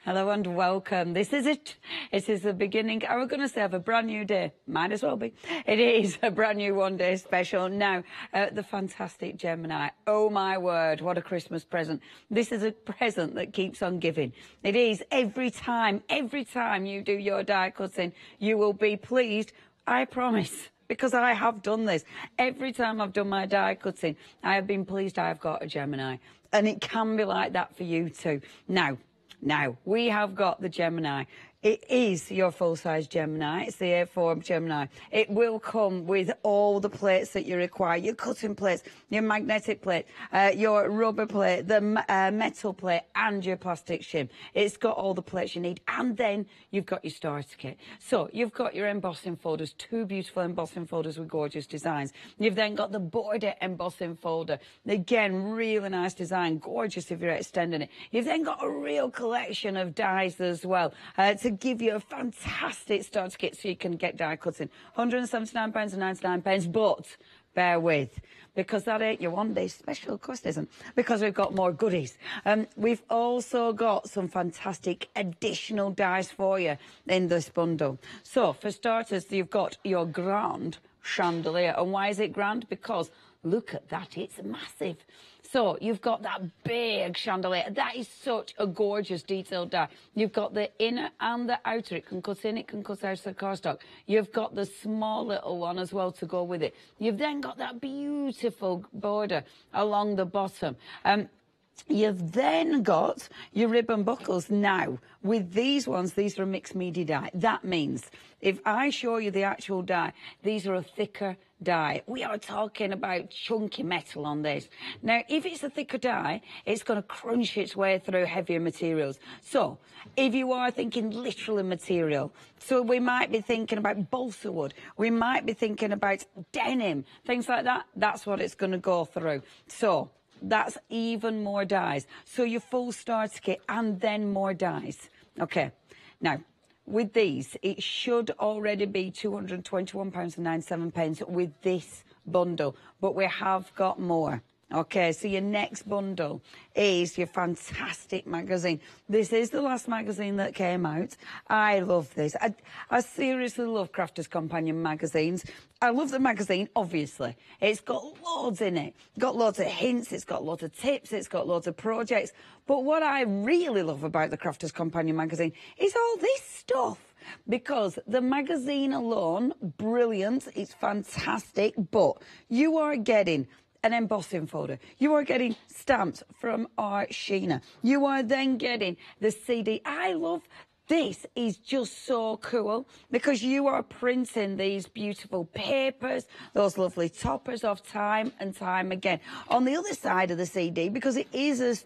Hello and welcome. This is it. It is the beginning, I was going to say, of a brand new day. Might as well be. It is a brand new one-day special. Now, the fantastic Gemini. Oh, my word, what a Christmas present. This is a present that keeps on giving. It is every time you do your die cutting, you will be pleased, I promise. Because I have done this. Every time I've done my die cutting, I have been pleased I've got a Gemini. And it can be like that for you too. Now, we have got the Gemini. It is your full-size Gemini. It's the A4 Gemini. It will come with all the plates that you require. Your cutting plates, your magnetic plate, your rubber plate, the metal plate, and your plastic shim. It's got all the plates you need. And then you've got your starter kit. So you've got your embossing folders, 2 beautiful embossing folders with gorgeous designs. You've then got the border embossing folder. Again, really nice design, gorgeous if you're extending it. You've then got a real collection of dies as well to give you a fantastic starter kit so you can get die cutting. £179.99, but bear with, because that ain't your one-day special, of course it isn't, because we've got more goodies. We've also got some fantastic additional dies for you in this bundle. So, for starters, you've got your grand chandelier. And why is it grand? Because look at that, it's massive. So you've got that big chandelier. That is such a gorgeous detailed die. You've got the inner and the outer. It can cut in, it can cut out of the cardstock. You've got the small little one as well to go with it. You've then got that beautiful border along the bottom. You've then got your ribbon buckles. Now, with these ones, these are a mixed media die. That means if I show you the actual die, these are a thicker die. We are talking about chunky metal on this. Now, if it's a thicker die, it's going to crunch its way through heavier materials. So, if you are thinking literal material, so we might be thinking about balsa wood, we might be thinking about denim, things like that, that's what it's going to go through. So, that's even more dies. So your full starter kit and then more dies. Okay. Now, with these, it should already be £221.97 with this bundle, but we have got more. Okay, so your next bundle is your fantastic magazine. This is the last magazine that came out. I love this. I seriously love Crafters Companion magazines. I love the magazine, obviously. It's got loads in it. It's got loads of hints, it's got loads of tips, it's got loads of projects. But what I really love about the Crafters Companion magazine is all this stuff. Because the magazine alone, brilliant, it's fantastic, but you are getting an embossing folder. You are getting stamps from our Sheena. You are then getting the CD. I love this. Is just so cool because you are printing these beautiful papers, those lovely toppers of time and time again. On the other side of the CD, because it is a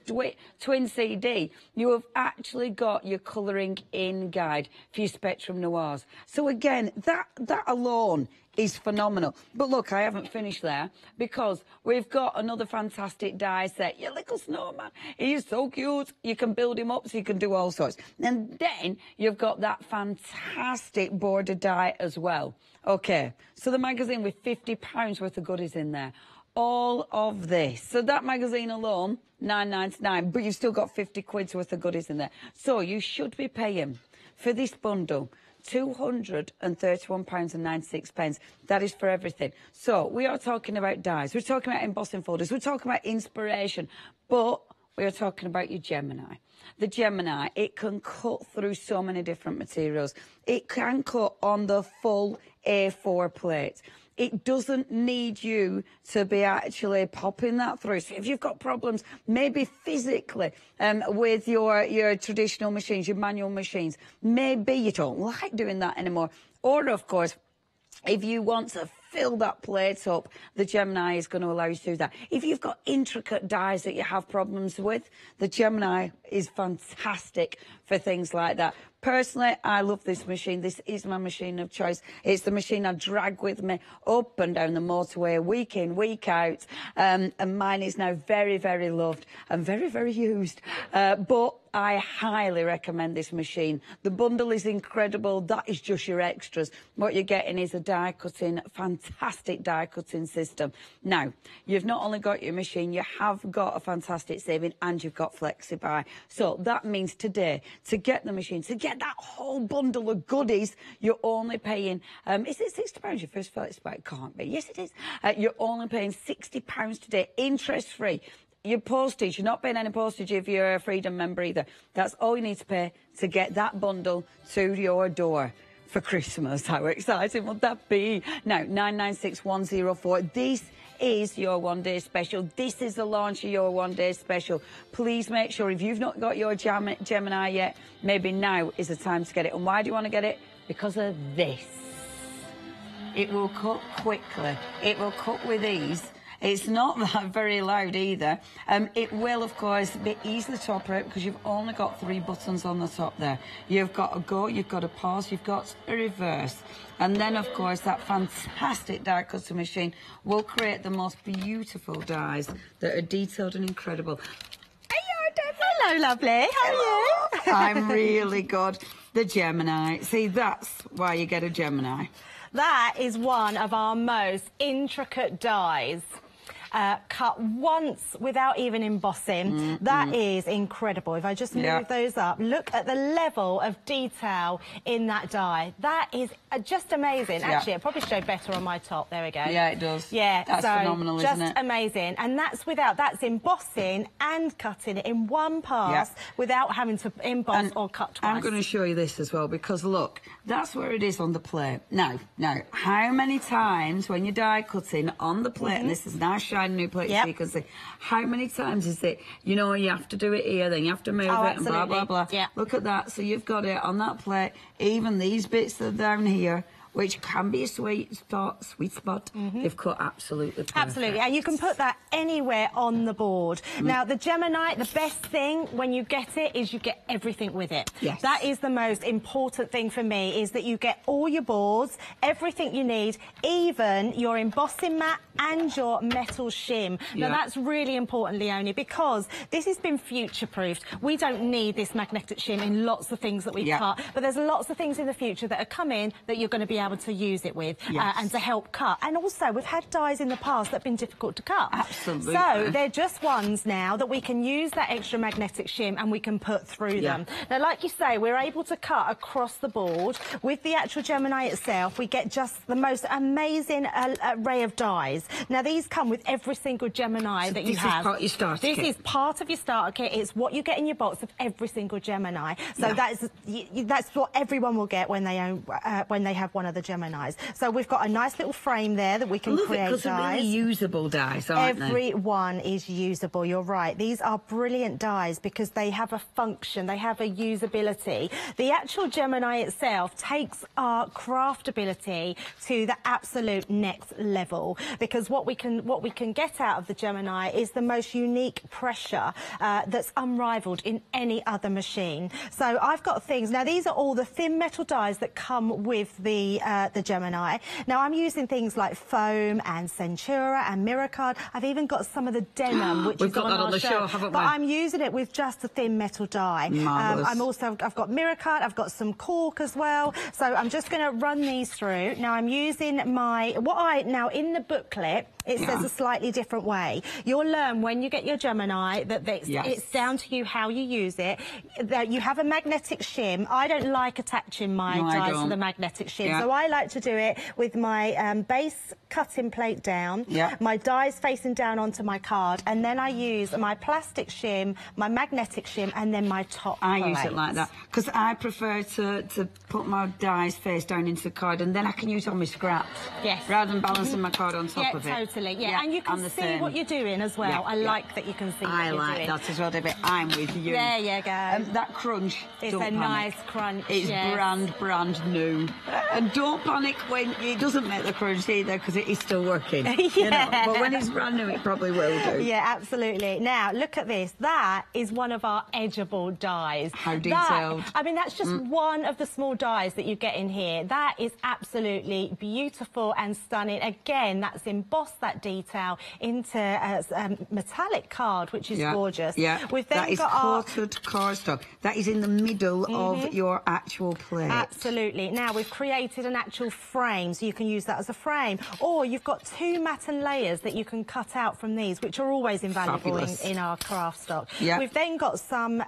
twin CD, you have actually got your colouring in guide for your Spectrum Noirs. So again, that alone is phenomenal. But look, I haven't finished there because we've got another fantastic die set. Your little snowman, he's so cute. You can build him up so you can do all sorts. And then you've got that fantastic border die as well. Okay, so the magazine with £50 worth of goodies in there. All of this. So that magazine alone, £9.99, but you've still got 50 quid's worth of goodies in there. So you should be paying for this bundle £231.96. That is for everything. So we are talking about dies, we're talking about embossing folders, we're talking about inspiration, but we are talking about your Gemini. The Gemini, it can cut through so many different materials. It can cut on the full A4 plate. It doesn't need you to be actually popping that through. So if you've got problems, maybe physically, with your traditional machines, your manual machines, maybe you don't like doing that anymore. Or, of course, if you want to fill that plate up, the Gemini is going to allow you to do that. If you've got intricate dies that you have problems with, the Gemini is fantastic for things like that. Personally, I love this machine. This is my machine of choice. It's the machine I drag with me up and down the motorway week in, week out. And mine is now very, very loved and very, very used. But I highly recommend this machine. The bundle is incredible. That is just your extras. What you're getting is a die cutting, fantastic die cutting system. Now, you've not only got your machine, you have got a fantastic saving and you've got FlexiBuy. So that means today, to get the machine, to get that whole bundle of goodies, you're only paying, is it £60 your first FlexiBuy? It can't be. Yes, it is. You're only paying £60 today, interest-free. Your postage, you're not paying any postage if you're a Freedom member either. That's all you need to pay to get that bundle to your door for Christmas. How exciting would that be? Now, 996104. This is your one-day special. This is the launch of your one-day special. Please make sure if you've not got your Gemini yet, maybe now is the time to get it. And why do you want to get it? Because of this. It will cut quickly. It will cut with ease. It's not that very loud either. It will, of course, be easily to operate because you've only got 3 buttons on the top there. You've got a go, you've got a pause, you've got a reverse. And then, of course, that fantastic die cutting machine will create the most beautiful dies that are detailed and incredible. Hello, lovely. How are you? I'm really good. The Gemini. See, that's why you get a Gemini. That is one of our most intricate dies. Cut once without even embossing. That is incredible. If I just move those up, look at the level of detail in that die. That is just amazing. Actually, it probably showed better on my top. There we go. Yeah, it does. Yeah, that's phenomenal, isn't it? Just amazing. And that's embossing and cutting it in one pass without having to emboss or cut twice. I'm going to show you this as well because look, that's where it is on the plate. Now, how many times when you're die cutting on the plate, and this is now shiny new plate so you can see, how many times is it, you know, you have to do it here, then you have to move it and blah, blah, blah. Yeah. Look at that. So you've got it on that plate, even these bits that are down here, which can be a sweet spot, they've cut absolutely perfect. Absolutely, and you can put that anywhere on the board. Now, the Gemini, the best thing when you get it is you get everything with it. Yes. That is the most important thing for me, is that you get all your boards, everything you need, even your embossing mat and your metal shim. Now, that's really important, Leonie, because this has been future-proofed. We don't need this magnetic shim in lots of things that we cut, but there's lots of things in the future that are coming that you're going to be able to use it with and to help cut. And also, we've had dies in the past that have been difficult to cut. Absolutely. So they're just ones now that we can use that extra magnetic shim and we can put through them. Now, like you say, we're able to cut across the board. With the actual Gemini itself, we get just the most amazing array of dies. Now, these come with every single Gemini that you have. This is part of your starter kit. This is part of your starter kit. It's what you get in your box of every single Gemini. So that's what everyone will get when they have one of the Geminis. So we've got a nice little frame there that we can create dies. They're really usable dies, aren't they? Every one is usable, you're right. These are brilliant dies because they have a function, they have a usability. The actual Gemini itself takes our craftability to the absolute next level, because what we can get out of the Gemini is the most unique pressure that's unrivaled in any other machine. So I've got things, now these are all the thin metal dies that come with the the Gemini. Now I'm using things like foam and Centura and Miracard. I've even got some of the denim, which is on our show, haven't we? But I'm using it with just a thin metal die. I've got Miracard, I've got some cork as well. So I'm just going to run these through. Now I'm using now in the booklet, it says a slightly different way. You'll learn when you get your Gemini that it's down to you how you use it. That you have a magnetic shim. I don't like attaching my dies to the magnetic shim, so I like to do it with my base cutting plate down, my dies facing down onto my card, and then I use my plastic shim, my magnetic shim, and then my top plate. I use it like that because I prefer to put my dies face down into the card, and then I can use all my scraps. Yes. Rather than balancing my card on top of it. Totally. Yeah, and you can see what you're doing as well. I like that you can see what you're doing. I like that as well, David. I'm with you. There you go. That crunch. It's a nice crunch. It's brand new. And don't panic when it doesn't make the crunch either, because it is still working. You know? But when it's brand new, it probably will do. Yeah, absolutely. Now look at this. That is one of our edgeable dies. How detailed. I mean, that's just one of the small dies that you get in here. That is absolutely beautiful and stunning. Again, that's embossed that detail into a metallic card, which is gorgeous. Yeah, We've then that is quartered cardstock. That is in the middle of your actual plate. Absolutely. Now we've created an actual frame, so you can use that as a frame. Or you've got 2 matten layers that you can cut out from these, which are always invaluable in our craft stock. Yeah. We've then got some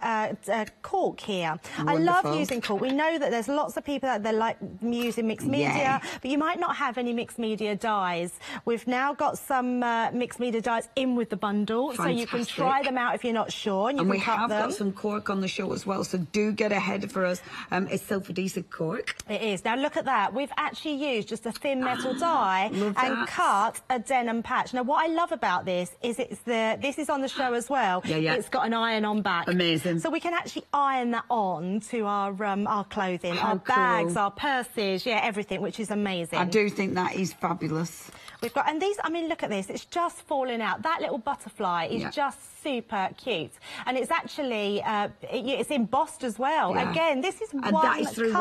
cork here. Wonderful. I love using cork. We know that there's lots of people that they like using mixed media, but you might not have any mixed media dies. We've now got some mixed media dies in with the bundle, so you can try them out if you're not sure, and you can cut them. And we have got some cork on the show as well, so do get ahead for us. It's self-adhesive cork. It is. Now look at that. We've actually used just a thin metal die and cut a denim patch. Now what I love about this is this is on the show as well. It's got an iron-on back. Amazing. So we can actually iron that on to our clothing, our bags, our purses, everything, which is amazing. I do think that is fabulous. We've got, and these, I mean, look at this. It's just falling out. That little butterfly is just super cute, and it's actually it's embossed as well. Again, this is that is through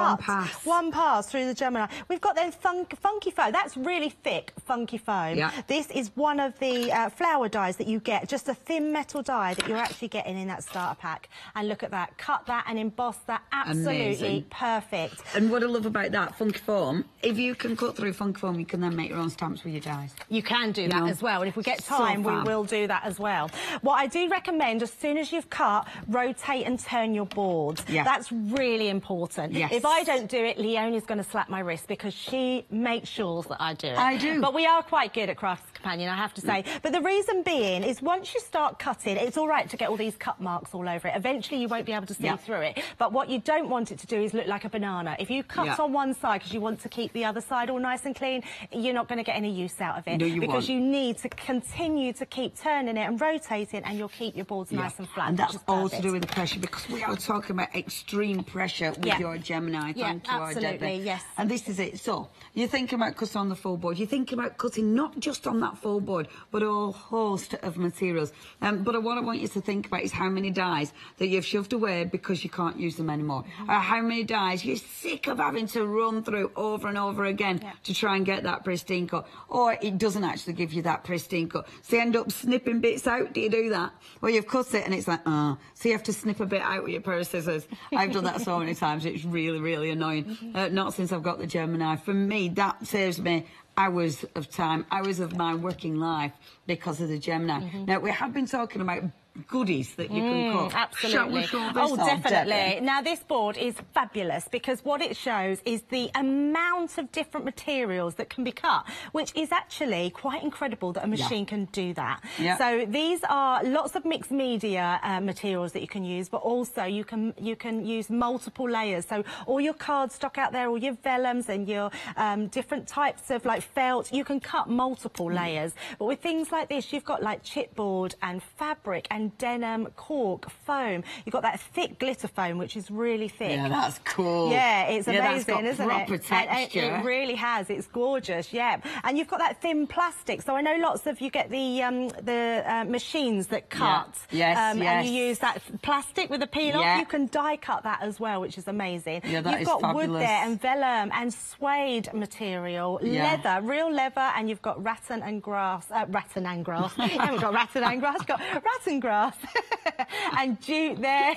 one pass through the Gemini. We've got then funky foam. That's really thick funky foam. This is one of the flower dies that you get, just a thin metal die that you're actually getting in that starter pack. And look at that, cut that and emboss that. Absolutely perfect. And what I love about that funky foam, if you can cut through funky foam, you can then make your own stamps with your dies. You can do that as well, and if we get time, we will do that as well. What I do recommend, as soon as you've cut, rotate and turn your board. That's really important. If I don't do it, Leonie's going to slap my wrist because she makes sure that I do it. I do. But we are quite good at Crafts Companion, I have to say. But the reason being is once you start cutting, it's all right to get all these cut marks all over it. Eventually you won't be able to see through it. But what you don't want it to do is look like a banana. If you cut on one side because you want to keep the other side all nice and clean, you're not going to get any use out of it. No, because you need to continue to keep turning it and rotating, and you'll keep your boards nice and flat. And that's all to do with the pressure, because we are talking about extreme pressure with your Gemini. Thank you, absolutely, Debbie. And this is it. So you're thinking about cutting on the full board. You're thinking about cutting not just on that full board, but a whole host of materials. But what I want you to think about is how many dies that you've shoved away because you can't use them anymore. Or how many dies you're sick of having to run through over and over again to try and get that pristine cut. Or it doesn't actually give you that pristine cut. So you end up snipping bits out. Do you do that? Well, you've cut it and it's like, so you have to snip a bit out with your pair of scissors. I've done that so many times. It's really, really annoying. Not since I've got the Gemini. For me, that saves me hours of time, hours of my working life because of the Gemini. Now, we have been talking about goodies that you can cut. Absolutely. Shall we show this Oh, off, definitely. Debbie? Now, this board is fabulous because what it shows is the amount of different materials that can be cut, which is actually quite incredible that a machine can do that. So these are lots of mixed media materials that you can use, but also you can use multiple layers. So all your cardstock out there, all your vellums and your different types of like felt, you can cut multiple layers. But with things like this, you've got like chipboard and fabric and and denim cork foam. You've got that thick glitter foam, which is really thick. Yeah, that's cool. Yeah, it's amazing, isn't it? Proper texture. It really has. It's gorgeous, yeah. And you've got that thin plastic. So I know lots of you get the machines that cut. Yeah. Yes, And you use that plastic with a peel off. Yeah. You can die cut that as well, which is amazing. Yeah, that you've got fabulous. wood there and vellum and suede material, leather, real leather, and you've got rattan and grass. Rattan and grass. You haven't got rattan and grass. You've got rattan grass and jute there.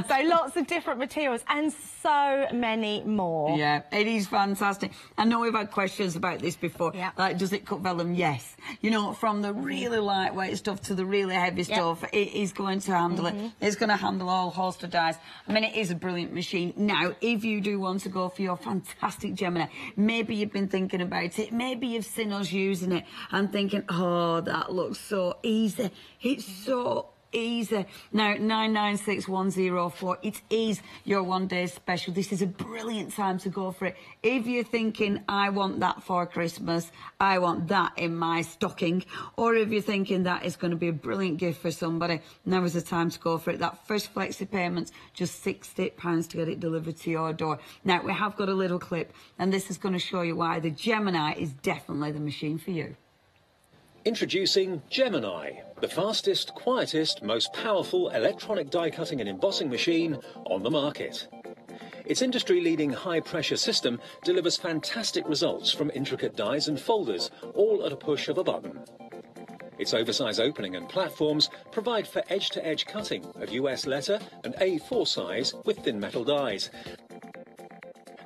So lots of different materials and so many more. Yeah, it is fantastic. I know we've had questions about this before. Yeah. Like, does it cut vellum? Yes. You know, from the really lightweight stuff to the really heavy stuff, it is going to handle it. It's going to handle all host of dyes. I mean, it is a brilliant machine. Now, if you do want to go for your fantastic Gemini, maybe you've been thinking about it, maybe you've seen us using it and thinking, oh, that looks so easy. It's so easy. Now, 996104, it is your one-day special. This is a brilliant time to go for it. If you're thinking, I want that for Christmas, I want that in my stocking, or if you're thinking that is going to be a brilliant gift for somebody, now is the time to go for it. That first flexi payment's just £60 to get it delivered to your door. Now, we have got a little clip, and this is going to show you why the Gemini is definitely the machine for you. Introducing Gemini, the fastest, quietest, most powerful electronic die cutting and embossing machine on the market. Its industry-leading high-pressure system delivers fantastic results from intricate dies and folders, all at a push of a button. Its oversize opening and platforms provide for edge-to-edge cutting of US letter and A4 size with thin metal dies,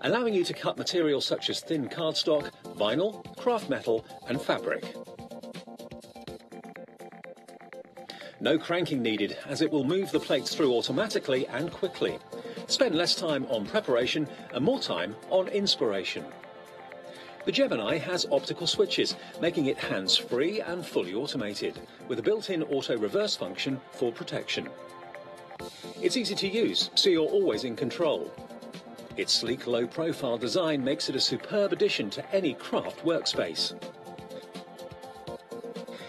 allowing you to cut materials such as thin cardstock, vinyl, craft metal and fabric. No cranking needed, as it will move the plates through automatically and quickly. Spend less time on preparation and more time on inspiration. The Gemini has optical switches, making it hands-free and fully automated, with a built-in auto-reverse function for protection. It's easy to use, so you're always in control. Its sleek, low-profile design makes it a superb addition to any craft workspace.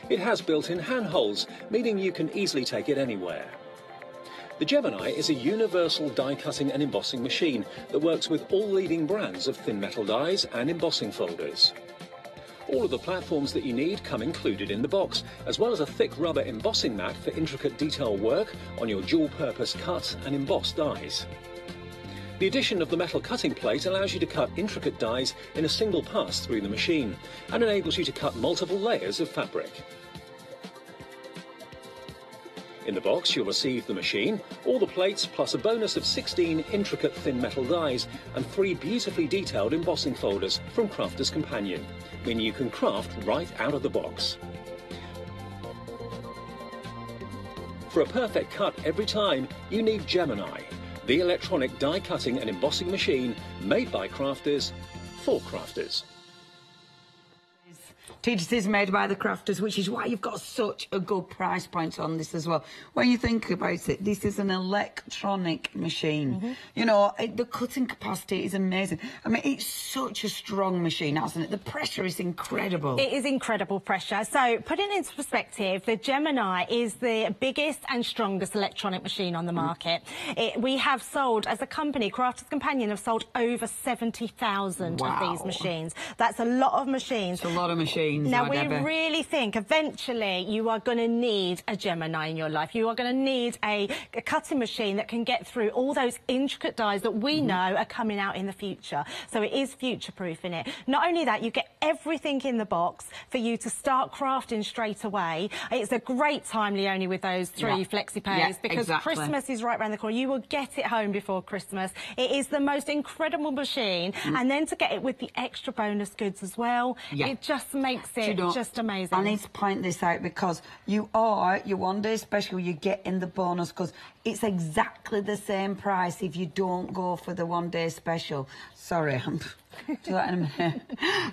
It has built-in handholds, meaning you can easily take it anywhere. The Gemini is a universal die-cutting and embossing machine that works with all leading brands of thin metal dies and embossing folders. All of the platforms that you need come included in the box, as well as a thick rubber embossing mat for intricate detail work on your dual-purpose cut and embossed dies. The addition of the metal cutting plate allows you to cut intricate dies in a single pass through the machine and enables you to cut multiple layers of fabric. In the box, you'll receive the machine, all the plates, plus a bonus of 16 intricate thin metal dies and 3 beautifully detailed embossing folders from Crafter's Companion, meaning you can craft right out of the box. For a perfect cut every time, you need Gemini, the electronic die cutting and embossing machine made by crafters for crafters. Teachers is made by the crafters, which is why you've got such a good price point on this as well. When you think about it, this is an electronic machine. You know, the cutting capacity is amazing. I mean, it's such a strong machine, hasn't it? The pressure is incredible. It is incredible pressure. So, putting it into perspective, the Gemini is the biggest and strongest electronic machine on the market. We have sold, as a company, Crafter's Companion have sold over 70,000 of these machines. That's a lot of machines. It's a lot of machines. Now, we really think eventually you are going to need a Gemini in your life. You are going to need a cutting machine that can get through all those intricate dies that we know are coming out in the future. So it is future-proofing it. Not only that, you get everything in the box for you to start crafting straight away. It's a great time, Leonie, with those 3 flexi pays because Christmas is right around the corner. You will get it home before Christmas. It is the most incredible machine. And then to get it with the extra bonus goods as well, it just makes it just amazing. I need to point this out because you are your one-day special, you get in the bonus because it's exactly the same price if you don't go for the one-day special. Sorry, I'm... Do that in a minute.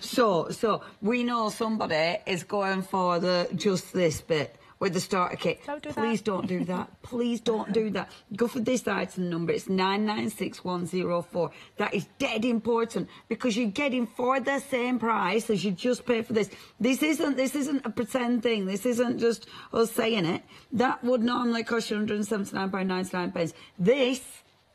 So we know somebody is going for the just this bit. with the starter kit. Please don't do that. Please don't do that. Go for this item number. It's 996104. That is dead important because you're getting for the same price as you just paid for this. This isn't a pretend thing. This isn't just us saying it. That would normally cost you £179.99. This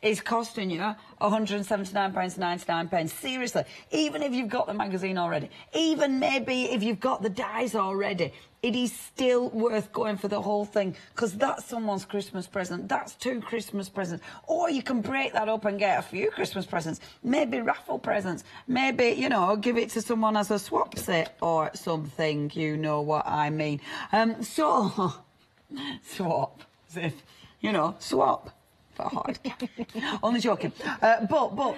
is costing you £179.99. Seriously, even if you've got the magazine already, even maybe if you've got the dies already, it is still worth going for the whole thing because that's someone's Christmas present. That's 2 Christmas presents. Or you can break that up and get a few Christmas presents, maybe raffle presents, maybe, you know, give it to someone as a swap set or something. You know what I mean. So, swap, as if, you know, swap. Hard. Only joking. But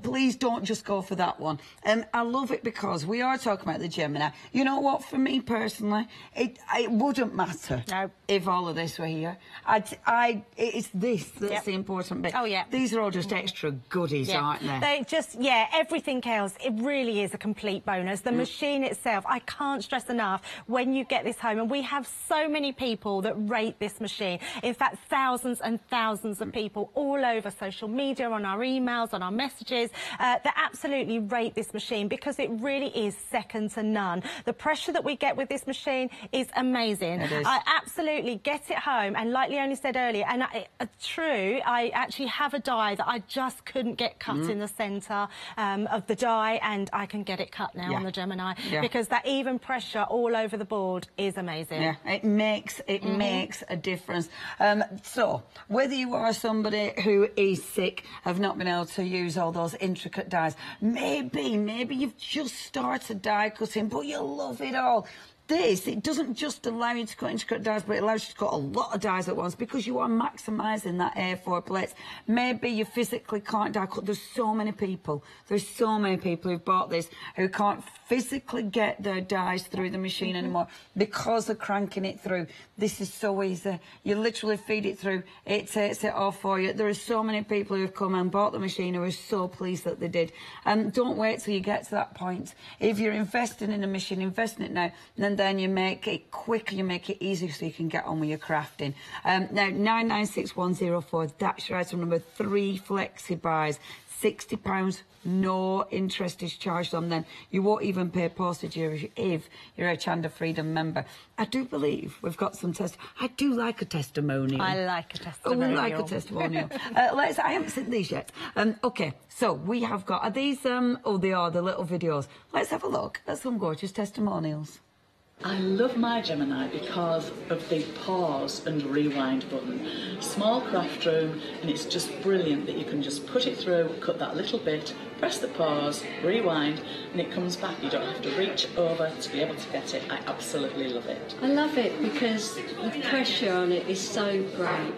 please don't just go for that one. I love it because we are talking about the Gemini. You know what? For me personally, it wouldn't matter if all of this were here. It's this that's the important bit. Oh yeah. These are all just extra goodies, aren't they? They just everything else. It really is a complete bonus. The machine itself, I can't stress enough when you get this home, and we have so many people that rate this machine. In fact, thousands and thousands of people all over social media, on our emails, on our messages, that absolutely rate this machine because it really is second to none. The pressure that we get with this machine is amazing. It is. I absolutely get it home, and like Leonie said earlier, and I actually have a die that I just couldn't get cut in the centre of the die, and I can get it cut now on the Gemini because that even pressure all over the board is amazing. Yeah, it makes a difference. So whether you are somebody who is sick of not being able to use all those intricate dies, maybe you've just started die cutting, but you love it all. It doesn't just allow you to cut intricate dies, but it allows you to cut a lot of dies at once because you are maximising that A4 plates. Maybe you physically can't die cut. There's so many people who've bought this who can't physically get their dies through the machine anymore because they're cranking it through. This is so easy. You literally feed it through, it takes it off for you. There are so many people who have come and bought the machine who are so pleased that they did. Don't wait till you get to that point. If you're investing in a machine, invest in it now, and then you make it quicker, you make it easier so you can get on with your crafting. Now, 996104, that's your item number. 3 flexi buys, £60. No interest is charged on them. You won't even pay postage if you're a Hochanda Freedom member. I do believe we've got some I do like a testimonial. I like a testimonial. Oh, we like a testimonial. I haven't seen these yet. OK, so we have got, are these, oh, they are, the little videos. Let's have a look at some gorgeous testimonials. I love my Gemini because of the pause and rewind button. Small craft room, and it's just brilliant that you can just put it through, cut that little bit, press the pause, rewind, and it comes back. You don't have to reach over to be able to get it. I absolutely love it. I love it because the pressure on it is so great.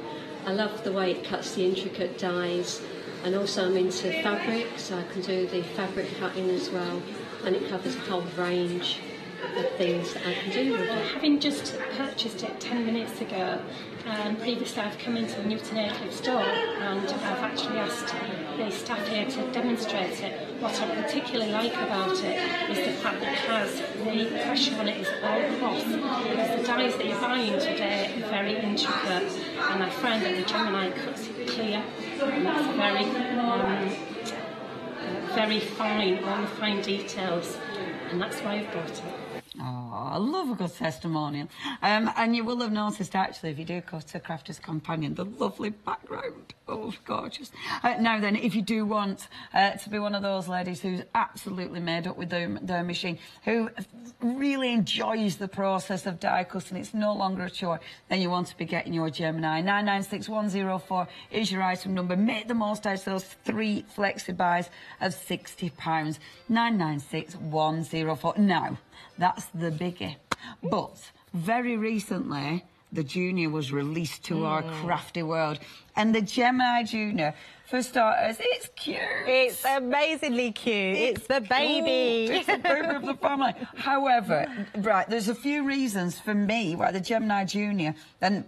I love the way it cuts the intricate dies, and also I'm into fabric, so I can do the fabric cutting as well, and it covers a whole range of things that I can do with it. Having just purchased it 10 minutes ago, previously I've come into the Newton Aycliffe store and I've actually asked the staff here to demonstrate it. What I particularly like about it is the fact that it has the pressure on it is all across, because the dies that you're buying today are very intricate, and I find that the Gemini cuts it clear, and that's very fine, all the fine details, and that's why I've bought it. Oh, I love a good testimonial. And you will have noticed, actually, if you do go to Crafter's Companion, the lovely background. Oh, gorgeous. Now then, if you do want to be one of those ladies who's absolutely made up with their machine, who really enjoys the process of die cutting, it's no longer a chore, then you want to be getting your Gemini. 996104 is your item number. Make the most out of those 3 flexi buys of £60. 996104. Now, that's the biggie. But very recently, the Junior was released to our crafty world. And the Gemini Junior, for starters, it's cute. It's amazingly cute. It's the baby. It's the baby of the family. However, right, there's a few reasons for me why the Gemini Junior, and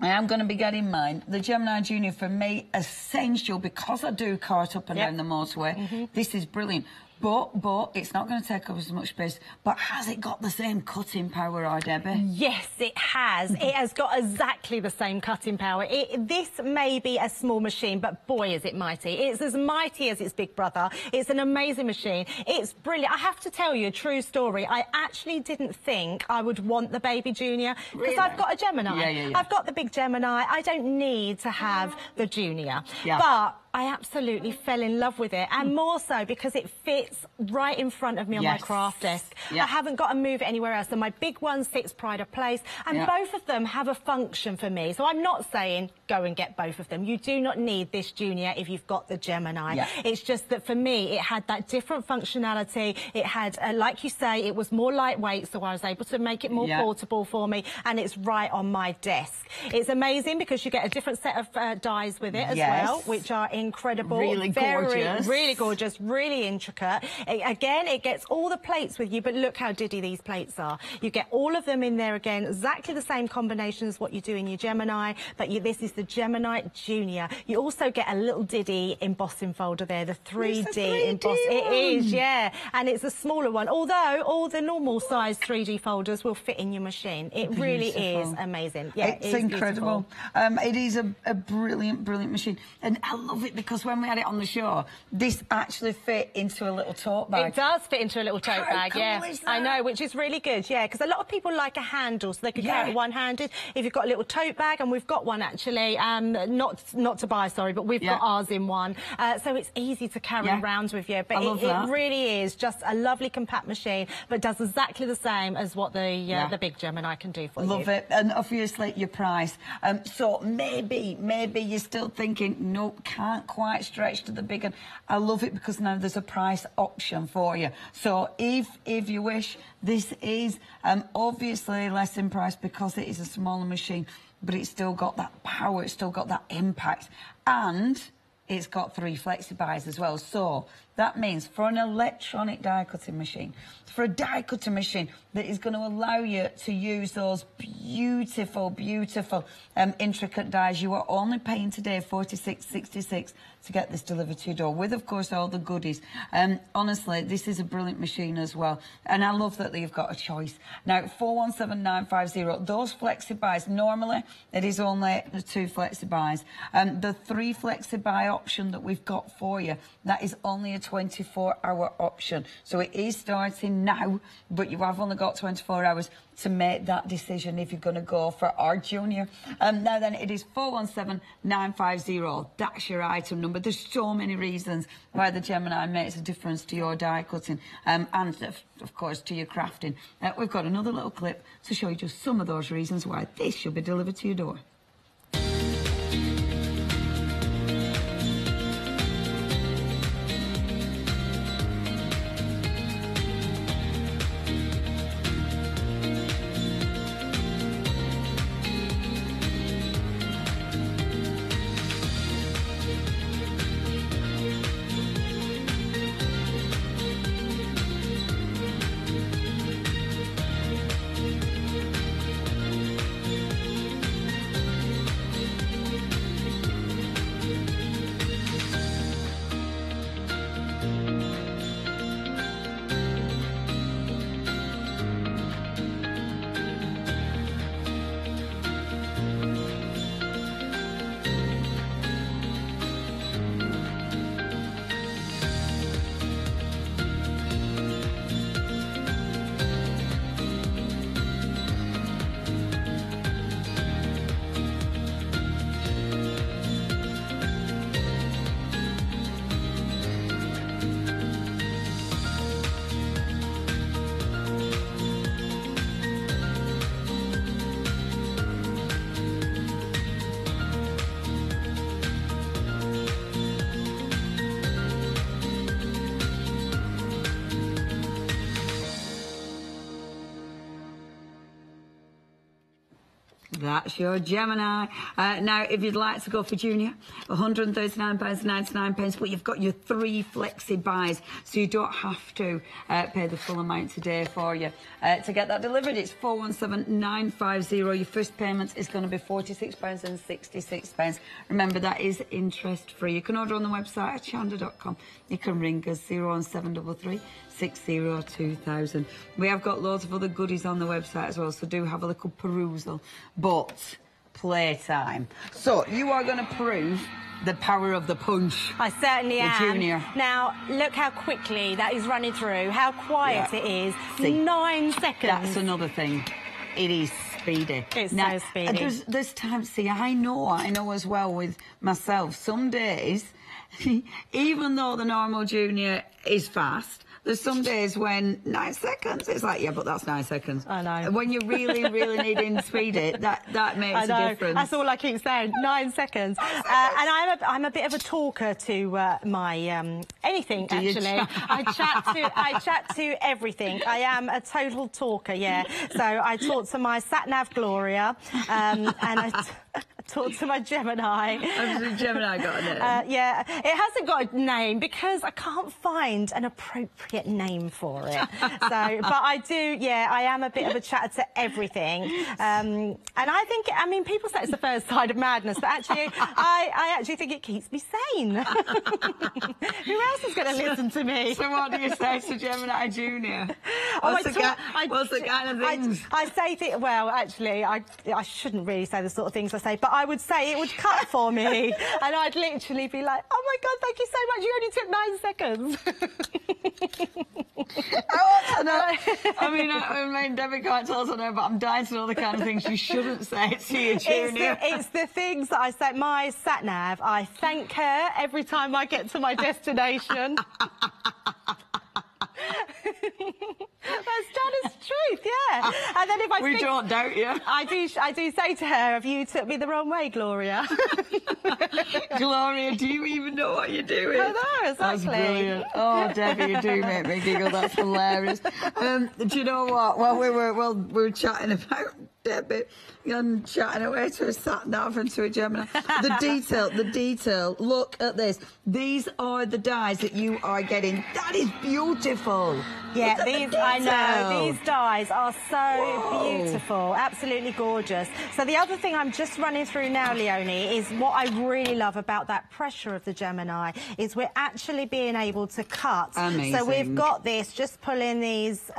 I am going to be getting mine. The Gemini Junior, for me, essential, because I do cart up and down the motorway. This is brilliant. But it's not going to take up as much space. But has it got the same cutting power, Debbie? Yes, it has. It has got exactly the same cutting power. This may be a small machine, but boy, is it mighty. It's as mighty as its big brother. It's an amazing machine. It's brilliant. I have to tell you a true story. I actually didn't think I would want the Baby Junior because Really? I've got a Gemini. Yeah. I've got the big Gemini. I don't need to have the Junior. Yeah. But I absolutely fell in love with it, and more so because it fits right in front of me on my craft desk. Yeah. I haven't got to move it anywhere else, and my big one sits pride of place, and both of them have a function for me. So I'm not saying go and get both of them. You do not need this Junior if you've got the Gemini. Yeah. It's just that for me, it had that different functionality. It had, like you say, it was more lightweight, so I was able to make it more portable for me, and it's right on my desk. It's amazing because you get a different set of dies with it as well, which are incredible. Really gorgeous. Really gorgeous, really intricate. Again, it gets all the plates with you, but look how diddy these plates are. You get all of them in there again, exactly the same combination as what you do in your Gemini, but this is the Gemini Junior. You also get a little diddy embossing folder there, the 3D emboss. It is, yeah, and it's a smaller one, although all the normal size 3D folders will fit in your machine. It really is amazing. Yeah, it's incredible. It is a brilliant machine, and I love it because when we had it on the show, this actually fit into a little tote bag. It does fit into a little tote bag, cool is that? I know, which is really good, yeah, because a lot of people like a handle so they could carry it one-handed. If you've got a little tote bag, and we've got one actually, not to buy, sorry, but we've got ours in one, so it's easy to carry around with you. But it really is just a lovely compact machine, but does exactly the same as what the big Gemini can do for you. Love it, and obviously your price. So maybe you're still thinking, nope, can't quite stretch to the big one. I love it because now there's a price option for you. So if you wish, this is obviously less in price because it is a smaller machine, but it's still got that power, it's still got that impact, and it's got 3 flexi-buys as well. So that means for an electronic die cutting machine, for a die cutting machine that is going to allow you to use those beautiful intricate dies, you are only paying today $46.66 to get this delivered to your door, with of course all the goodies. Honestly, this is a brilliant machine as well, and I love that you've got a choice. Now 417950, those flexi buys, normally it is only the 2 flexi buys. The 3 flexi buy option that we've got for you, that is only a 24-hour option, so it is starting now, but you have only got 24 hours to make that decision if you're going to go for our Junior. Now then, it is 417950. That's your item number. There's so many reasons why the Gemini makes a difference to your die cutting and, of course, to your crafting. We've got another little clip to show you just some of those reasons why this should be delivered to your door. That's your Gemini. Now, if you'd like to go for junior, £139.99, but you've got your 3 flexi buys, so you don't have to pay the full amount today for you. To get that delivered, it's 417950. Your first payment is going to be £46.66. Remember, that is interest-free. You can order on the website at hochanda.com. You can ring us 01733 602,000. We have got loads of other goodies on the website as well, so do have a little perusal. But playtime. So you are going to prove the power of the punch. I certainly am. Junior. Now, look how quickly that is running through, how quiet it is. See, 9 seconds. That's another thing. It is speedy. It's so speedy. There's times, see, I know as well with myself, some days, even though the normal junior is fast, there's some days when 9 seconds, it's like, yeah, but that's 9 seconds. I know. When you really, really need to speed it, that makes a difference. That's all I keep saying, 9 seconds. And I'm a bit of a talker to my anything, actually. I chat to everything. I am a total talker, yeah. So I talk to my sat-nav Gloria, and I talk to my Gemini. Has the Gemini got a name? Yeah, it hasn't got a name because I can't find an appropriate name for it. But I do, yeah, I am a bit of a chatter to everything. And I think, I mean, people say it's the first side of madness, but actually, I actually think it keeps me sane. Who else is going to listen to me? So what do you say to Gemini Junior? What's the kind of things? I say things, well, actually, I shouldn't really say the sort of things I say, but I would say it would cut for me, and I'd literally be like, oh my God, thank you so much, you only took 9 seconds. I want to know. I mean, Debbie can't tell us I know, but I'm dying to know the kind of things you shouldn't say to your junior. It's the things that I say. My sat-nav, I thank her every time I get to my destination. That's Janice's truth, yeah. And then if I we don't doubt you. I do say to her, have you took me the wrong way, Gloria? Gloria, do you even know what you're doing? I know, exactly. That's brilliant. Oh, Debbie, you do make me giggle. That's hilarious. Do you know what? Well, we were chatting about Debbie and chatting away to a sat-nav and to a Gemini. The detail. Look at this. These are the dies that you are getting. That is beautiful. Yeah, I know. These dies are so beautiful. Absolutely gorgeous. So the other thing I'm just running through now, Leonie, is what I really love about that pressure of the Gemini is we're actually being able to cut. Amazing. So we've got this, just pulling these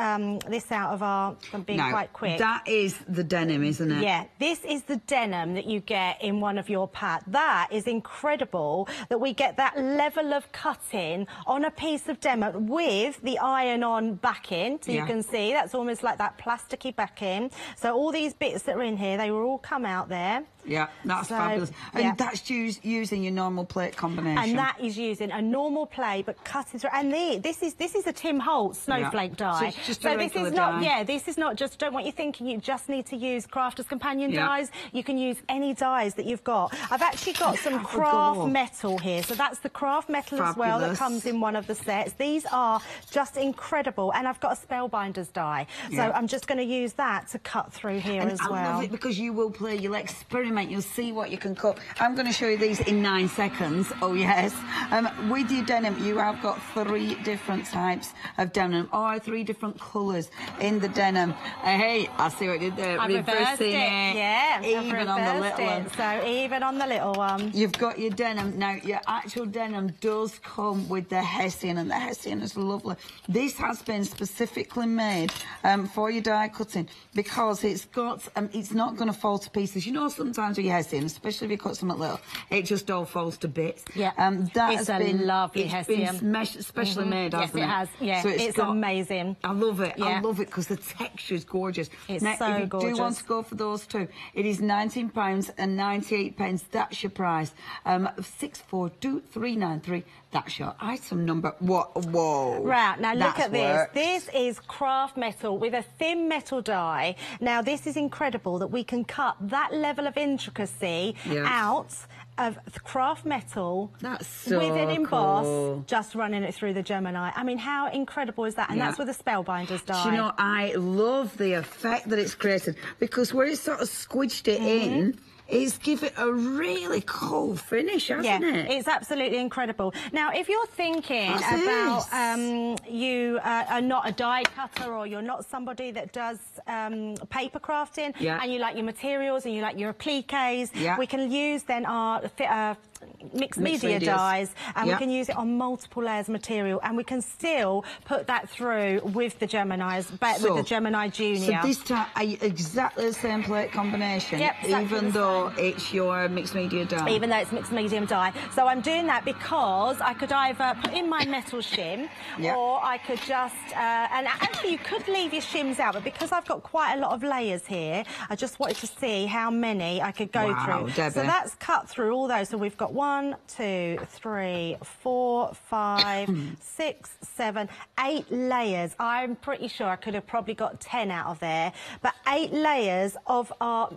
this out of our, I'm being quite quick. That is the denim, isn't it? Yeah, this is the denim that you get in one of your packs. That is incredible that we get that level of cutting on a piece of denim with the iron-on backing, so you can see that's almost like that plasticky backing. So all these bits that are in here, they will all come out there. Yeah, that's fabulous. And that's using your normal plate combination. And that is using a normal plate, but cutting through. And this is a Tim Holtz snowflake die. So it's just a regular die. Yeah, this is not just. Don't want you thinking you just need to use Crafter's Companion dies. You can use any dies that you've got. I've actually got some craft metal here, so that's the craft metal as well that comes in one of the sets. These are just incredible, and I've got a Spellbinders die, so I'm just going to use that to cut through here as well. I love it because you will play. You'll experiment. You'll see what you can cut. I'm going to show you these in 9 seconds. Oh, yes. With your denim, you have got 3 different types of denim, or 3 different colours in the denim. Hey, I see what you did there. I reversed it. Yeah, even on the little one. So even on the little one. You've got your denim. Now, your actual denim does come with the Hessian, and the Hessian is lovely. This has been specifically made for your die cutting because it's got, it's not going to fall to pieces. You know, sometimes with your Hessian, especially if you cut something little, it just all falls to bits. Yeah, it's a lovely Hessian. It's been specially made, hasn't it? Yes, it has. Yeah, so it's amazing. I love it. I love it because the texture is gorgeous. It's now, so if you gorgeous. do want to go for those two, it is £19.98. That's your price. 642393. That's your item number. Whoa. Right, now look at this. This is craft metal with a thin metal die. Now, this is incredible that we can cut that level of intricacy out of craft metal that's so with an emboss, cool. just running it through the Gemini. I mean, how incredible is that? And that's with the Spellbinders die. Do you know, I love the effect that it's created, because where it's sort of squidged it in, it's given a really cool finish, hasn't it? It's absolutely incredible. Now, if you're thinking about you are not a die cutter, or you're not somebody that does paper crafting, and you like your materials and you like your appliques, we can use then our mixed media dies, and we can use it on multiple layers of material, and we can still put that through with the Geminis, but with the Gemini Junior. So this time, exactly the same plate combination, even though it's your mixed media die. Even though it's mixed medium die. So I'm doing that because I could either put in my metal shim, or I could just, and actually you could leave your shims out, but because I've got quite a lot of layers here, I just wanted to see how many I could go through. Debbie. So that's cut through all those. So we've got 1, 2, 3, 4, 5, 6, 7, 8 layers. I'm pretty sure I could have probably got 10 out of there, but 8 layers of our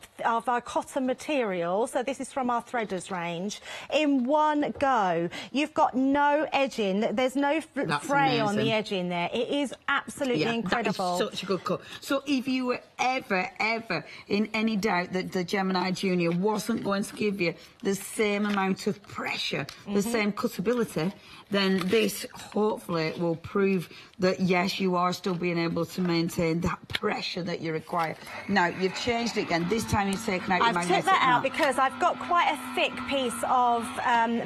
cotton material. So this is from our threaders range in one go. You've got no edging. There's no fray on the edging there. It is absolutely incredible. That is such a good cut. So if you were ever in any doubt that the Gemini Junior wasn't going to give you the same amount of pressure, the same cutability, then this hopefully will prove that yes, you are still being able to maintain that pressure that you require. Now you've changed it again. This time you've taken out your magnetic I've took that out mat. because I've got quite a thick piece of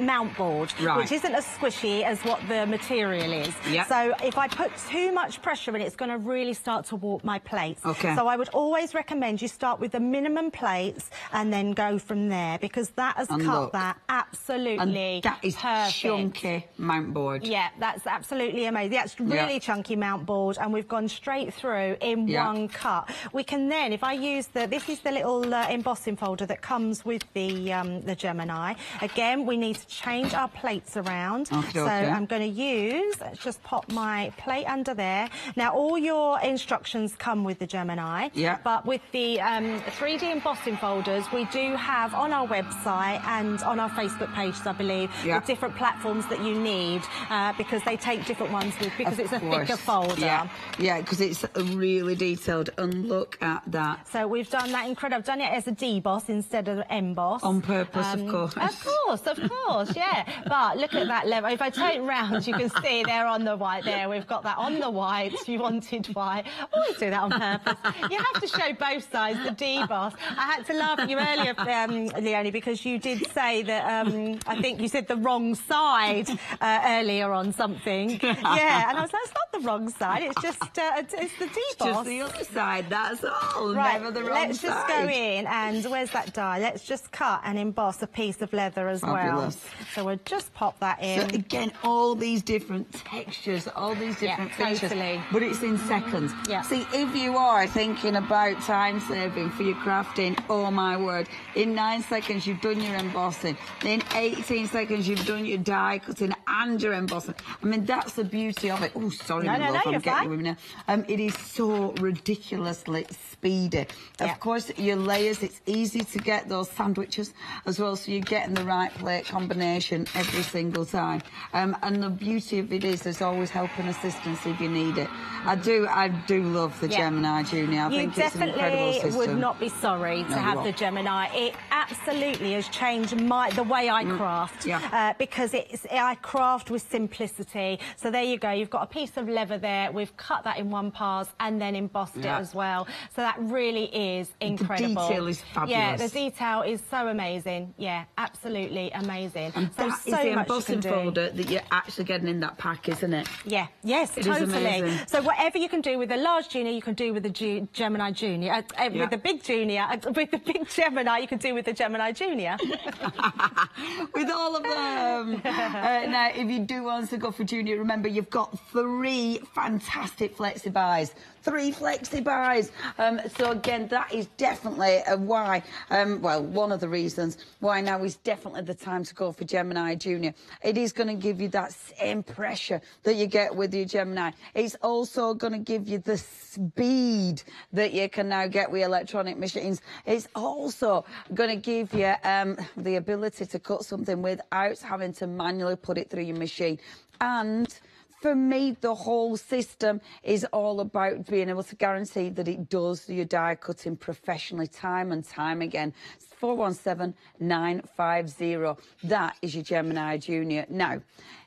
mount board, which isn't as squishy as what the material is. So if I put too much pressure in, it's going to really start to warp my plates. So I would always recommend you start with the minimum plates and then go from there, because that has cut that absolutely that is perfect. Chunky mount board. Yeah, that's absolutely amazing. That's really chunky mount board, and we've gone straight through in one cut. We can then, if I use this is the little embossing folder that comes with the Gemini. Again, we need to change our plates around. So I'm going to use, let's just pop my plate under there. Now, all your instructions come with the Gemini, but with the 3D embossing folders, we do have on our website and on our Facebook pages, I believe, the different platforms that you need, because they take different ones because it's a thicker folder. Yeah, because it's really detailed, and look at that. So we've done that incredible. I've done it as a deboss instead of emboss. On purpose, of course. Of course, yeah. But look at that level. If I turn round, you can see there on the white there. We've got that on the white. You wanted white. Always do that on purpose. You have to show both sides, the deboss. I had to laugh at you earlier, Leonie, because you did say that, I think you said the wrong side earlier on something. Yeah, and I was like, it's not the wrong side. It's just, it's the deboss. Just the other side, that's all. Right, Never the wrong let's side. just go in, and where's that die? Let's just cut and emboss a piece of leather as well. So we'll just pop that in. So again, all these different textures, all these different finishes, but it's in seconds. See, if you are thinking about time saving for your crafting, oh my word, in 9 seconds you've done your embossing, in 18 seconds you've done your die cutting and your embossing. I mean, that's the beauty of it. Oh, sorry, no, I'm getting with me now. It is so ridiculously speedy. Of course, your layers, it's easy to get those sandwiches as well, so you're getting the right plate combination every single time. And the beauty of it is there's always help and assistance if you need it. I do love the Gemini Junior. I think it's an incredible system. You definitely would not be sorry to have the Gemini. It absolutely has changed the way I craft, because I craft with simplicity. So there you go. You've got a piece of leather there. We've cut that in one pass and then embossed it as well. So that really is incredible. The detail is fabulous. Yeah, the detail is so amazing. Yeah, absolutely amazing. And so that is the embossing folder that you're actually getting in that pack, isn't it? Yeah, yes, it totally. Is amazing. So whatever you can do with the large Junior, you can do with the Gemini Junior. With the big Junior, with the big Gemini, you can do with the Gemini Junior. With all of them. Now, if you do want to go for Junior, remember you've got 3 fantastic flexi buys. 3 flexi buys. So again, that is definitely why, well, one of the reasons why now is definitely the time to go for Gemini Junior. It is going to give you that same pressure that you get with your Gemini. It's also going to give you the speed that you can now get with electronic machines. It's also going to give you the ability to cut got something without having to manually put it through your machine. And for me, the whole system is all about being able to guarantee that it does your die cutting professionally time and time again. 417950. That is your Gemini Junior. Now,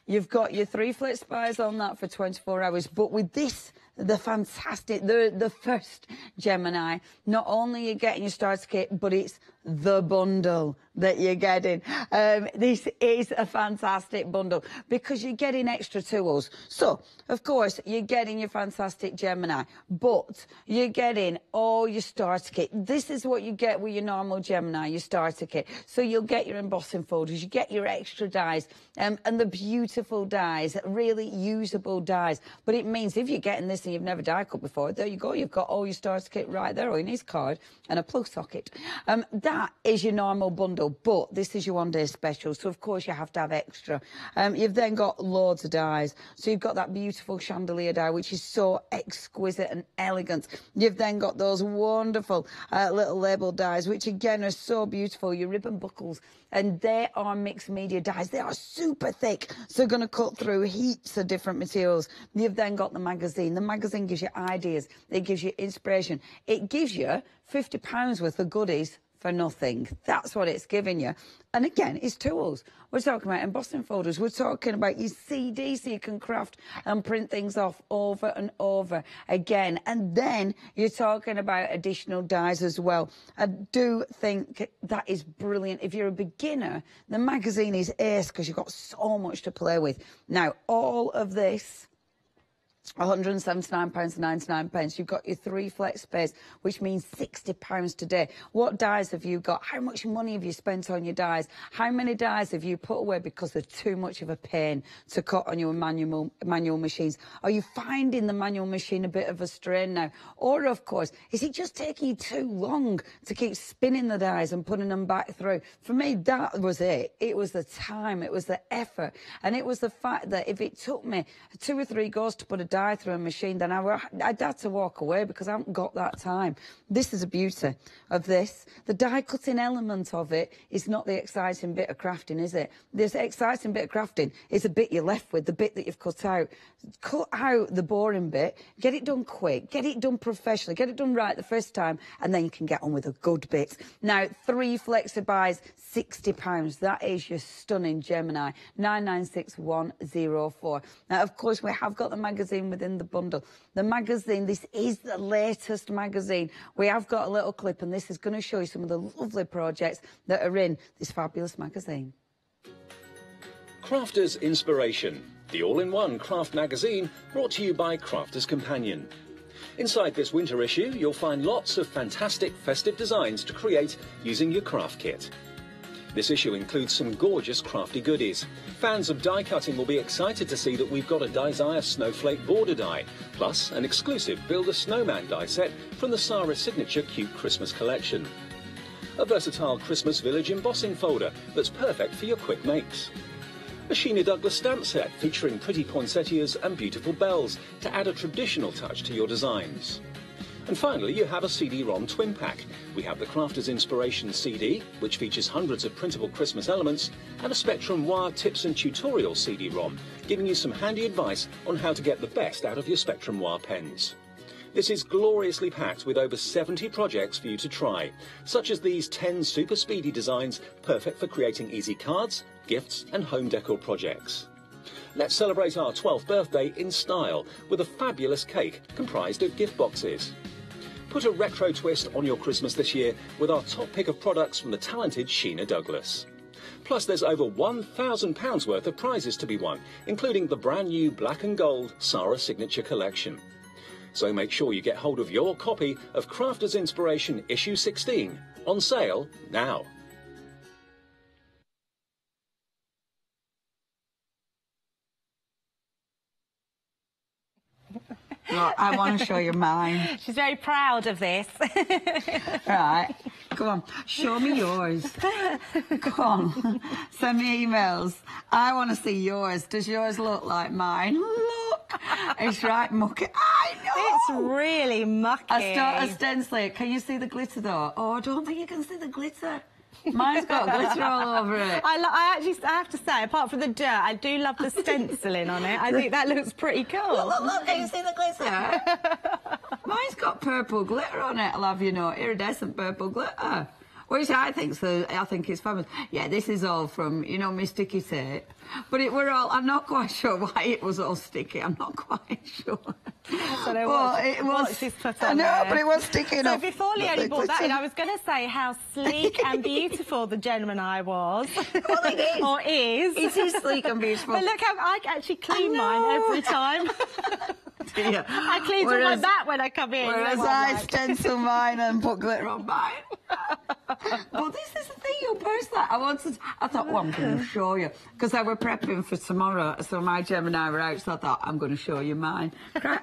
you've got your 3 flit spires on that for 24 hours, but with this, the fantastic, the first Gemini, not only are you getting your starter kit, but it's the bundle that you're getting. This is a fantastic bundle because you're getting extra tools. So, of course, you're getting your fantastic Gemini, but you're getting all your starter kit. This is what you get with your normal Gemini, your starter kit. So you'll get your embossing folders, you get your extra dies, and the beautiful dies, really usable dies. But it means if you're getting this and you've never die cut before, there you go, you've got all your starter kit right there, all you need is a card and a plug socket. That is your normal bundle, but this is your one-day special, so of course you have to have extra. You've then got loads of dies. So you've got that beautiful chandelier die, which is so exquisite and elegant. You've then got those wonderful little label dies, which again are so beautiful, your ribbon buckles, and they are mixed media dies. They are super thick, so going to cut through heaps of different materials. You've then got the magazine. The magazine gives you ideas, it gives you inspiration, it gives you £50 worth of goodies for nothing. That's what it's giving you. And again, it's tools. We're talking about embossing folders. We're talking about your CD, so you can craft and print things off over and over again. And then you're talking about additional dies as well. I do think that is brilliant. If you're a beginner, the magazine is ace because you've got so much to play with. Now, all of this, £179.99. You've got your 3 flex spares, which means £60 today. What dies have you got? How much money have you spent on your dies? How many dies have you put away because they're too much of a pain to cut on your manual machines? Are you finding the manual machine a bit of a strain now? Or, of course, is it just taking you too long to keep spinning the dies and putting them back through? For me, that was it. It was the time, it was the effort, and it was the fact that if it took me 2 or 3 goes to put a die through a machine, then I'd have to walk away because I haven't got that time. This is the beauty of this. The die cutting element of it is not the exciting bit of crafting, is it? The exciting bit of crafting is the bit you're left with, the bit that you've cut out. Cut out the boring bit, get it done quick, get it done professionally, get it done right the first time, and then you can get on with the good bits. Now, 3 flexi buys, £60. That is your stunning Gemini, 996104. Now, of course, we have got the magazine within the bundle. The magazine, this is the latest magazine. We have got a little clip, and this is going to show you some of the lovely projects that are in this fabulous magazine. Crafters Inspiration, the all-in-one craft magazine brought to you by Crafters Companion. Inside this winter issue, you'll find lots of fantastic festive designs to create using your craft kit. This issue includes some gorgeous crafty goodies. Fans of die cutting will be excited to see that we've got a Desire Snowflake border die, plus an exclusive Build a Snowman die set from the Sarah Signature Cute Christmas collection. A versatile Christmas Village embossing folder that's perfect for your quick makes. A Sheena Douglas stamp set featuring pretty poinsettias and beautiful bells to add a traditional touch to your designs. And finally, you have a CD-ROM twin pack. We have the Crafters Inspiration CD, which features hundreds of printable Christmas elements, and a Spectrum Wire Tips and Tutorial CD-ROM, giving you some handy advice on how to get the best out of your Spectrum Wire pens. This is gloriously packed with over 70 projects for you to try, such as these 10 super speedy designs perfect for creating easy cards, gifts and home decor projects. Let's celebrate our 12th birthday in style with a fabulous cake comprised of gift boxes. Put a retro twist on your Christmas this year with our top pick of products from the talented Sheena Douglas. Plus there's over £1,000 worth of prizes to be won, including the brand new black and gold Sarah Signature collection. So make sure you get hold of your copy of Crafters Inspiration issue 16, on sale now. Look, I want to show you mine. She's very proud of this. Right, come on, show me yours. Come on, send me emails. I want to see yours. Does yours look like mine? Look, it's right mucky. I know. It's really mucky. I start stenciling. Can you see the glitter though? Oh, I don't think you can see the glitter. Mine's got glitter all over it. I have to say, apart from the dirt, I do love the stenciling on it. I think that looks pretty cool. Look, can you see the glitter? Mine's got purple glitter on it, I'll have you know, iridescent purple glitter. Which I think it's fabulous. Yeah, this is all from, you know, my sticky tape. But it were all, I'm not quite sure why it was all sticky. I'm not quite sure. So what's this put on I know, there? but it was sticky enough. So before Leonie brought that in, I was going to say how sleek and beautiful the gentleman I was. Well, it is. Or is. It is sleek and beautiful. But look how I actually clean mine every time. Yeah. I clean all my back when I come in. Whereas I stencil mine and put glitter on mine. Well, this is the thing, you post that. I thought, well, I'm going to show you. Because I were prepping for tomorrow, so my Gem and I were out, so I thought, I'm going to show you mine.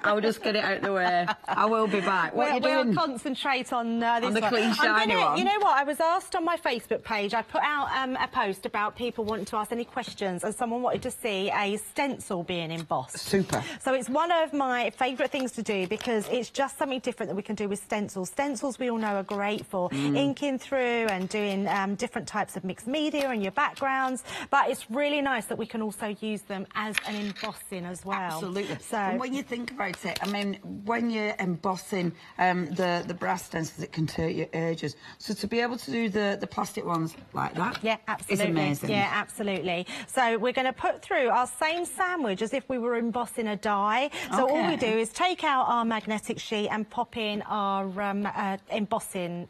I'll just get it out of the way. I will be back. What are you doing? We'll concentrate on this on the one. clean, shiny one. You know what? I was asked on my Facebook page, I put out a post about people wanting to ask any questions, and someone wanted to see a stencil being embossed. Super. So it's one of my favourite things to do because it's just something different that we can do with stencils. Stencils, we all know, are great for inking through and doing different types of mixed media in your backgrounds, but it's really nice that we can also use them as an embossing as well. Absolutely. So and when you think about it, I mean, when you're embossing the brass stencils, it can hurt your edges. So to be able to do the plastic ones like that, yeah, absolutely. is amazing. Yeah, absolutely. So we're going to put through our same sandwich as if we were embossing a die. So all we do is take out our magnetic sheet and pop in our embossing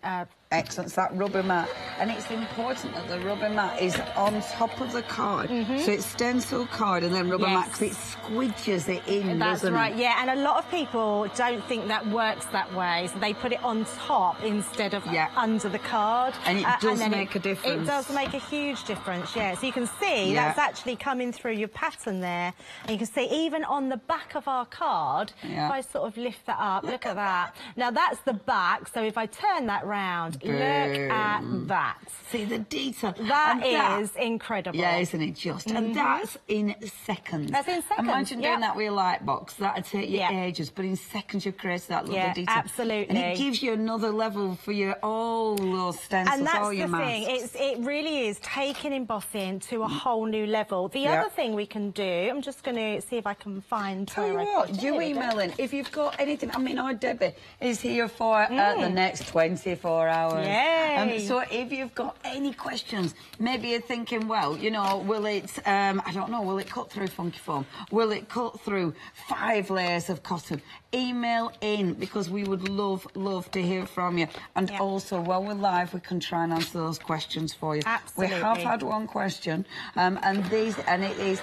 Excellent, it's that rubber mat. And it's important that the rubber mat is on top of the card. So it's stencil card and then rubber mat, because it squidges it in, That's right, it? yeah. And a lot of people don't think that works that way. So they put it on top instead of under the card. And it does make a difference. It does make a huge difference, yeah. So you can see that's actually coming through your pattern there. And you can see even on the back of our card, if I sort of lift that up, look at that. Now that's the back, so if I turn that round, look at that. See the detail. That is incredible. Yeah, isn't it just? And that's in seconds. That's in seconds. Imagine doing that with a light box. That'd take you ages, but in seconds you've created that lovely detail. Absolutely. And it gives you another level for your all those stencils, and that's all your the masks. thing. It really is taking embossing to a whole new level. The other thing we can do, I'm just going to see if I can find. Tell you what, you email in if you've got anything. I mean, our Debbie is here for the next 24 hours. Yay. So if you've got any questions, maybe you're thinking, well, you know, will it, I don't know, will it cut through funky foam? Will it cut through 5 layers of cotton? Email in, because we would love to hear from you. And also, while we're live, we can try and answer those questions for you. Absolutely. We have had one question, and it is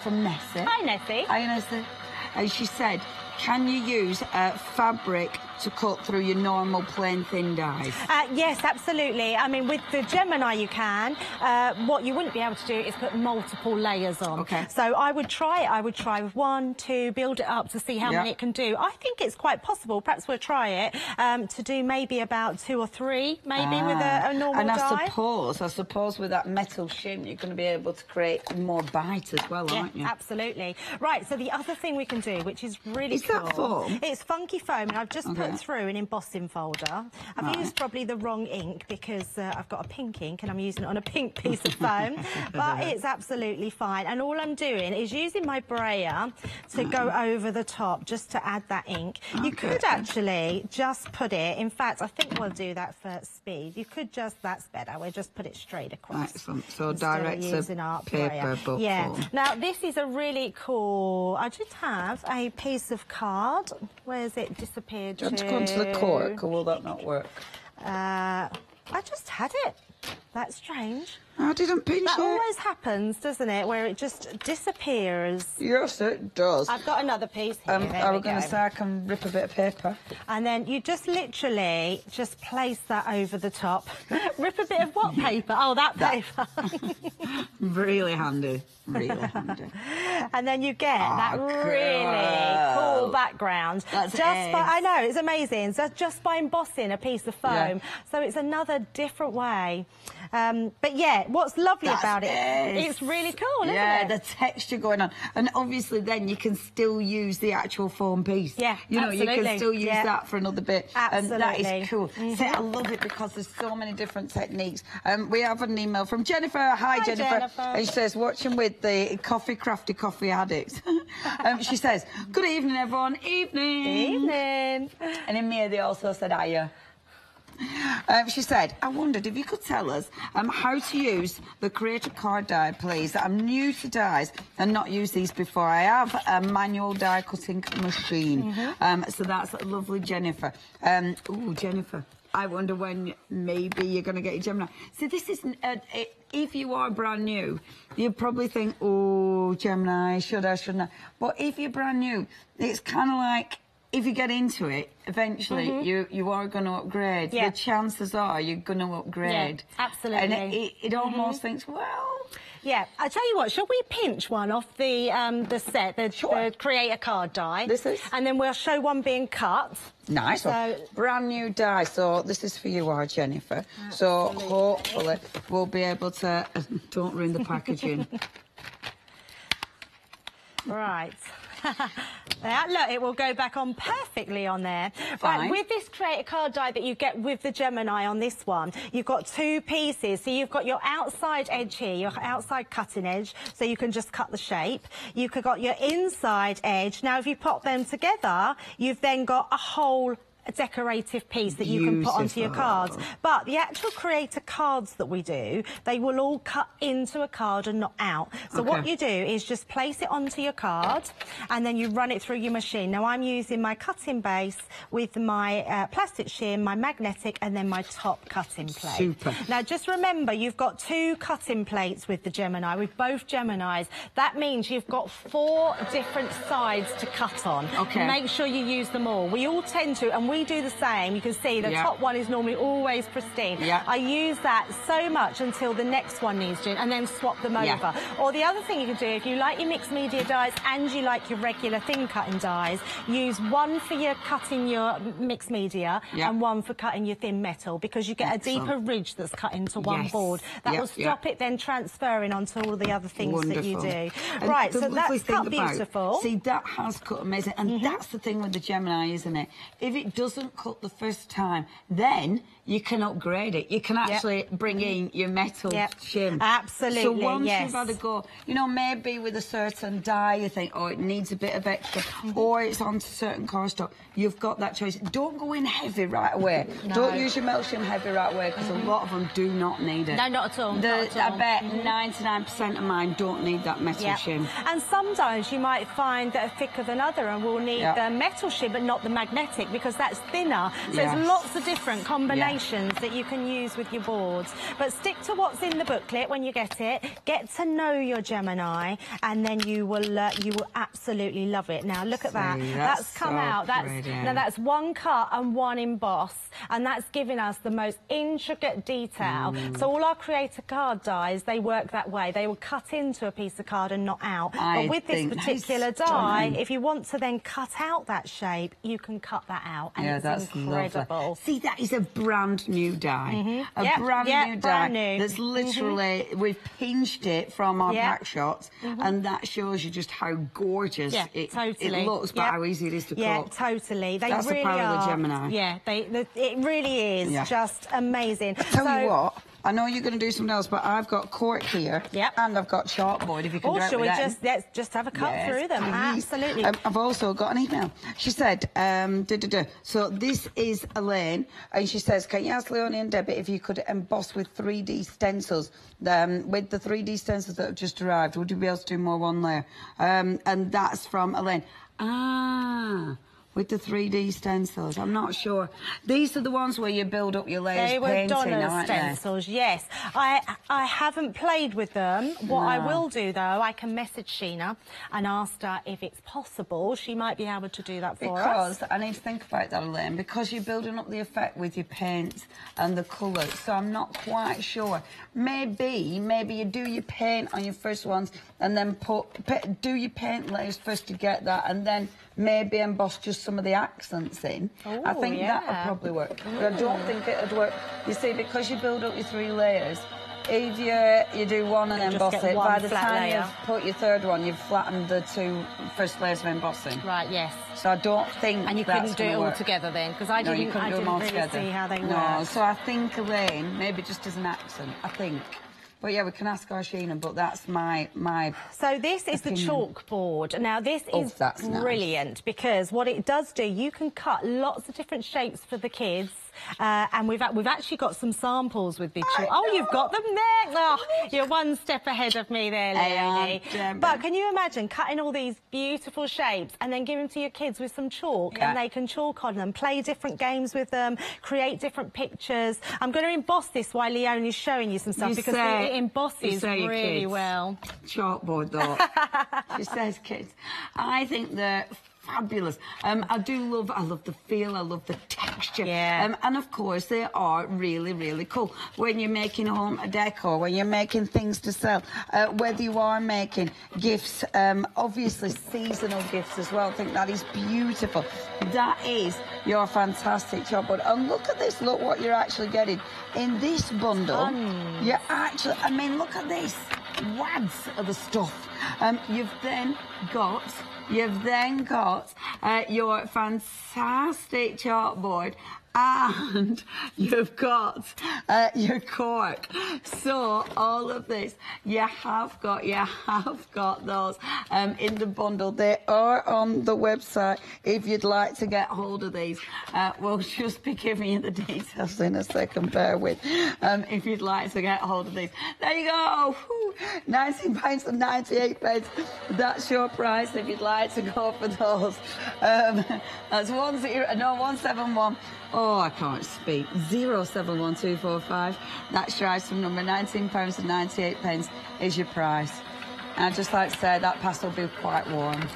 from Nessie. Hi, Nessie. Hi, Nessie. And she said, can you use fabric to cut through your normal plain thin dies? Yes, absolutely. I mean, with the Gemini you can. What you wouldn't be able to do is put multiple layers on. Okay. So I would try it. I would try with 1, 2, build it up to see how many it can do. I think it's quite possible. Perhaps we'll try it to do maybe about 2 or 3, maybe with a normal die. And I suppose with that metal shim, you're going to be able to create more bite as well, aren't you? Absolutely. Right. So the other thing we can do, which is really cool. Is that foam? It's funky foam, and I've just put through an embossing folder. I've used probably the wrong ink because I've got a pink ink and I'm using it on a pink piece of foam, but it's absolutely fine. And all I'm doing is using my brayer to go over the top just to add that ink. You could actually just put it, in fact, I think we'll do that for speed. You could just, that's better, we'll just put it straight across. Excellent. So direct to paper book form. Now this is a really cool, I just have a piece of card. Where's it disappeared to? Do you want to go into the cork, or will that not work? I just had it. That's strange. I didn't pinch that it. Always happens, doesn't it, where it just disappears. Yes, it does. I've got another piece here. I was going to say I can rip a bit of paper. And then you just literally just place that over the top. Rip a bit of what paper? Oh, that paper. Really handy. Really handy. And then you get that really cool background. That's I know, it's amazing. So just by embossing a piece of foam. So it's another different way But yeah, what's lovely about it, it's really cool, isn't it? Yeah, the texture going on. And obviously then you can still use the actual foam piece. Yeah, you know, absolutely. you can still use that for another bit. Absolutely. And that is cool. See, I love it because there's so many different techniques. We have an email from Jennifer. Hi, Jennifer. And she says, watching with the crafty coffee addicts. She says, good evening, everyone. Evening. Evening. And in Mia, they also said, hiya. She said, I wondered if you could tell us how to use the Creator card die, please. I'm new to dies and not used these before. I have a manual die cutting machine. So that's lovely, Jennifer. Oh, Jennifer, I wonder when maybe you're going to get your Gemini. See, this isn't... if you are brand new, you probably think, oh, Gemini, should I, shouldn't I? But if you're brand new, it's kind of like... If you get into it, eventually you are going to upgrade. The chances are you're going to upgrade. Yeah, absolutely. And it almost thinks, well... Yeah, I tell you what, shall we pinch one off the set, the Creator card die? This is? And then we'll show one being cut. Nice one. Brand new die, so this is for you, Jennifer. Absolutely. So hopefully we'll be able to... Don't ruin the packaging. Right. Look, it will go back on perfectly on there. Right, with this Creator card die that you get with the Gemini on this one, you've got two pieces. So you've got your outside edge here, your outside cutting edge, so you can just cut the shape. You've got your inside edge. Now, if you pop them together, you've then got a whole decorative piece that you can put onto your cards. But the actual Creator cards that we do, they will all cut into a card and not out. So what you do is just place it onto your card and then you run it through your machine. Now I'm using my cutting base with my plastic shim, my magnetic, and then my top cutting plate. Super. Now just remember, you've got two cutting plates with the Gemini, with both Geminis. That means you've got 4 different sides to cut on. Make sure you use them all. We all tend to, and we do the same. You can see the top one is normally always pristine. I use that so much until the next one needs doing, and then swap them over. Or the other thing you can do, if you like your mixed media dies and you like your regular thin cutting dies, use one for your cutting your mixed media and one for cutting your thin metal, because you get a deeper ridge that's cut into one board. That will stop it then transferring onto all the other things that you do. Right, so that's cut beautiful. See, that has cut amazing, and that's the thing with the Gemini, isn't it? If it doesn't cut the first time, then you can upgrade it. You can actually bring in your metal shim. Absolutely, so once you've had a go, you know, maybe with a certain die you think, oh, it needs a bit of extra, or it's onto certain cardstock, you've got that choice. Don't go in heavy right away. Don't use your metal shim heavy right away, because a lot of them do not need it. No, not at all. I bet 99% of mine don't need that metal shim. And sometimes you might find that are thicker than other and will need the metal shim but not the magnetic, because that's thinner. So there's lots of different combinations that you can use with your boards. But stick to what's in the booklet when you get it. Get to know your Gemini, and then you will absolutely love it. Now look at that. That's come out. That's one cut and one emboss, and that's giving us the most intricate detail. So all our Creator card dies, they work that way. They will cut into a piece of card and not out. But with this particular die, if you want to then cut out that shape, you can cut that out, and it's incredible. Lovely. See, that is a brand new die. A brand new die. That's literally, we've pinched it from our pack shots, and that shows you just how gorgeous it looks, but how easy it is to cut. Yeah, totally. That's really the power of the Gemini. Yeah, it really is just amazing. Tell you what, I know you're going to do something else, but I've got cork here, and I've got chalkboard, if you can do it shall with we them. let's just have a cut through them? Please. Absolutely. I've also got an email. She said, so this is Elaine, and she says, can you ask Leonie and Debbie if you could emboss with 3D stencils? With the 3D stencils that have just arrived, would you be able to do more one layer? And that's from Elaine. With the 3D stencils, I'm not sure. These are the ones where you build up your layers They were painting, Donna's stencils, yes. I haven't played with them. What I will do, though, I can message Sheena and ask her if it's possible. She might be able to do that for us. Because I need to think about that, Elaine, because you're building up the effect with your paint and the colours, so I'm not quite sure. Maybe you do your paint on your first ones and then do your paint layers first to get that, and then maybe emboss just some of the accents in. I think that would probably work. But I don't think it would work. You see, because you build up your 3 layers, if you do one and emboss it, by the time you've put your 3rd one, you've flattened the 2 first layers of embossing. Right, yes. So I don't think And you couldn't do it all together then? Because I didn't really see how they work. No, so I think, Elaine, maybe just as an accent, I think. But yeah, we can ask Hochanda, but that's my So this is the chalkboard. Now this is brilliant because what it does do, you can cut lots of different shapes for the kids. And we've actually got some samples with the chalk. Oh, you've got them there. Oh, you're one step ahead of me there, Leonie. But can you imagine cutting all these beautiful shapes and then giving them to your kids with some chalk and they can chalk on them, play different games with them, create different pictures. I'm going to emboss this while Leonie's showing you some stuff because it embosses really well. Chalkboard, though. She says kids. I think they're fabulous. I love the feel, I love the texture. And of course, they are really, really cool. When you're making home decor, when you're making things to sell, whether you are making gifts, obviously seasonal gifts as well, I think that is beautiful. That is your fantastic chalkboard. And look at this, look what you're actually getting. In this bundle, you're actually, I mean, look at this. Wads of the stuff. You've then got your fantastic chalkboard and you've got your cork. So all of this, you have got those in the bundle. They are on the website if you'd like to get hold of these. We'll just be giving you the details in a second, bear with. If you'd like to get hold of these. There you go. £19.98. That's your price if you'd like to go for those. That's 171. Oh, I can't speak. 071245. That's your item number. £19.98 is your price. And I'd just like to say that pasta will be quite warm.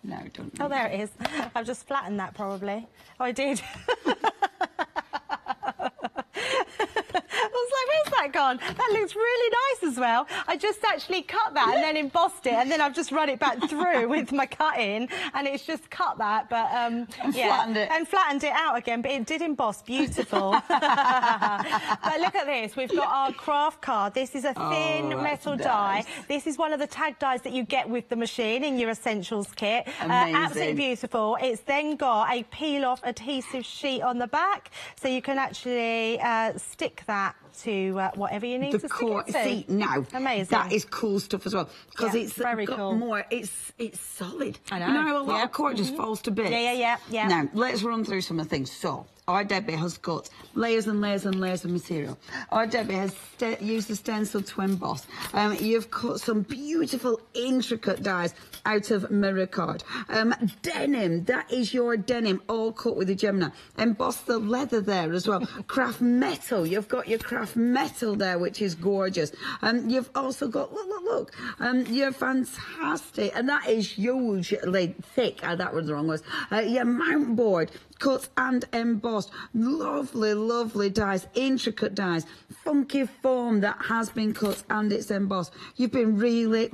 No, don't. Oh, there it is. I've just flattened that probably. Oh, I did. I was like, where's that gone? That looks really nice as well. I just actually cut that and then embossed it, and then I've just run it back through with my cutting, and it's just cut that, but flattened it out again. But it did emboss, beautiful. But look at this. We've got our craft card. This is a thin metal die. This is one of the tag dies that you get with the machine in your essentials kit. Absolutely beautiful. It's then got a peel-off adhesive sheet on the back, so you can actually stick that to whatever you need to stick it to. See, now, amazing. That is cool stuff as well, because it's very cool. More. It's solid. I know. You know how a lot of cork just falls to bits. Yeah. Now let's run through some of the things. So our Debbie has got layers and layers and layers of material. Our Debbie has used the stencil to emboss. You've cut some beautiful, intricate dies out of mirror card. Denim, that is your denim, all cut with a Gemini. Emboss the leather there as well. Craft metal, you've got your craft metal there, which is gorgeous. You've also got, look, you're fantastic, and that is hugely thick. That was the wrong words. Your mount board, cut and embossed. Lovely dies, intricate dies, funky foam that has been cut and it's embossed. You've been really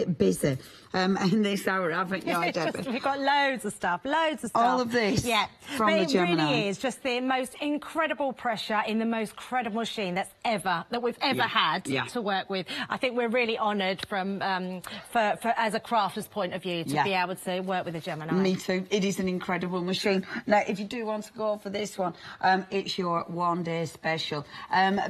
busy in this hour, haven't you, Debbie? We've got loads of stuff. All of this from the Gemini. It really is just the most incredible pressure in the most credible machine that we've ever had to work with. I think we're really honoured from as a crafter's point of view to be able to work with a Gemini. Me too. It is an incredible machine. Now, if you do want to go for this one, it's your one-day special.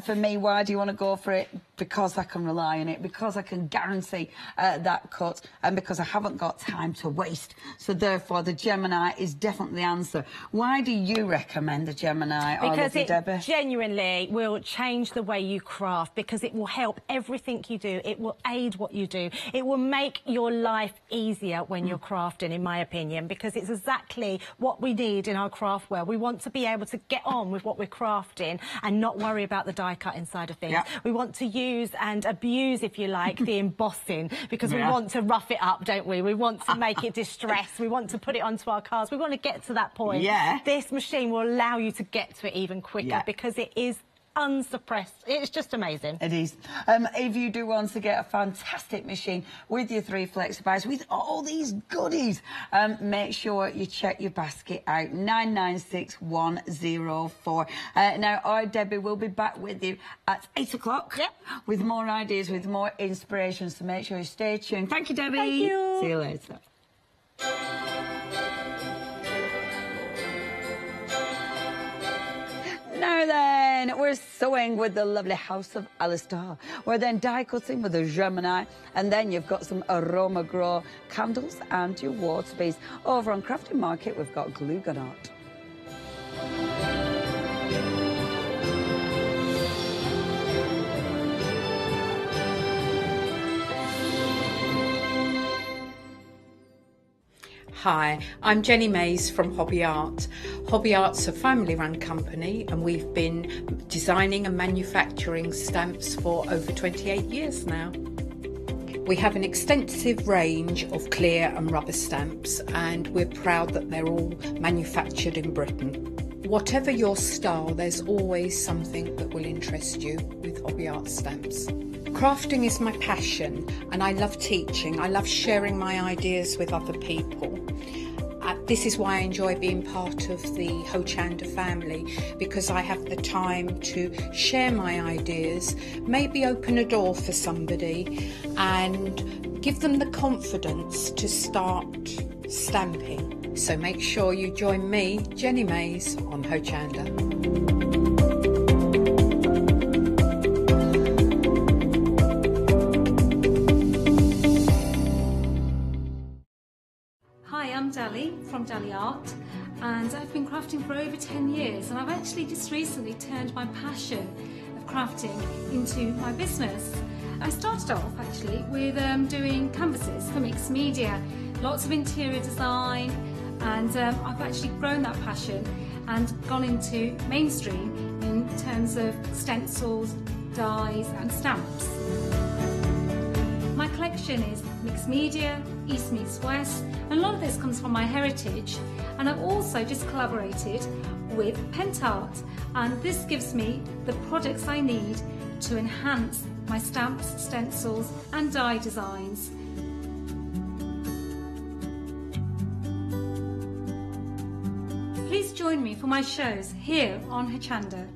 For me, why do you want to go for it? Because I can rely on it, because I can guarantee that cut, and because I haven't got time to waste. So therefore, the Gemini is definitely the answer. Why do you recommend the Gemini? Because it genuinely will change the way you craft, because it will help everything you do. It will aid what you do. It will make your life easier when you're crafting, in my opinion, because it's exactly what we need in our craft world. We want to be able to get on with what we're crafting and not worry about the die cutting side of things. We want to use and abuse, if you like, the embossing, because we want to rough it up, don't we? We want to make it distressed. We want to put it onto our cards. We want to get to that point. This machine will allow you to get to it even quicker because it is unsuppressed. It's just amazing. It is. If you do want to get a fantastic machine with your 3 Flexi-Buys, with all these goodies, make sure you check your basket out, 996104. Now, I, Debbie, will be back with you at 8 o'clock with more ideas, with more inspiration, so make sure you stay tuned. Thank you, Debbie. Thank you. See you later. Now then, we're sewing with the lovely House of Alistair. We're then die cutting with the Gemini, and then you've got some Aroma Grow candles and your water beads. Over on Crafting Market, we've got glue gun art. Hi, I'm Jenny Mays from Hobby Art. Hobby Art's a family-run company and we've been designing and manufacturing stamps for over 28 years now. We have an extensive range of clear and rubber stamps and we're proud that they're all manufactured in Britain. Whatever your style, there's always something that will interest you with Hobby Art stamps. Crafting is my passion and I love teaching. I love sharing my ideas with other people. This is why I enjoy being part of the Hochanda family, because I have the time to share my ideas, maybe open a door for somebody and give them the confidence to start stamping. So make sure you join me, Jenny Mays, on Hochanda. I'm Dali from Dali Art, and I've been crafting for over 10 years, and I've actually just recently turned my passion of crafting into my business. I started off actually with doing canvases for mixed media, lots of interior design, and I've actually grown that passion and gone into mainstream in terms of stencils, dies and stamps. My collection is mixed media, East meets West, and a lot of this comes from my heritage, and I've also just collaborated with Pentart, and this gives me the products I need to enhance my stamps, stencils and die designs. Please join me for my shows here on Hochanda.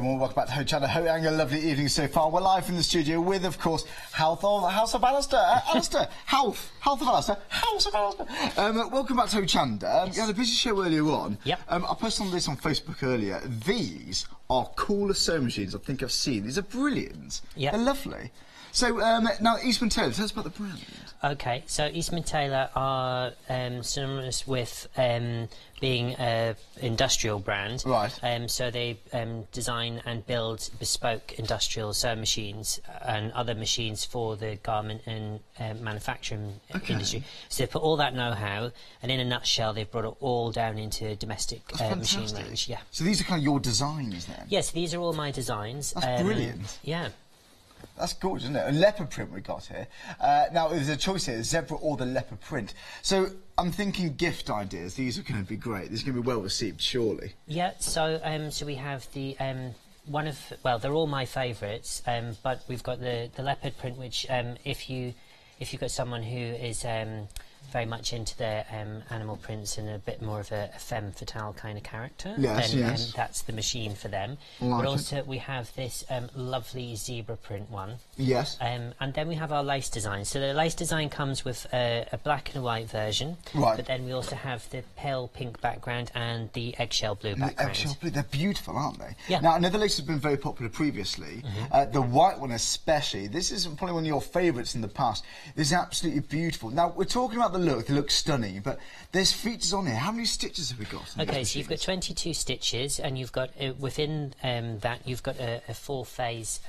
Welcome back to Hochanda. Hope you're having a lovely evening so far. We're live in the studio with, of course, House of Alistair. House of Alistair. Welcome back to Hochanda. You had a busy show earlier on. Yep. I posted on this on Facebook earlier. These are coolest sewing machines I think I've seen. These are brilliant. Yep. They're lovely. So, now, Eastman Taylor, tell us about the brand. Okay, so Eastman Taylor are synonymous with being an industrial brand. Right. So they design and build bespoke industrial sewing machines and other machines for the garment and manufacturing industry. So they put all that know-how, and in a nutshell, they've brought it all down into domestic machine range. Yeah. So these are kind of your designs then? Yes, these are all my designs. That's brilliant. Yeah. That's gorgeous, isn't it? A leopard print we got here. Now, there's a choice here, zebra or the leopard print. So, I'm thinking gift ideas. These are going to be great. These are going to be well received, surely. Yeah, so so we have the they're all my favourites, but we've got the leopard print, which if you've got someone who is very much into their animal prints and a bit more of a femme fatale kind of character, yes, then yes. that's the machine for them. Like but also we have this lovely zebra print one. Yes. And then we have our lace design. So the lace design comes with a black and white version. Right. But then we also have the pale pink background and the eggshell blue background. The eggshell blue, they're beautiful, aren't they? Yeah. Now, another lace has been very popular previously. The white one especially. This is probably one of your favourites in the past. This is absolutely beautiful. Now, we're talking about the look. They look stunning, but there's features on here. How many stitches have we got? Okay, so you've got 22 stitches, and you've got, within that, you've got a 4-phase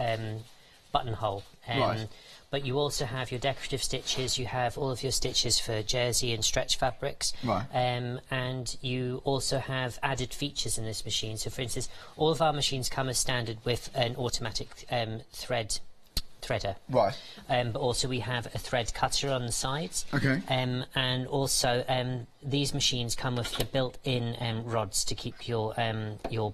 buttonhole. Right. But you also have your decorative stitches, you have all of your stitches for jersey and stretch fabrics. Right. And you also have added features in this machine. So, for instance, all of our machines come as standard with an automatic threader. Right. But also we have a thread cutter on the sides. Okay. And also these machines come with the built-in rods to keep your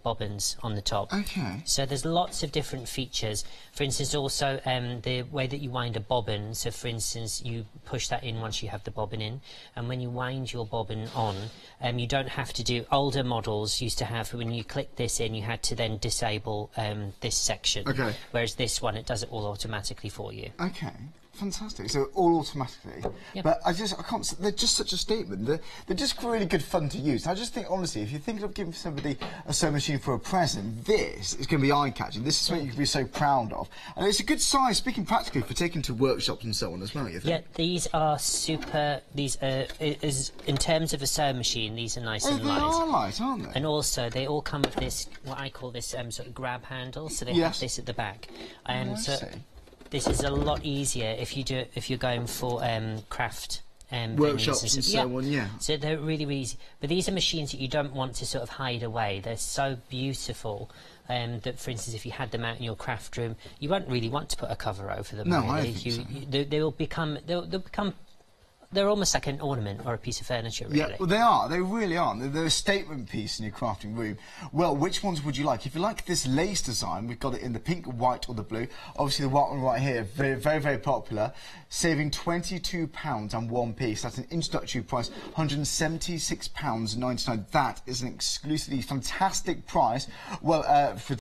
bobbins on the top. Okay. So there's lots of different features. For instance, also the way that you wind a bobbin. So, for instance, you push that in once you have the bobbin in, and when you wind your bobbin on, you don't have to do. Older models used to have, when you click this in, you had to then disable this section. Okay. Whereas this one, it does it all automatically for you. Okay. Fantastic. So all automatically. Yep. But I can't. They're just such a statement. They're just really good fun to use. I just think, honestly, if you're thinking of giving somebody a sewing machine for a present, this is going to be eye-catching. This is something you can be so proud of, and it's a good size. Speaking practically, for taking to workshops and so on as well. You think? Yeah, these are super. These is in terms of a sewing machine. These are nice and light. They are light, aren't they? And also, they all come with this, what I call this sort of grab handle. So they Yes. have this at the back. I So see. this is a lot easier if you're going for craft Workshops venues and so on, yeah. So they're really, really easy. But these are machines that you don't want to sort of hide away. They're so beautiful that, for instance, if you had them out in your craft room, you won't really want to put a cover over them. No, really. I think so. They'll become. They're almost like an ornament or a piece of furniture, really. Yeah, well, they are. They really are. They're a statement piece in your crafting room. Well, which ones would you like? If you like this lace design, we've got it in the pink, white, or the blue. Obviously, the white one right here, very, very, very popular. Saving £22 and one piece. That's an introductory price, £176.99. That is an exclusively fantastic price. Well, for